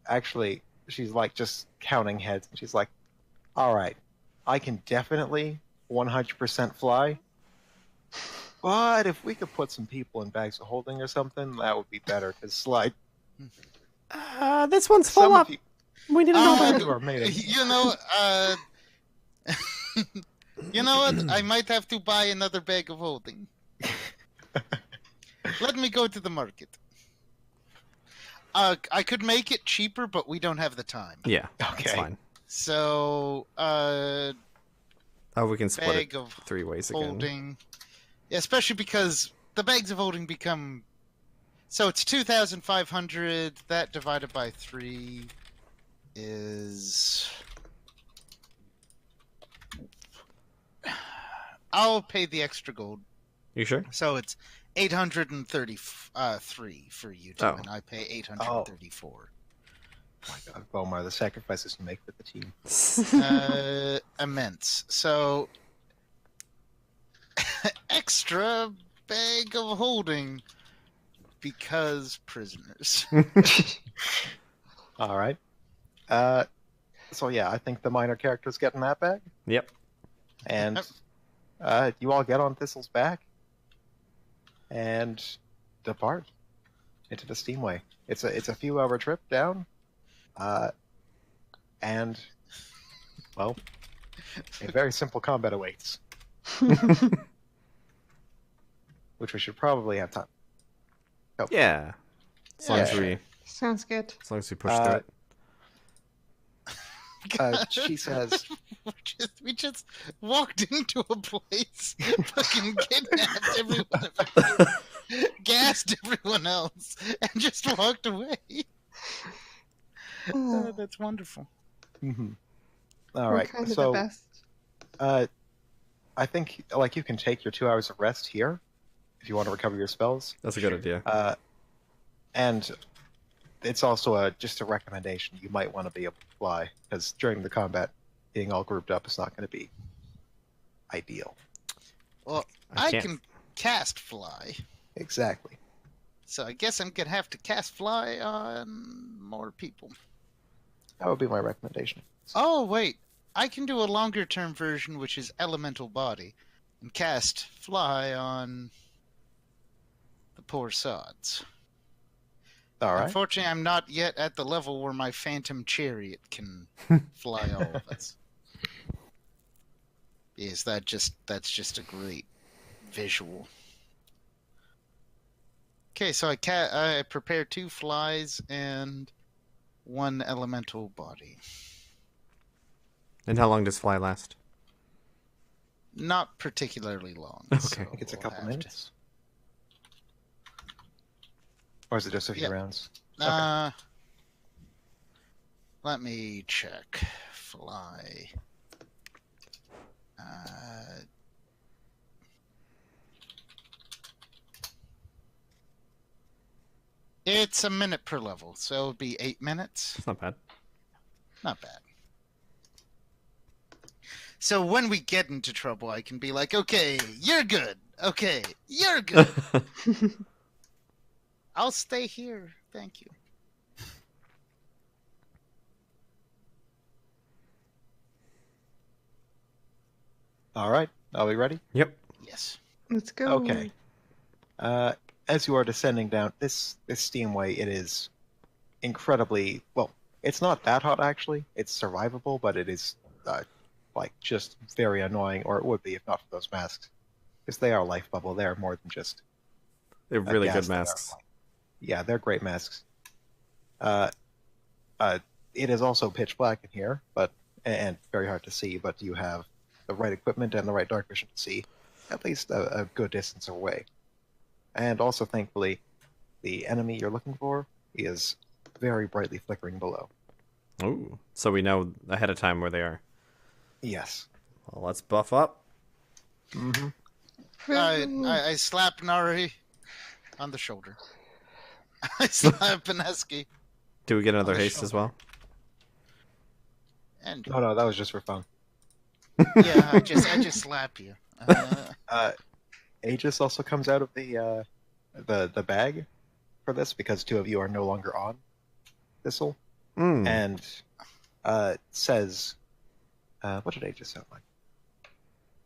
actually, she's like just counting heads. She's like, all right, I can definitely 100% fly. But if we could put some people in bags of holding or something, that would be better. Because, like, This one's full some up. of you, We need to know some that. of you are made of... You know, you know what? I might have to buy another bag of holding. Let me go to the market. I could make it cheaper, but we don't have the time. Yeah, that's Okay. fine. So, Oh, we can split bag it of 3 ways again. holding. Yeah, especially because the bags of holding become. So it's 2,500. That divided by 3 is. I'll pay the extra gold. You sure? So it's 833 for you two, Oh. and I pay 834. My God, Bomar, the sacrifices you make for the team. Immense. So extra bag of holding because prisoners. All right. So yeah, I think the minor character's getting that bag, Yep. and you all get on Thistle's back and depart into the Steamway. It's a few hour trip down, and well, a very simple combat awaits, which we should probably have time. Yeah. As long as Yeah. we Sounds good. push through it. She says, we just walked into a place, fucking kidnapped everyone, gassed everyone else, and just walked away. That's wonderful. All We're right. kind of So the best. I think like you can take your 2 hours of rest here if you want to recover your spells. That's a good idea. And it's also just a recommendation. You might want to be able to fly, because during the combat, being all grouped up is not going to be ideal. Well, I I can't. can cast fly, Exactly. so I guess I'm gonna have to cast fly on more people. That would be my recommendation. Oh wait, I can do a longer term version, which is elemental body, and cast fly on the poor sods. All right. Unfortunately, I'm not yet at the level where my phantom chariot can fly all of us. Yes, that's just a great visual. Okay, so I prepare 2 flies and 1 elemental body. And how long does fly last? Not particularly long. Okay. so I think it's a we'll couple have to- minutes. Or is it just a few Yeah. rounds? Let me check. Fly. It's a minute per level, so it would be 8 minutes. It's not bad. Not bad. So when we get into trouble, I can be like, okay, you're good. Okay, you're good. I'll stay here. Thank you. All right. Are we ready? Yep. Yes. Let's go. Okay. As you are descending down this steamway, it is incredibly well. It's not that hot actually. It's survivable, but it is like just very annoying, or it would be if not for those masks, because they are life bubble. They are more than just They're really gas good that are masks. like- yeah, they're great masks. It is also pitch black in here, but and very hard to see. But you have the right equipment and the right dark vision to see at least a good distance away. And also, thankfully, the enemy you're looking for is very brightly flickering below. Ooh, so we know ahead of time where they are. Yes. Well, let's buff up. Mm-hmm. I slap Nari on the shoulder. I slap Beneski Do we get another the haste as well? and Oh no, that was just for fun. yeah, I just slap you. Aegis also comes out of the bag for this because two of you are no longer on Thistle, and says, "What did Aegis sound like?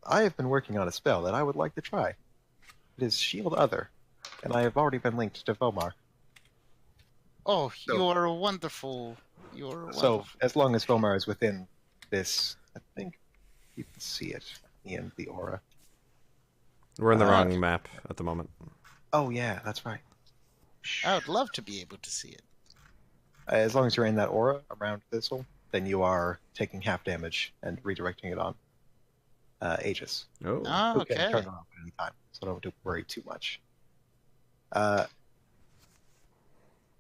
I have been working on a spell that I would like to try. It is Shield Other, and I have already been linked to Vomar. Oh, So- you are wonderful. You are wonderful. So as long as Vomar is within this, I think you can see it in the aura. We're in the wrong map at the moment. Oh yeah, that's right. I would love to be able to see it. As long as you're in that aura around Thistle, then you are taking half damage and redirecting it on Aegis. Oh. Oh, Who can okay. turn it off at any time, so don't have to worry too much.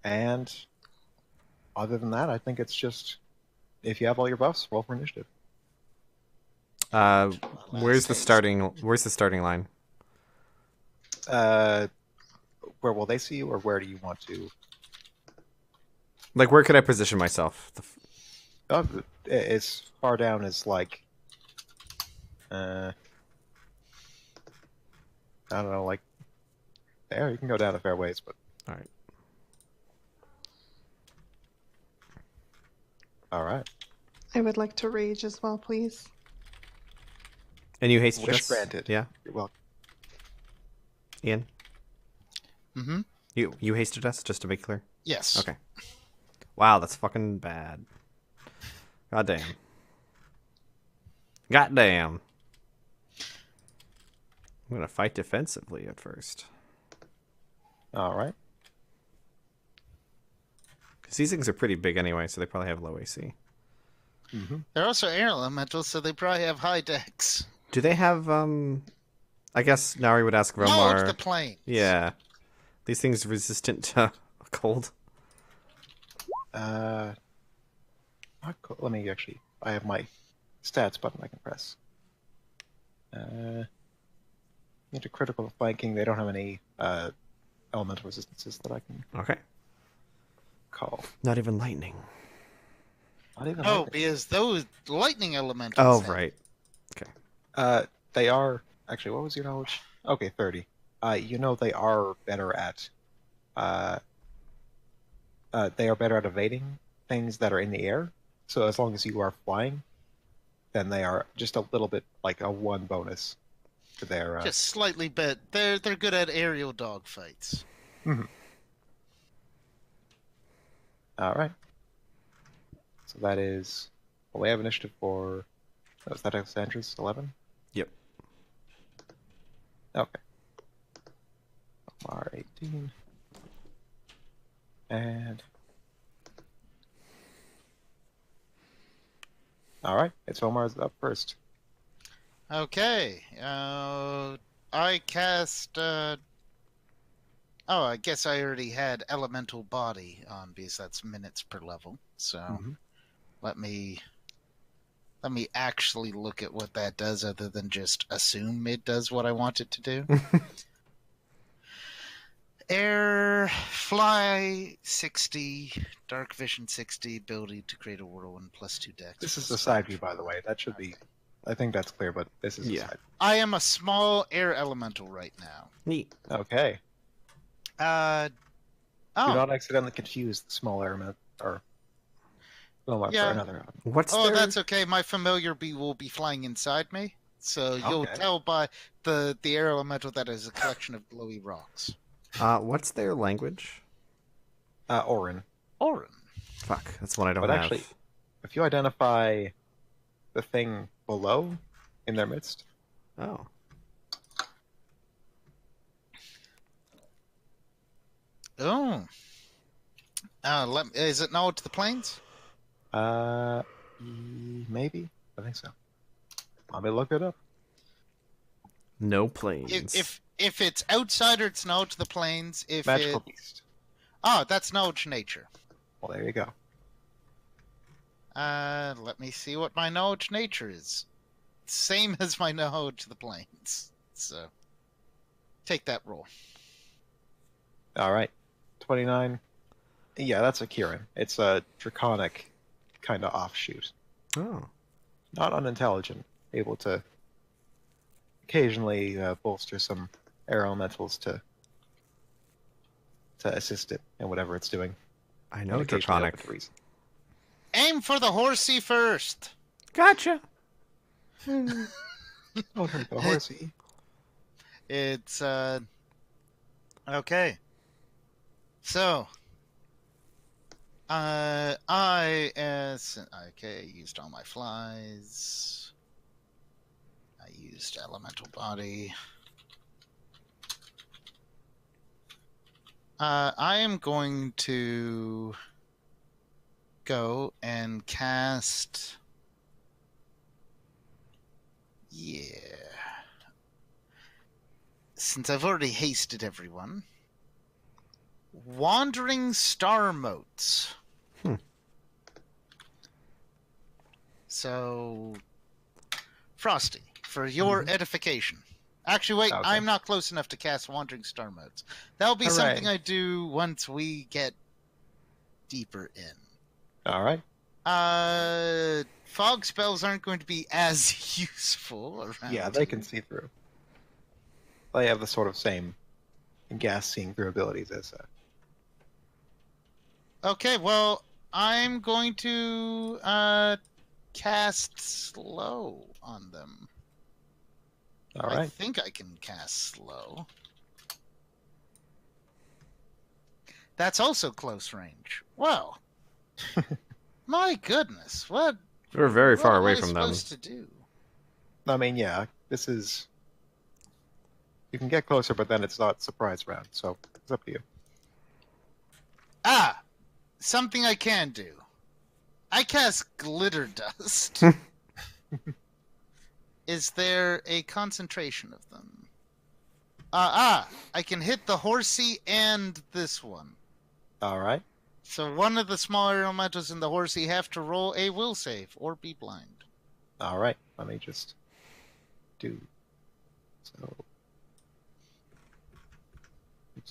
And other than that, I think it's just if you have all your buffs, roll for initiative. Where's the starting line? Where will they see you, or where do you want to? Like, where could I position myself? Oh, as far down as like, I don't know, like there. You can go down a fair ways, but All right. all right. I would like to rage as well, please. And you hasted Wish us? granted. Yeah, You're welcome. Ian? Mm-hmm. You hasted us, just to be clear? Yes. Okay. Wow, that's fucking bad. Goddamn. Goddamn. I'm gonna fight defensively at first. All right. Because these things are pretty big anyway, so they probably have low AC. Mm-hmm. They're also air elementals, so they probably have high dex. Do they have, I guess Nari would ask No, Romar. it's the plane. Yeah. These things resistant to cold. Not let me actually. I have my stats button I can press. Into critical flanking, they don't have any elemental resistances that I can Okay. call. Not even lightning. Not even. Oh, lightning. because those lightning elementals. Oh, right. Okay. They are actually. What was your knowledge? Okay, 30. You know they are better at. They are better at evading things that are in the air. So as long as you are flying, then they are just a little bit like a 1 bonus to their. Just slightly better. They're good at aerial dogfights. Mhm. All right. So that is. Well, we have initiative for. Was that Alexandra's 11? Yep. Okay. R18. And. All right. It's Omar's up first. Okay. I cast. Oh, I guess I already had elemental body on because that's minutes per level. So Mhm. let me actually look at what that does, other than just assume it does what I want it to do. Air, fly 60, dark vision 60, ability to create a whirlwind +2 dex. This is the side view, by the way. That should be. I think that's clear, but this is the Yeah. side. I am a small air elemental right now. Neat. Okay. Oh, Do not accidentally confuse the small element or for Yeah. another element. What's oh, their... that's okay. My familiar bee will be flying inside me, so you'll Okay. tell by the air elemental that is a collection of glowy rocks. What's their language? Orin. Orin. Fuck, that's one I don't But have. actually, if you identify the thing below in their midst, Oh. Oh. Is it knowledge to the plains? maybe I think so. Let me look it up. No planes. If it's outsider, it's knowledge to the plains. If Magical it beast. that's knowledge nature. Well, there you go. Let me see what my knowledge nature is. Same as my knowledge of the planes. So, take that roll. All right. 29. Yeah, that's a Kieran. It's a draconic kind of offshoot. Oh. Not unintelligent, able to occasionally bolster some air elementals to assist it in whatever it's doing. I know And occasionally draconic. help with reason. Aim for the horsey first. Gotcha. Don't hurt the horsey. It's okay. So I used all my flies. I used elemental body. I am going to go and cast. Yeah. Since I've already hasted everyone. Wandering Star Motes. So, Frosty, for your edification. Actually, wait, Okay. I'm not close enough to cast Wandering Star Motes. That'll be Hooray. something I do once we get deeper in. All right. Fog spells aren't going to be as useful around Yeah, they can see through. They have the sort of same gas seeing through abilities as Okay, well, I'm going to cast slow on them. all I right. think I can cast slow. That's also close range. Well, my goodness, what? We're very what far am away I from them. supposed to do? I mean, yeah, this is. You can get closer, but then it's not surprise round, so it's up to you. Ah, something I can do. I cast glitter dust. Is there a concentration of them? I can hit the horsey and this one. All right. So one of the smaller elementals in the horsey have to roll a will save or be blind. All right. Let me just do. So.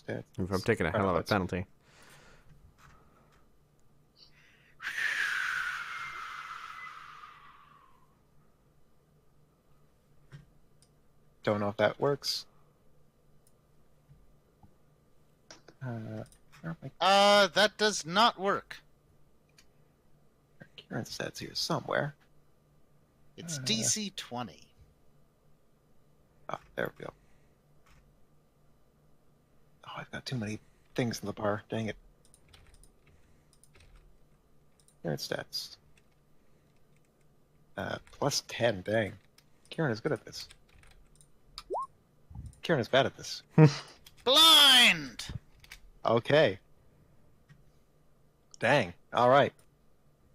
Stats. I'm taking a hell of a penalty. Don't know if that works. Where am I? That does not work. Kieran's stats here somewhere. It's DC 20. Ah, there we go. Oh, I've got too many things in the bar. Dang it. Kieran's stats. Plus 10. Dang. Kieran is good at this. Kieran is bad at this. Blind! Okay. Dang. All right.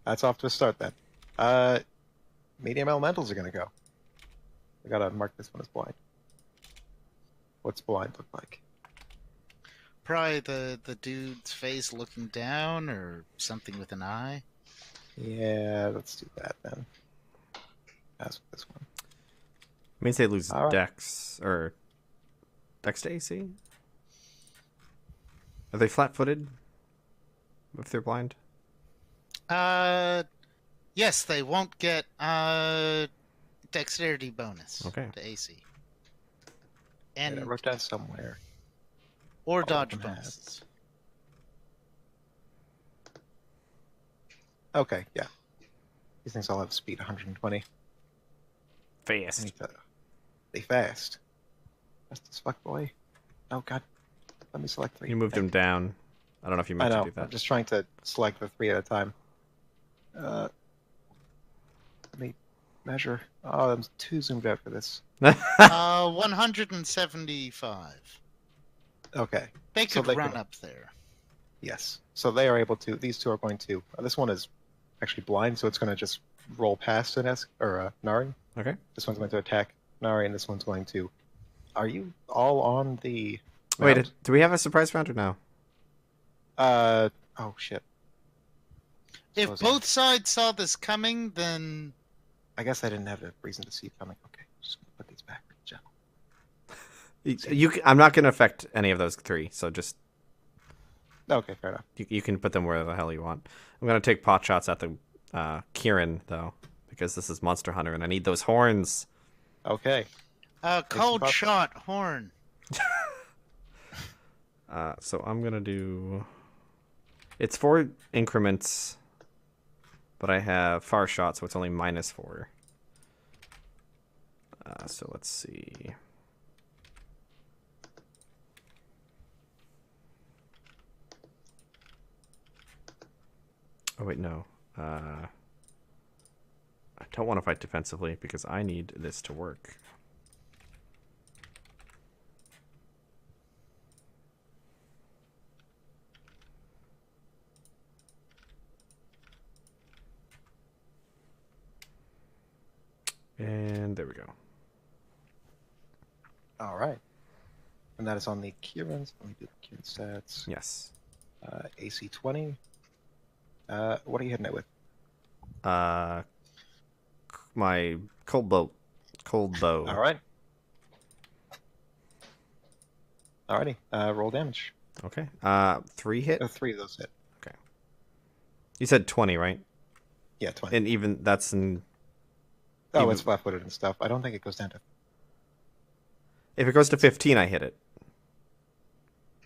That's off to a start then. Medium elementals are gonna go. I gotta mark this one as blind. What's blind look like? Probably the dude's face looking down or something with an eye. Yeah, let's do that then. As with this one. Means they lose All right. dex or dex to AC. Are they flat-footed if they're blind? Yes, they won't get dexterity bonus Okay. to AC. And I And wrote down somewhere. or of dodge them have. bonuses. Okay, yeah. These things all have speed 120. I Fast. need to... They fast. Fast as fuck, boy. Oh god. Let me select 3. You moved them down. I don't know if you I meant know. to do I'm that. just trying to select the 3 at a time. Let me measure. Oh, I'm too zoomed out for this. 175. Okay. They So could they run could- up there. Yes. So they are able to. These two are going to. This one is actually blind, so it's going to just roll past an Nari. Okay. This one's going to attack Nari, and this one's going to. Are you all on the? Wait, mount? do we have a surprise round or no? Oh shit. If Suppose, both sides saw this coming, then I guess I didn't have a reason to see it coming. Okay, just gonna put these back. Gentle. I'm not going to affect any of those 3, so just Okay, fair enough. you can put them where the hell you want. I'm going to take pot shots at the Kieran though, because this is Monster Hunter and I need those horns. Okay. cold pops. shot horn. So I'm going to do... It's 4 increments, but I have far shot, so it's only -4. So let's see. Oh, wait, no. I don't want to fight defensively because I need this to work. And there we go. All right. And that is on the Kieran's. Let me do the Kieran stats. Yes. AC 20. What are you hitting it with? My cold bow. All right. Alrighty. Roll damage. Okay. 3 hit. 3 of those hit. You said 20, right? Yeah, 20. And even that's in. Oh, even- it's flat-footed and stuff. I don't think it goes down to... If it goes to 15, I hit it.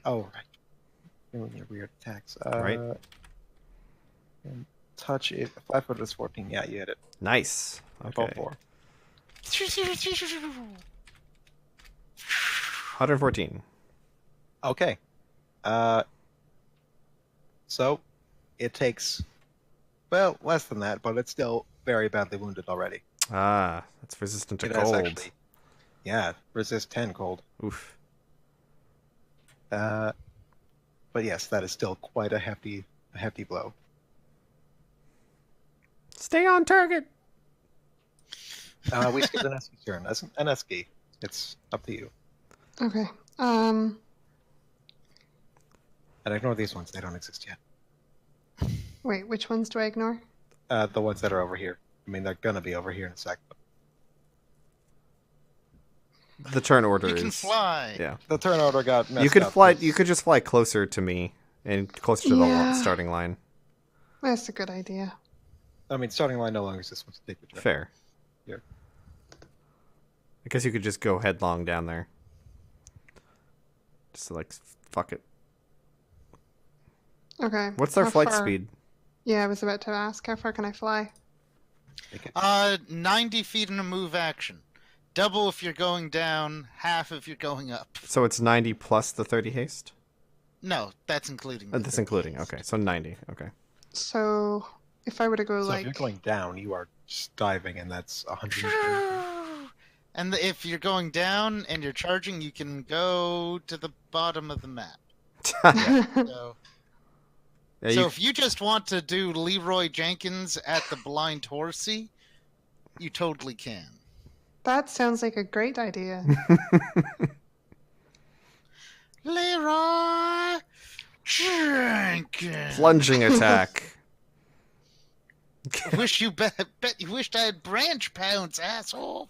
Oh, right. Doing your weird attacks. Right. And touch it. Flat-footed is 14. Yeah, you hit it. Nice. Roll Okay. 4. 114. Okay. So, it takes... Well, less than that, but it's still very badly wounded already. Ah, that's resistant to It has cold. actually... Yeah, resist 10 cold. Oof. But yes, that is still quite a hefty blow. Stay on target. We skipped an Eski's turn. As an Eski, it's up to you. Okay. And ignore these ones; they don't exist yet. Wait, which ones do I ignore? The ones that are over here. I mean, they're gonna be over here in a sec. But The turn order You can is. fly. Yeah. the turn order got messed You could up fly. 'cause- You could just fly closer to me and closer to the Yeah. starting line. That's a good idea. I mean, starting line no longer exists once you take the turn. Fair. Here. I guess you could just go headlong down there. Just like fuck it. Okay. What's their how flight far- speed? Yeah, I was about to ask. How far can I fly? Take it. 90 feet in a move action. Double if you're going down, half if you're going up. So it's 90 plus the 30 haste. No, that's including. the That's 30 including. haste. Okay, so 90. Okay. So, if I were to go So like, if you're going down, you are just diving, and that's 100. And if you're going down and you're charging, you can go to the bottom of the map. So, Yeah, so you- if you just want to do Leroy Jenkins at the Blind Horsey, you totally can. that sounds like a great idea. Leroy Jenkins. plunging attack. Wish you bet you wished I had branch pounds, asshole.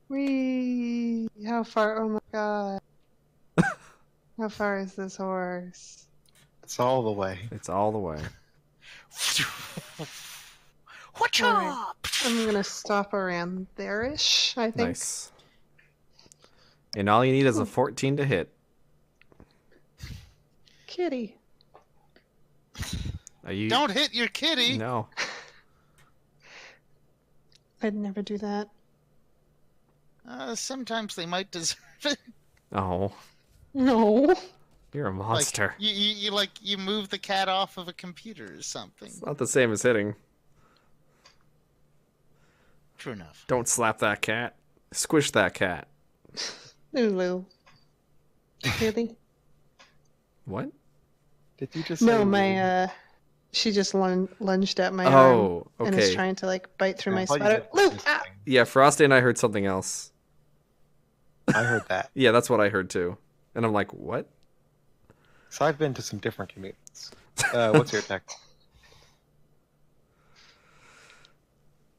Whee! How far? Oh my god. How far is this horse? It's all the way. It's all the way. What's Alright. up? I'm gonna stop around there-ish, I think. Nice. And all you need is a 14 to hit. Kitty. Are you? Don't hit your kitty. No. I'd never do that. Sometimes they might deserve it. Oh, No. you're a monster. Like you move the cat off of a computer or something. It's not the same as hitting. True enough. Don't slap that cat. Squish that cat. Lulu. Kitty. What? Did you just say No, Lulu? my she just lunged at my arm Oh, and is okay. trying to like bite through I my thought you sweater. said Lou! this Ah! thing. Yeah, Frosty and I heard something else. I heard that. Yeah, that's what I heard too. And I'm like, what? So I've been to some different communities. What's your attack?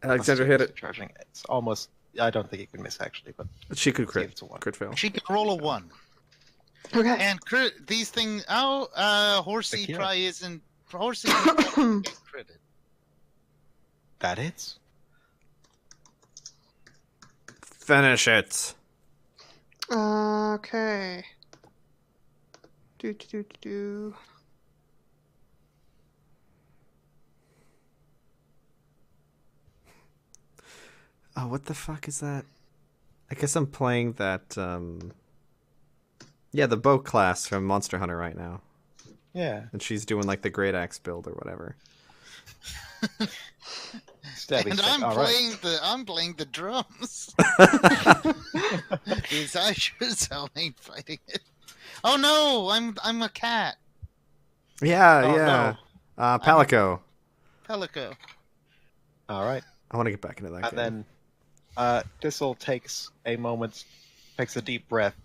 Alexandra hit it. Charging. It's almost. I don't think it can miss actually, but She could see if crit. it's a 1. Crit fail. She can roll a 1. Okay. And these things. Horsey Akira. probably isn't. Horsey can get critted. That hits. Finish it. Okay. Do. Oh, what the fuck is that? I guess I'm playing that, yeah, the bow class from Monster Hunter right now. Yeah. And she's doing, like, the Great Axe build or whatever. Stabby And stick. I'm All playing right. I'm playing the drums. Because I sure as hell ain't fighting it. Oh no, I'm a cat. Yeah, Oh, yeah. Palico. Pelico. All right. I want to get back into that And game. then Thistle takes a moment, takes a deep breath,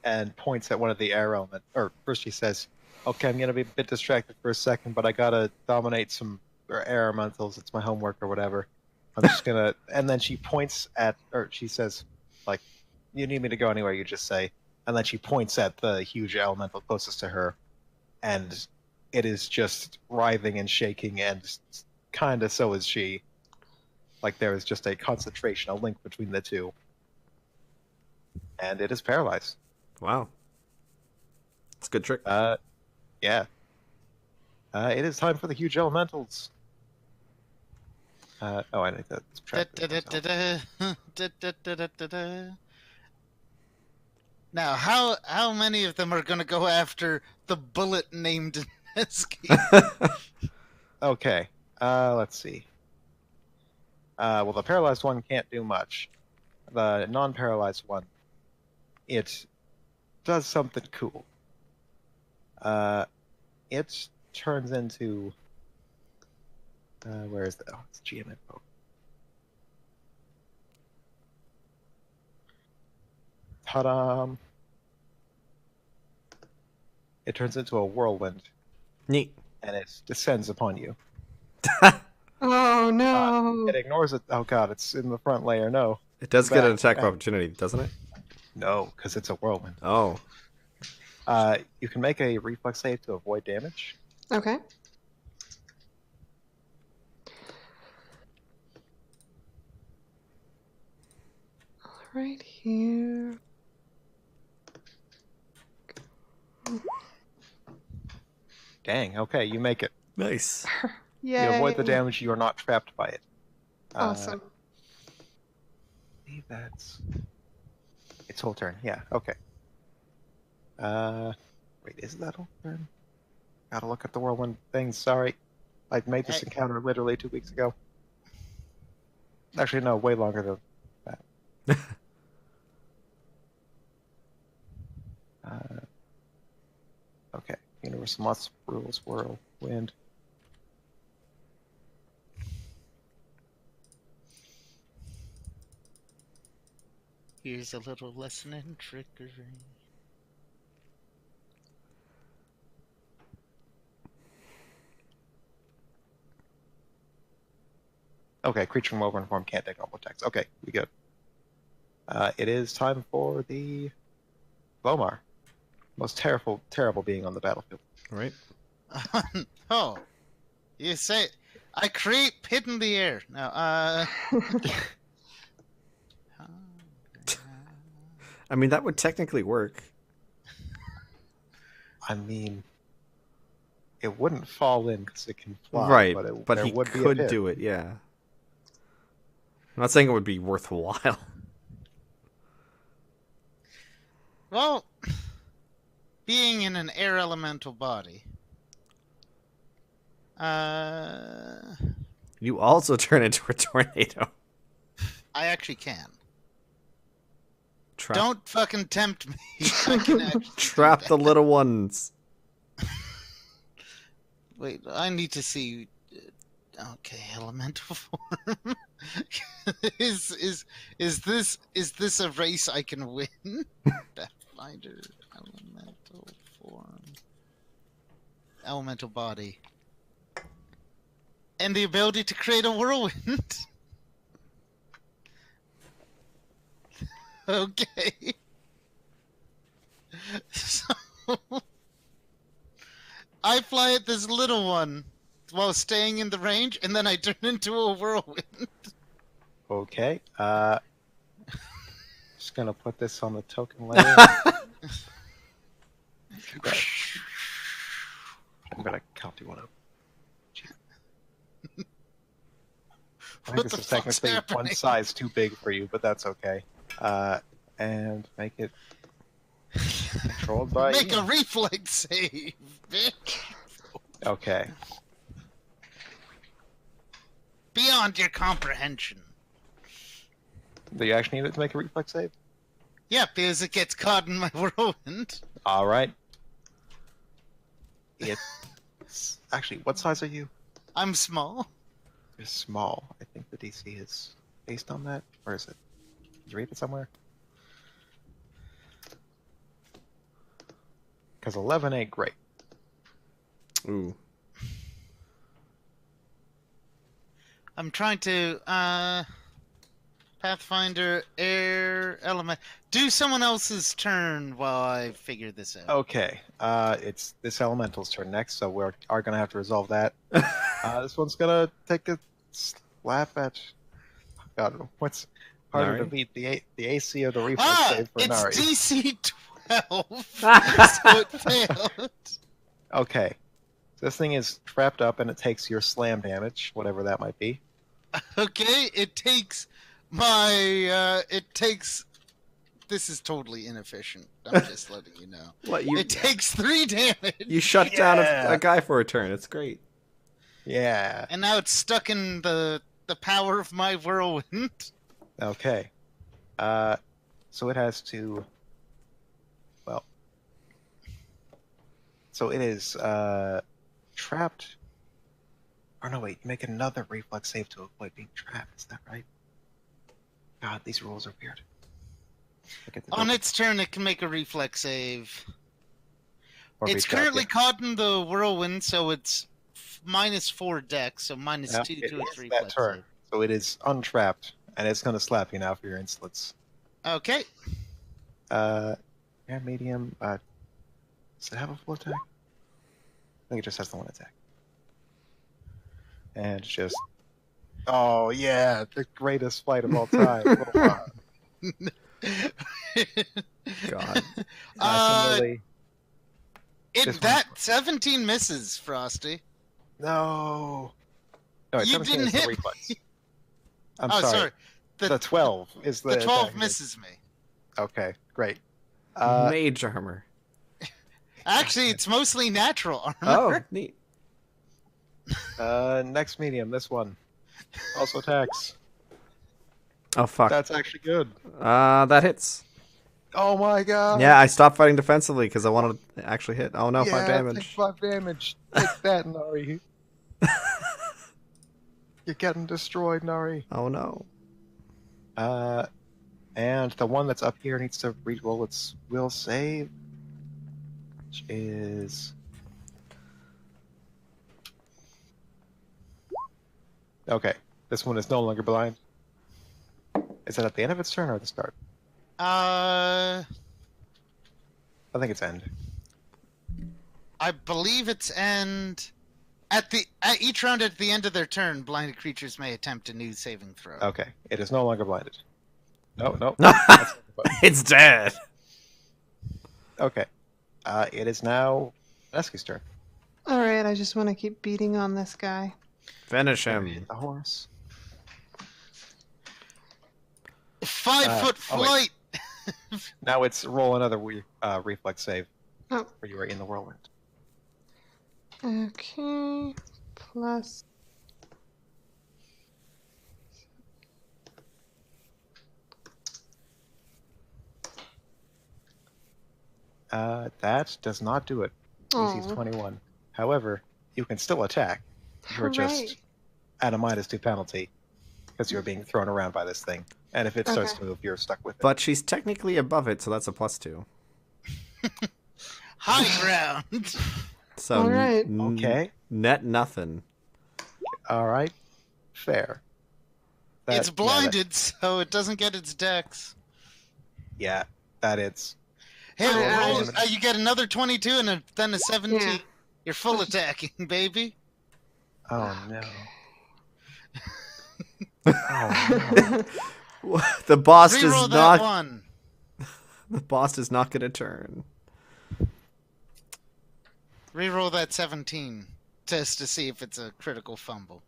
and points at one of the air element. Or first she says, "Okay, I'm gonna be a bit distracted for a second, but I gotta dominate some air elementals. It's my homework or whatever. I'm just gonna." And then she points at, or she says, "Like, you need me to go anywhere? You just say." And then she points at the huge elemental closest to her, and it is just writhing and shaking, and kind of so is she. Like there is just a concentration, a link between the two. And it is paralyzed. Wow. It's a good trick. Yeah. It is time for the huge elementals. I need to subtract this myself. Now, how many of them are going to go after the bullet named Nesky? Okay. Let's see. Well, the paralyzed one can't do much. The non-paralyzed one, it does something cool. It turns into. Where is that? Oh, it's GM info. Ta-da! It turns into a whirlwind, Neat. and it descends upon you. Oh no. It ignores it. Oh god, it's in the front layer. No. It does get an Back. attack of opportunity, doesn't it? No, because it's a whirlwind. Oh. You can make a reflex save to avoid damage. Okay. Right here. Dang, okay, you make it. Nice. Yay. You avoid the damage, you are not trapped by it. Awesome. I believe that's its whole turn. Yeah, okay. Wait, is that whole turn? Gotta look at the whirlwind things. Sorry. I made this encounter literally 2 weeks ago. Actually, no, way longer than that. Okay, Universal Monster Rules Whirlwind. Here's a little lesson in trickery. Okay, creature in Wolverine form can't take normal attacks. Okay, we good. It is time for the Lomar. Most terrible being on the battlefield. Right. Oh, you say I create pit in the air. Now, I mean, that would technically work. I mean, it wouldn't fall in because it can fly. Right, but but there he would be a could pit. do it, yeah. I'm not saying it would be worthwhile. well, being in an air elemental body. You also turn into a tornado. I actually can. Trap, Don't fucking tempt me. I can actually do trap that. the little ones. Wait, I need to see. Okay, elemental form. is this a race I can win? Pathfinder elemental form, elemental body, and the ability to create a whirlwind. Okay. So I fly at this little one while staying in the range, and then I turn into a whirlwind. Okay. Just gonna put this on the token layer. I'm gonna count you one up. I think What this the is fuck's technically one happening? size too big for you, but that's okay. And make it controlled by Make you. a reflex save, bitch. Okay. Beyond your comprehension. Do you actually need it to make a reflex save? Yeah, because it gets caught in my whirlwind. All right. It's actually, what size are you? I'm small. You're small. I think the DC is based on that. Where is it? Did you read it somewhere? Because 11 ain't great. Ooh. I'm trying to Pathfinder air element. Do someone else's turn while I figure this out. Okay. It's this elemental's turn next, so we are gonna have to resolve that. This one's gonna take a slap at. God, what's harder Nari? to beat, the AC or the reflex save for it's Nari? DC 12, so it failed. Okay. So this thing is trapped up, and it takes your slam damage, whatever that might be. Okay, it takes my this is totally inefficient. I'm just letting you know. What you? It takes 3 damage. You shut down Yeah. a guy for a turn. It's great. Yeah. And now it's stuck in the power of my whirlwind. Okay. So it has to. Well. So it is trapped. Or no, wait. Make another reflex save to avoid being trapped. Is that right? God, these rules are weird. Look at the On its turn, it can make a reflex save. or be It's trapped, currently yeah. caught in the whirlwind, so it's -4 dex, so minus Yeah, 2 it to its is that reflex turn. save. So it is untrapped, and it's going to slap you now for your insolence. Okay. Yeah, medium. Does it have a full attack? I think it just has the one attack. And just. Oh, yeah, the greatest fight of all time. Oh, God. Definitely. This that 17 misses, Frosty. No. No, You 17 didn't is the hit me. reflex. I'm Oh, sorry. sorry. The 12 is the The 12 attack. misses me. Okay, great. Mage armor. Actually, it's mostly natural armor. Oh, neat. Next medium, this one. Also attacks. Oh fuck. That's actually good. That hits. Oh my god. Yeah, I stopped fighting defensively because I wanted to actually hit. Oh no, 5 Take damage. 5 damage. Take that, Nari. You're getting destroyed, Nari. Oh no. And the one that's up here needs to re-roll its will save, which is. Okay, this one is no longer blind. Is it at the end of its turn or at the start? I I think it's end. believe it's end. At each round at the end of their turn, blinded creatures may attempt a new saving throw. Okay, it is no longer blinded. No. It's dead. Okay, it is now Nesky's turn. All right, I just want to keep beating on this guy. Finish Hit him. the horse. 5-foot oh, wait. flight. Now it's roll another reflex save. Oh. Where you are in the whirlwind. Okay, plus. That does not do it. DC's Aw. 21. However, you can still attack. You're just Hooray. at a -2 penalty because you're being thrown around by this thing. And if it starts Okay. to move, you're stuck with it. But she's technically above it, so that's a +2. High ground. So All right. Okay. Net nothing. All right. Fair. It's Yeah, blinded, so it doesn't get its dex. Yeah, that is. Hey, I roll, just- you get another 22 and then a 17. Yeah. You're full attacking, baby. Oh no. Oh no. The boss Reroll does that not. one. The boss does not get a turn. Reroll that 17 just to see if it's a critical fumble.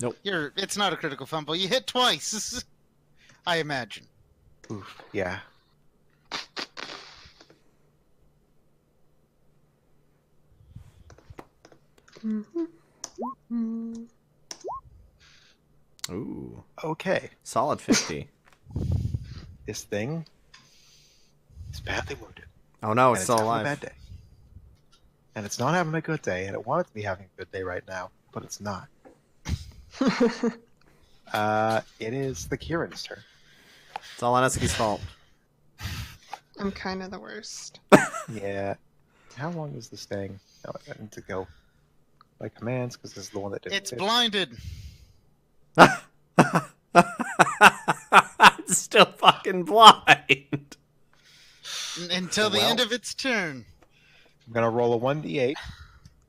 Nope. It's not a critical fumble. You hit twice. I imagine. Oof. Yeah. Ooh, Okay. solid 50. This thing is badly wounded. Oh no, And it's still having a alive. bad day. And it's not having a good day, and it wanted to be having a good day right now, but it's not. It is the Kieran's turn. It's all Aneski's fault. I'm kind of the worst. Yeah. How long is this thing? Oh, I need to go by commands because this is the one that didn't It's fit. blinded. It's still fucking blind. Until the Well. end of its turn. I'm gonna roll a 1d8.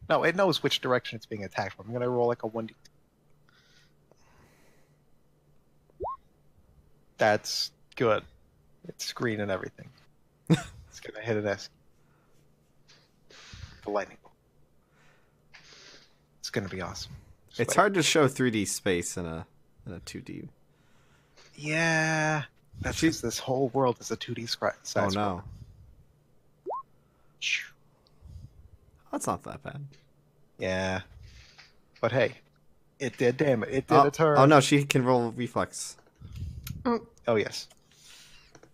No, it knows which direction it's being attacked from. I'm gonna roll like a 1d. That's good. It's green and everything. It's gonna hit an S. The lightning bolt. It's gonna be awesome. Just It's wait. hard to show 3D space in a 2D. Yeah. That's just this whole world is a 2D size. Oh no, that's not that bad. Yeah. But hey, it did damage. It did Oh, a turn. oh no, she can roll reflex. Oh yes.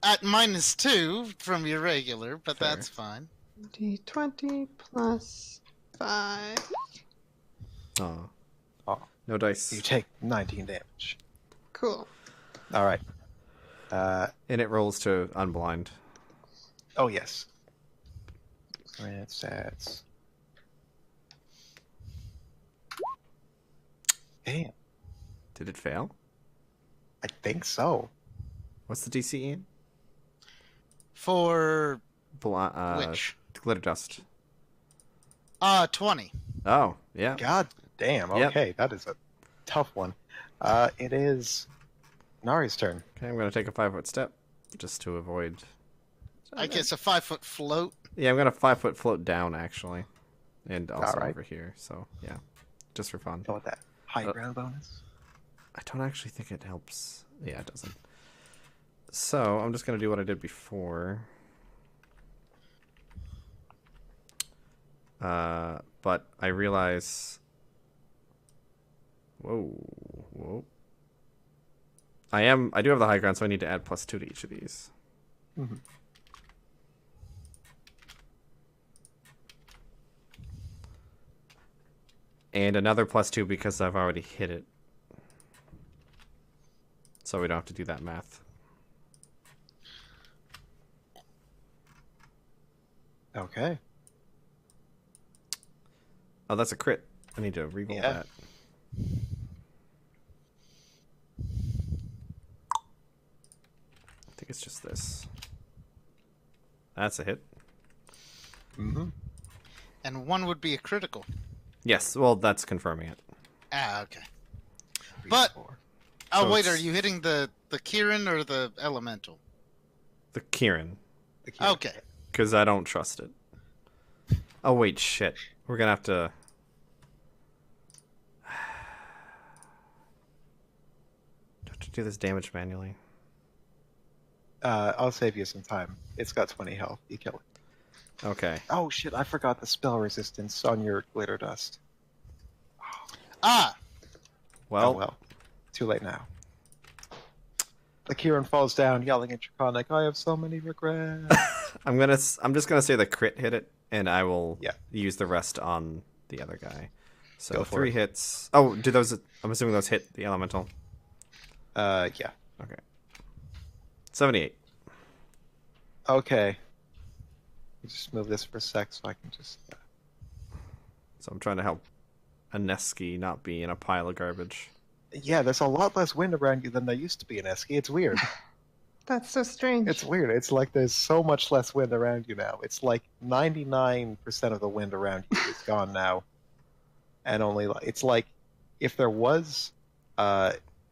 At -2 from your regular, but Fair. that's fine. D20 plus 5. Oh, Oh. no dice. You take 19 damage. Cool. All right. And it rolls to unblind. Oh yes. Red stats. Damn. Did it fail? I think so. What's the DC, Ian? For Which? Glitter dust. 20. Oh, yeah. God damn. Yep. Okay, that is a tough one. It is Nari's turn. Okay, I'm gonna take a 5-foot step just to avoid. I guess a 5-foot float. Yeah, I'm gonna 5-foot float down actually, and also Alright. over here. So yeah, just for fun. Go with that high ground bonus. I don't actually think it helps. Yeah, it doesn't. So I'm just gonna do what I did before. But I realize. Whoa. I do have the high ground, so I need to add +2 to each of these. Mm-hmm. And another +2 because I've already hit it. So we don't have to do that math. Okay. Oh, that's a crit. I need to reroll Yeah. that. I think it's just this. That's a hit. Mm-hmm. And 1 would be a critical. Yes, well, that's confirming it. Ah, okay. But- Four. Oh, So wait, it's- are you hitting the Kieran or the Elemental? The Kieran, The key. Okay. because I don't trust it. Oh, wait, shit. We're going to have to... do this damage manually. I'll save you some time. It's got 20 health. You kill it. Okay. Oh shit! I forgot the spell resistance on your glitter dust. Ah! Well, Well, too late now. The Kieran falls down, yelling at Draconic, "I have so many regrets." I'm just gonna say the crit hit it, and I will Yeah. use the rest on the other guy. So Go for 3 it. hits. Oh, do those? I'm assuming those hit the elemental. Yeah. Okay. 78. Okay. Just move this for a sec so I can just. So I'm trying to help Aneski not be in a pile of garbage. Yeah, there's a lot less wind around you than there used to be in Esky. It's weird. That's so strange. It's weird. It's like there's so much less wind around you now. It's like 99% of the wind around you is gone now. And it's like if there was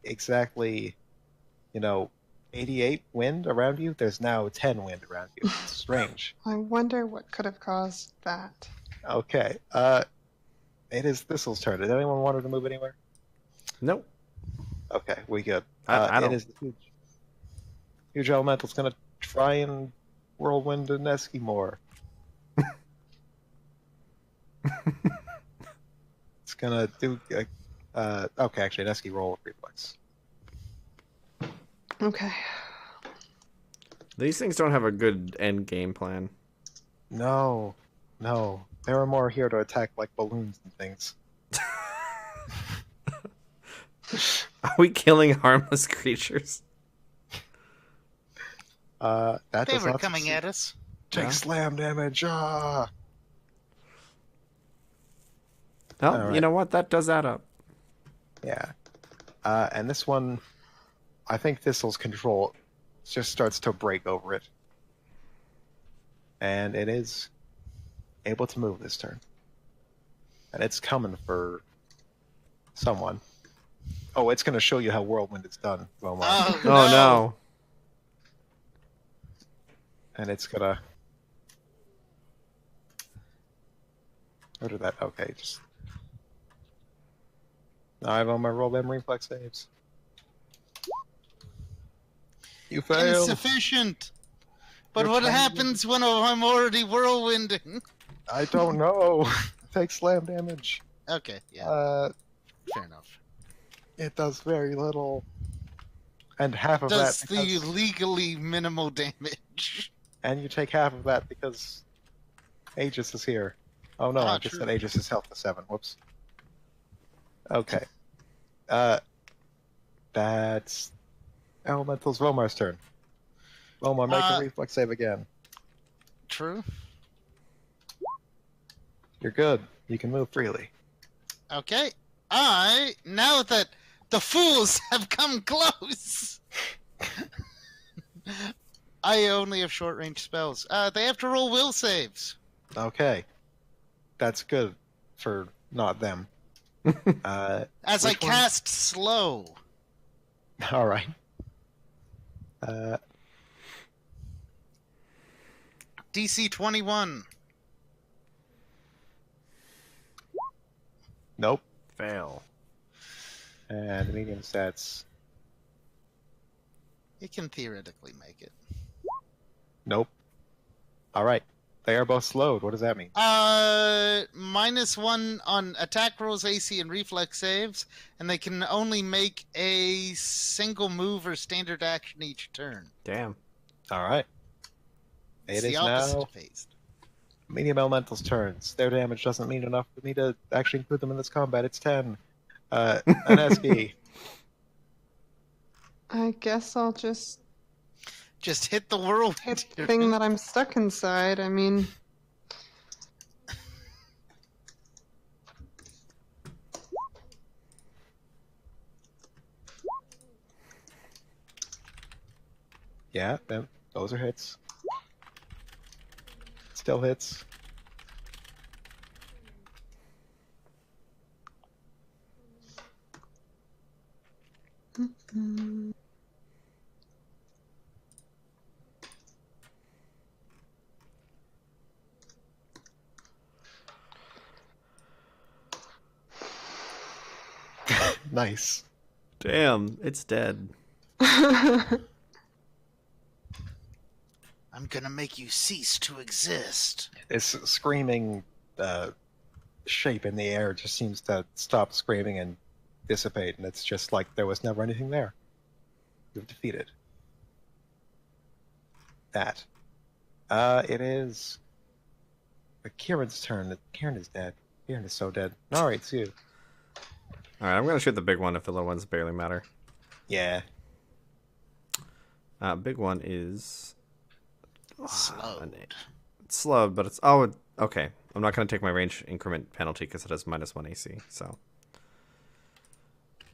exactly, 88 wind around you, there's now 10 wind around you. It's strange. I wonder what could have caused that. Okay. It is Thistle's turn. Did anyone want her to move anywhere? Nope. Okay, we good. I don't. It is the huge elemental's gonna try and whirlwind and Esky more. It's gonna do. Okay, actually, an Esky roll of reflex. Okay. These things don't have a good end game plan. No. There are more here to attack like balloons and things. Are we killing harmless creatures? That They does were not coming succeed. at us. Take Yeah. slam damage. Oh, Alright. You know what? That does add up. Yeah. And this one, I think Thistle's control just starts to break over it. And it is able to move this turn. And it's coming for someone. Oh, it's going to show you how Whirlwind is done, Wilmar. Oh, Oh no. And it's going to... What did that... Okay, just... Now I have on my roll them reflex saves. You failed. Insufficient. But You're what trying to- happens when I'm already whirlwinding? I don't know. Take slam damage. Okay, yeah, fair enough. It does very little. And half of Does that the because, legally minimal damage. and you take half of that because Aegis is here. Oh no, Ah, I just true. said Aegis is health to 7. Whoops. Okay. That's Elemental's Vomar's turn. Vomar, make a reflex save again. True. You're good. You can move freely. Okay. Now that the fools have come close, I only have short range spells. They have to roll will saves. Okay. That's good for not them. As I Which one? cast slow. All right. DC 21. Nope. Fail. And the medium stats. It can theoretically make it. Nope. All right. They are both slowed. What does that mean? -1 on attack rolls, AC, and reflex saves, and they can only make a single move or standard action each turn. Damn. All right. It's It the is opposite now of haste. medium elementals' turns. Their damage doesn't mean enough for me to actually include them in this combat. It's 10. Aneski. I guess I'll just Just hit the whirlwind. hit the thing that I'm stuck inside. I mean, Yeah, those are hits. Still hits. mm, Nice. Damn, it's dead. I'm gonna make you cease to exist. This screaming shape in the air just seems to stop screaming and dissipate, and it's just like there was never anything there. You've defeated that. It is Kieran's turn. Kieran is dead. Kieran is so dead. Alright, it's you. Alright, I'm gonna shoot the big one if the little ones barely matter. Yeah. Big one is Slowed. It's slowed, but it's okay. I'm not gonna take my range increment penalty because it has -1 AC. So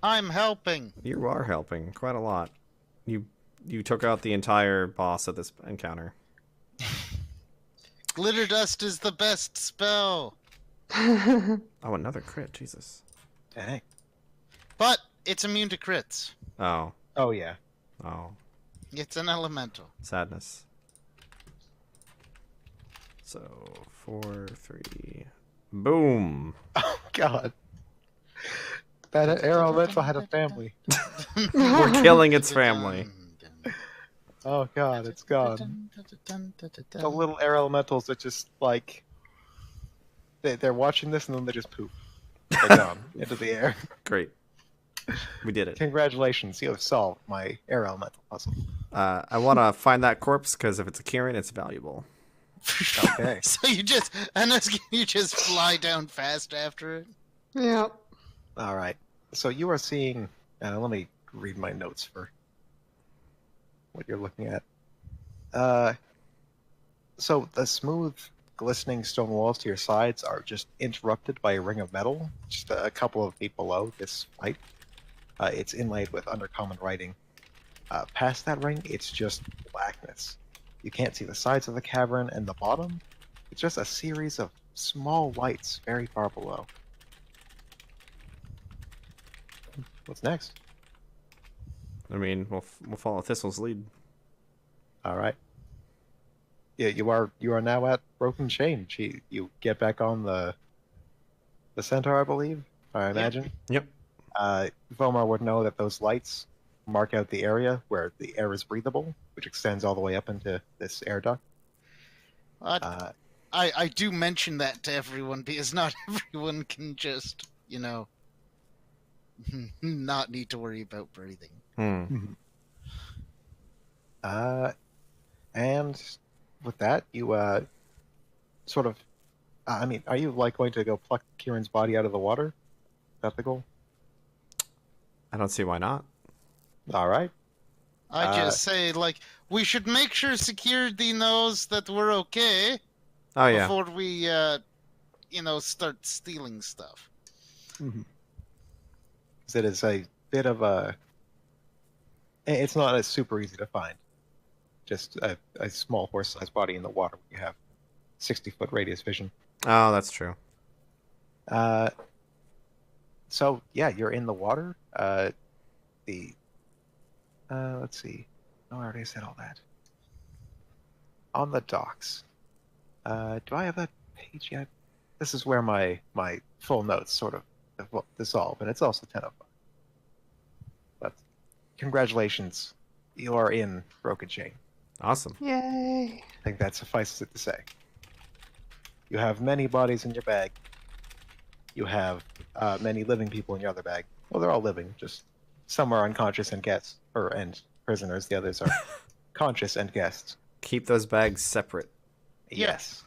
I'm helping. You are helping quite a lot. You took out the entire boss of this encounter. Glitter dust is the best spell. Oh, another crit, Jesus. Dang. But it's immune to crits. Oh, Oh yeah. oh, It's an elemental. sadness. So 4, 3, boom. Oh God. That arrow elemental had a family. We're killing its family. Oh God, it's gone. The little air elementals that just like they're watching this and then they just poop. They're gone into the air. Great. We did it. Congratulations, you have solved my air elemental puzzle. I want to find that corpse because if it's a Kieran, it's valuable. Okay. So you just fly down fast after it. Yep. All right. So you are seeing. Let me read my notes for what you're looking at. So the smooth, glistening stone walls to your sides are just interrupted by a ring of metal, just a couple of feet below this height. It's inlaid with undercommon writing. Past that ring, it's just blackness. You can't see the sides of the cavern and the bottom. It's just a series of small lights very far below. What's next? I mean, we'll follow Thistle's lead. All right. Yeah, you are now at Broken Chain. You get back on the centaur, I believe. I imagine. Yep. Vomar would know that those lights mark out the area where the air is breathable, which extends all the way up into this air duct. I do mention that to everyone because not everyone can just, not need to worry about breathing. And with that, you sort of. I mean, are you like going to go pluck Kieran's body out of the water? Is that the goal? I don't see why not. All right. I just say, we should make sure security knows that we're okay Oh yeah. before we, start stealing stuff. Mm-hmm. It is a bit of a. It's not as super easy to find. Just a small horse-sized body in the water. You have 60-foot radius vision. Oh, that's true. So yeah, you're in the water. Let's see. Oh, I already said all that. On the docks. Do I have that page yet? This is where my full notes sort of dissolve, and it's also 10:05. But congratulations, you are in Broken Chain. Awesome. Yay. I think that suffices it to say. You have many bodies in your bag. You have many living people in your other bag. Well, they're all living, just some are unconscious and guests, and prisoners. The others are conscious and guests. Keep those bags separate. Yes.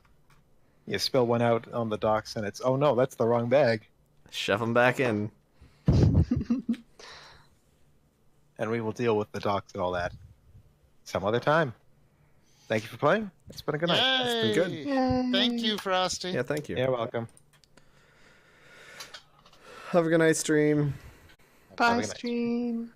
You spill one out on the docks, and it's, oh no, that's the wrong bag. Shove them back in. And we will deal with the docks and all that some other time. Thank you for playing. It's been a good night. It's been good. Yay. Thank you, Frosty. Yeah, thank you. You're welcome. Have a good night, stream. Have a Bye, good night. stream.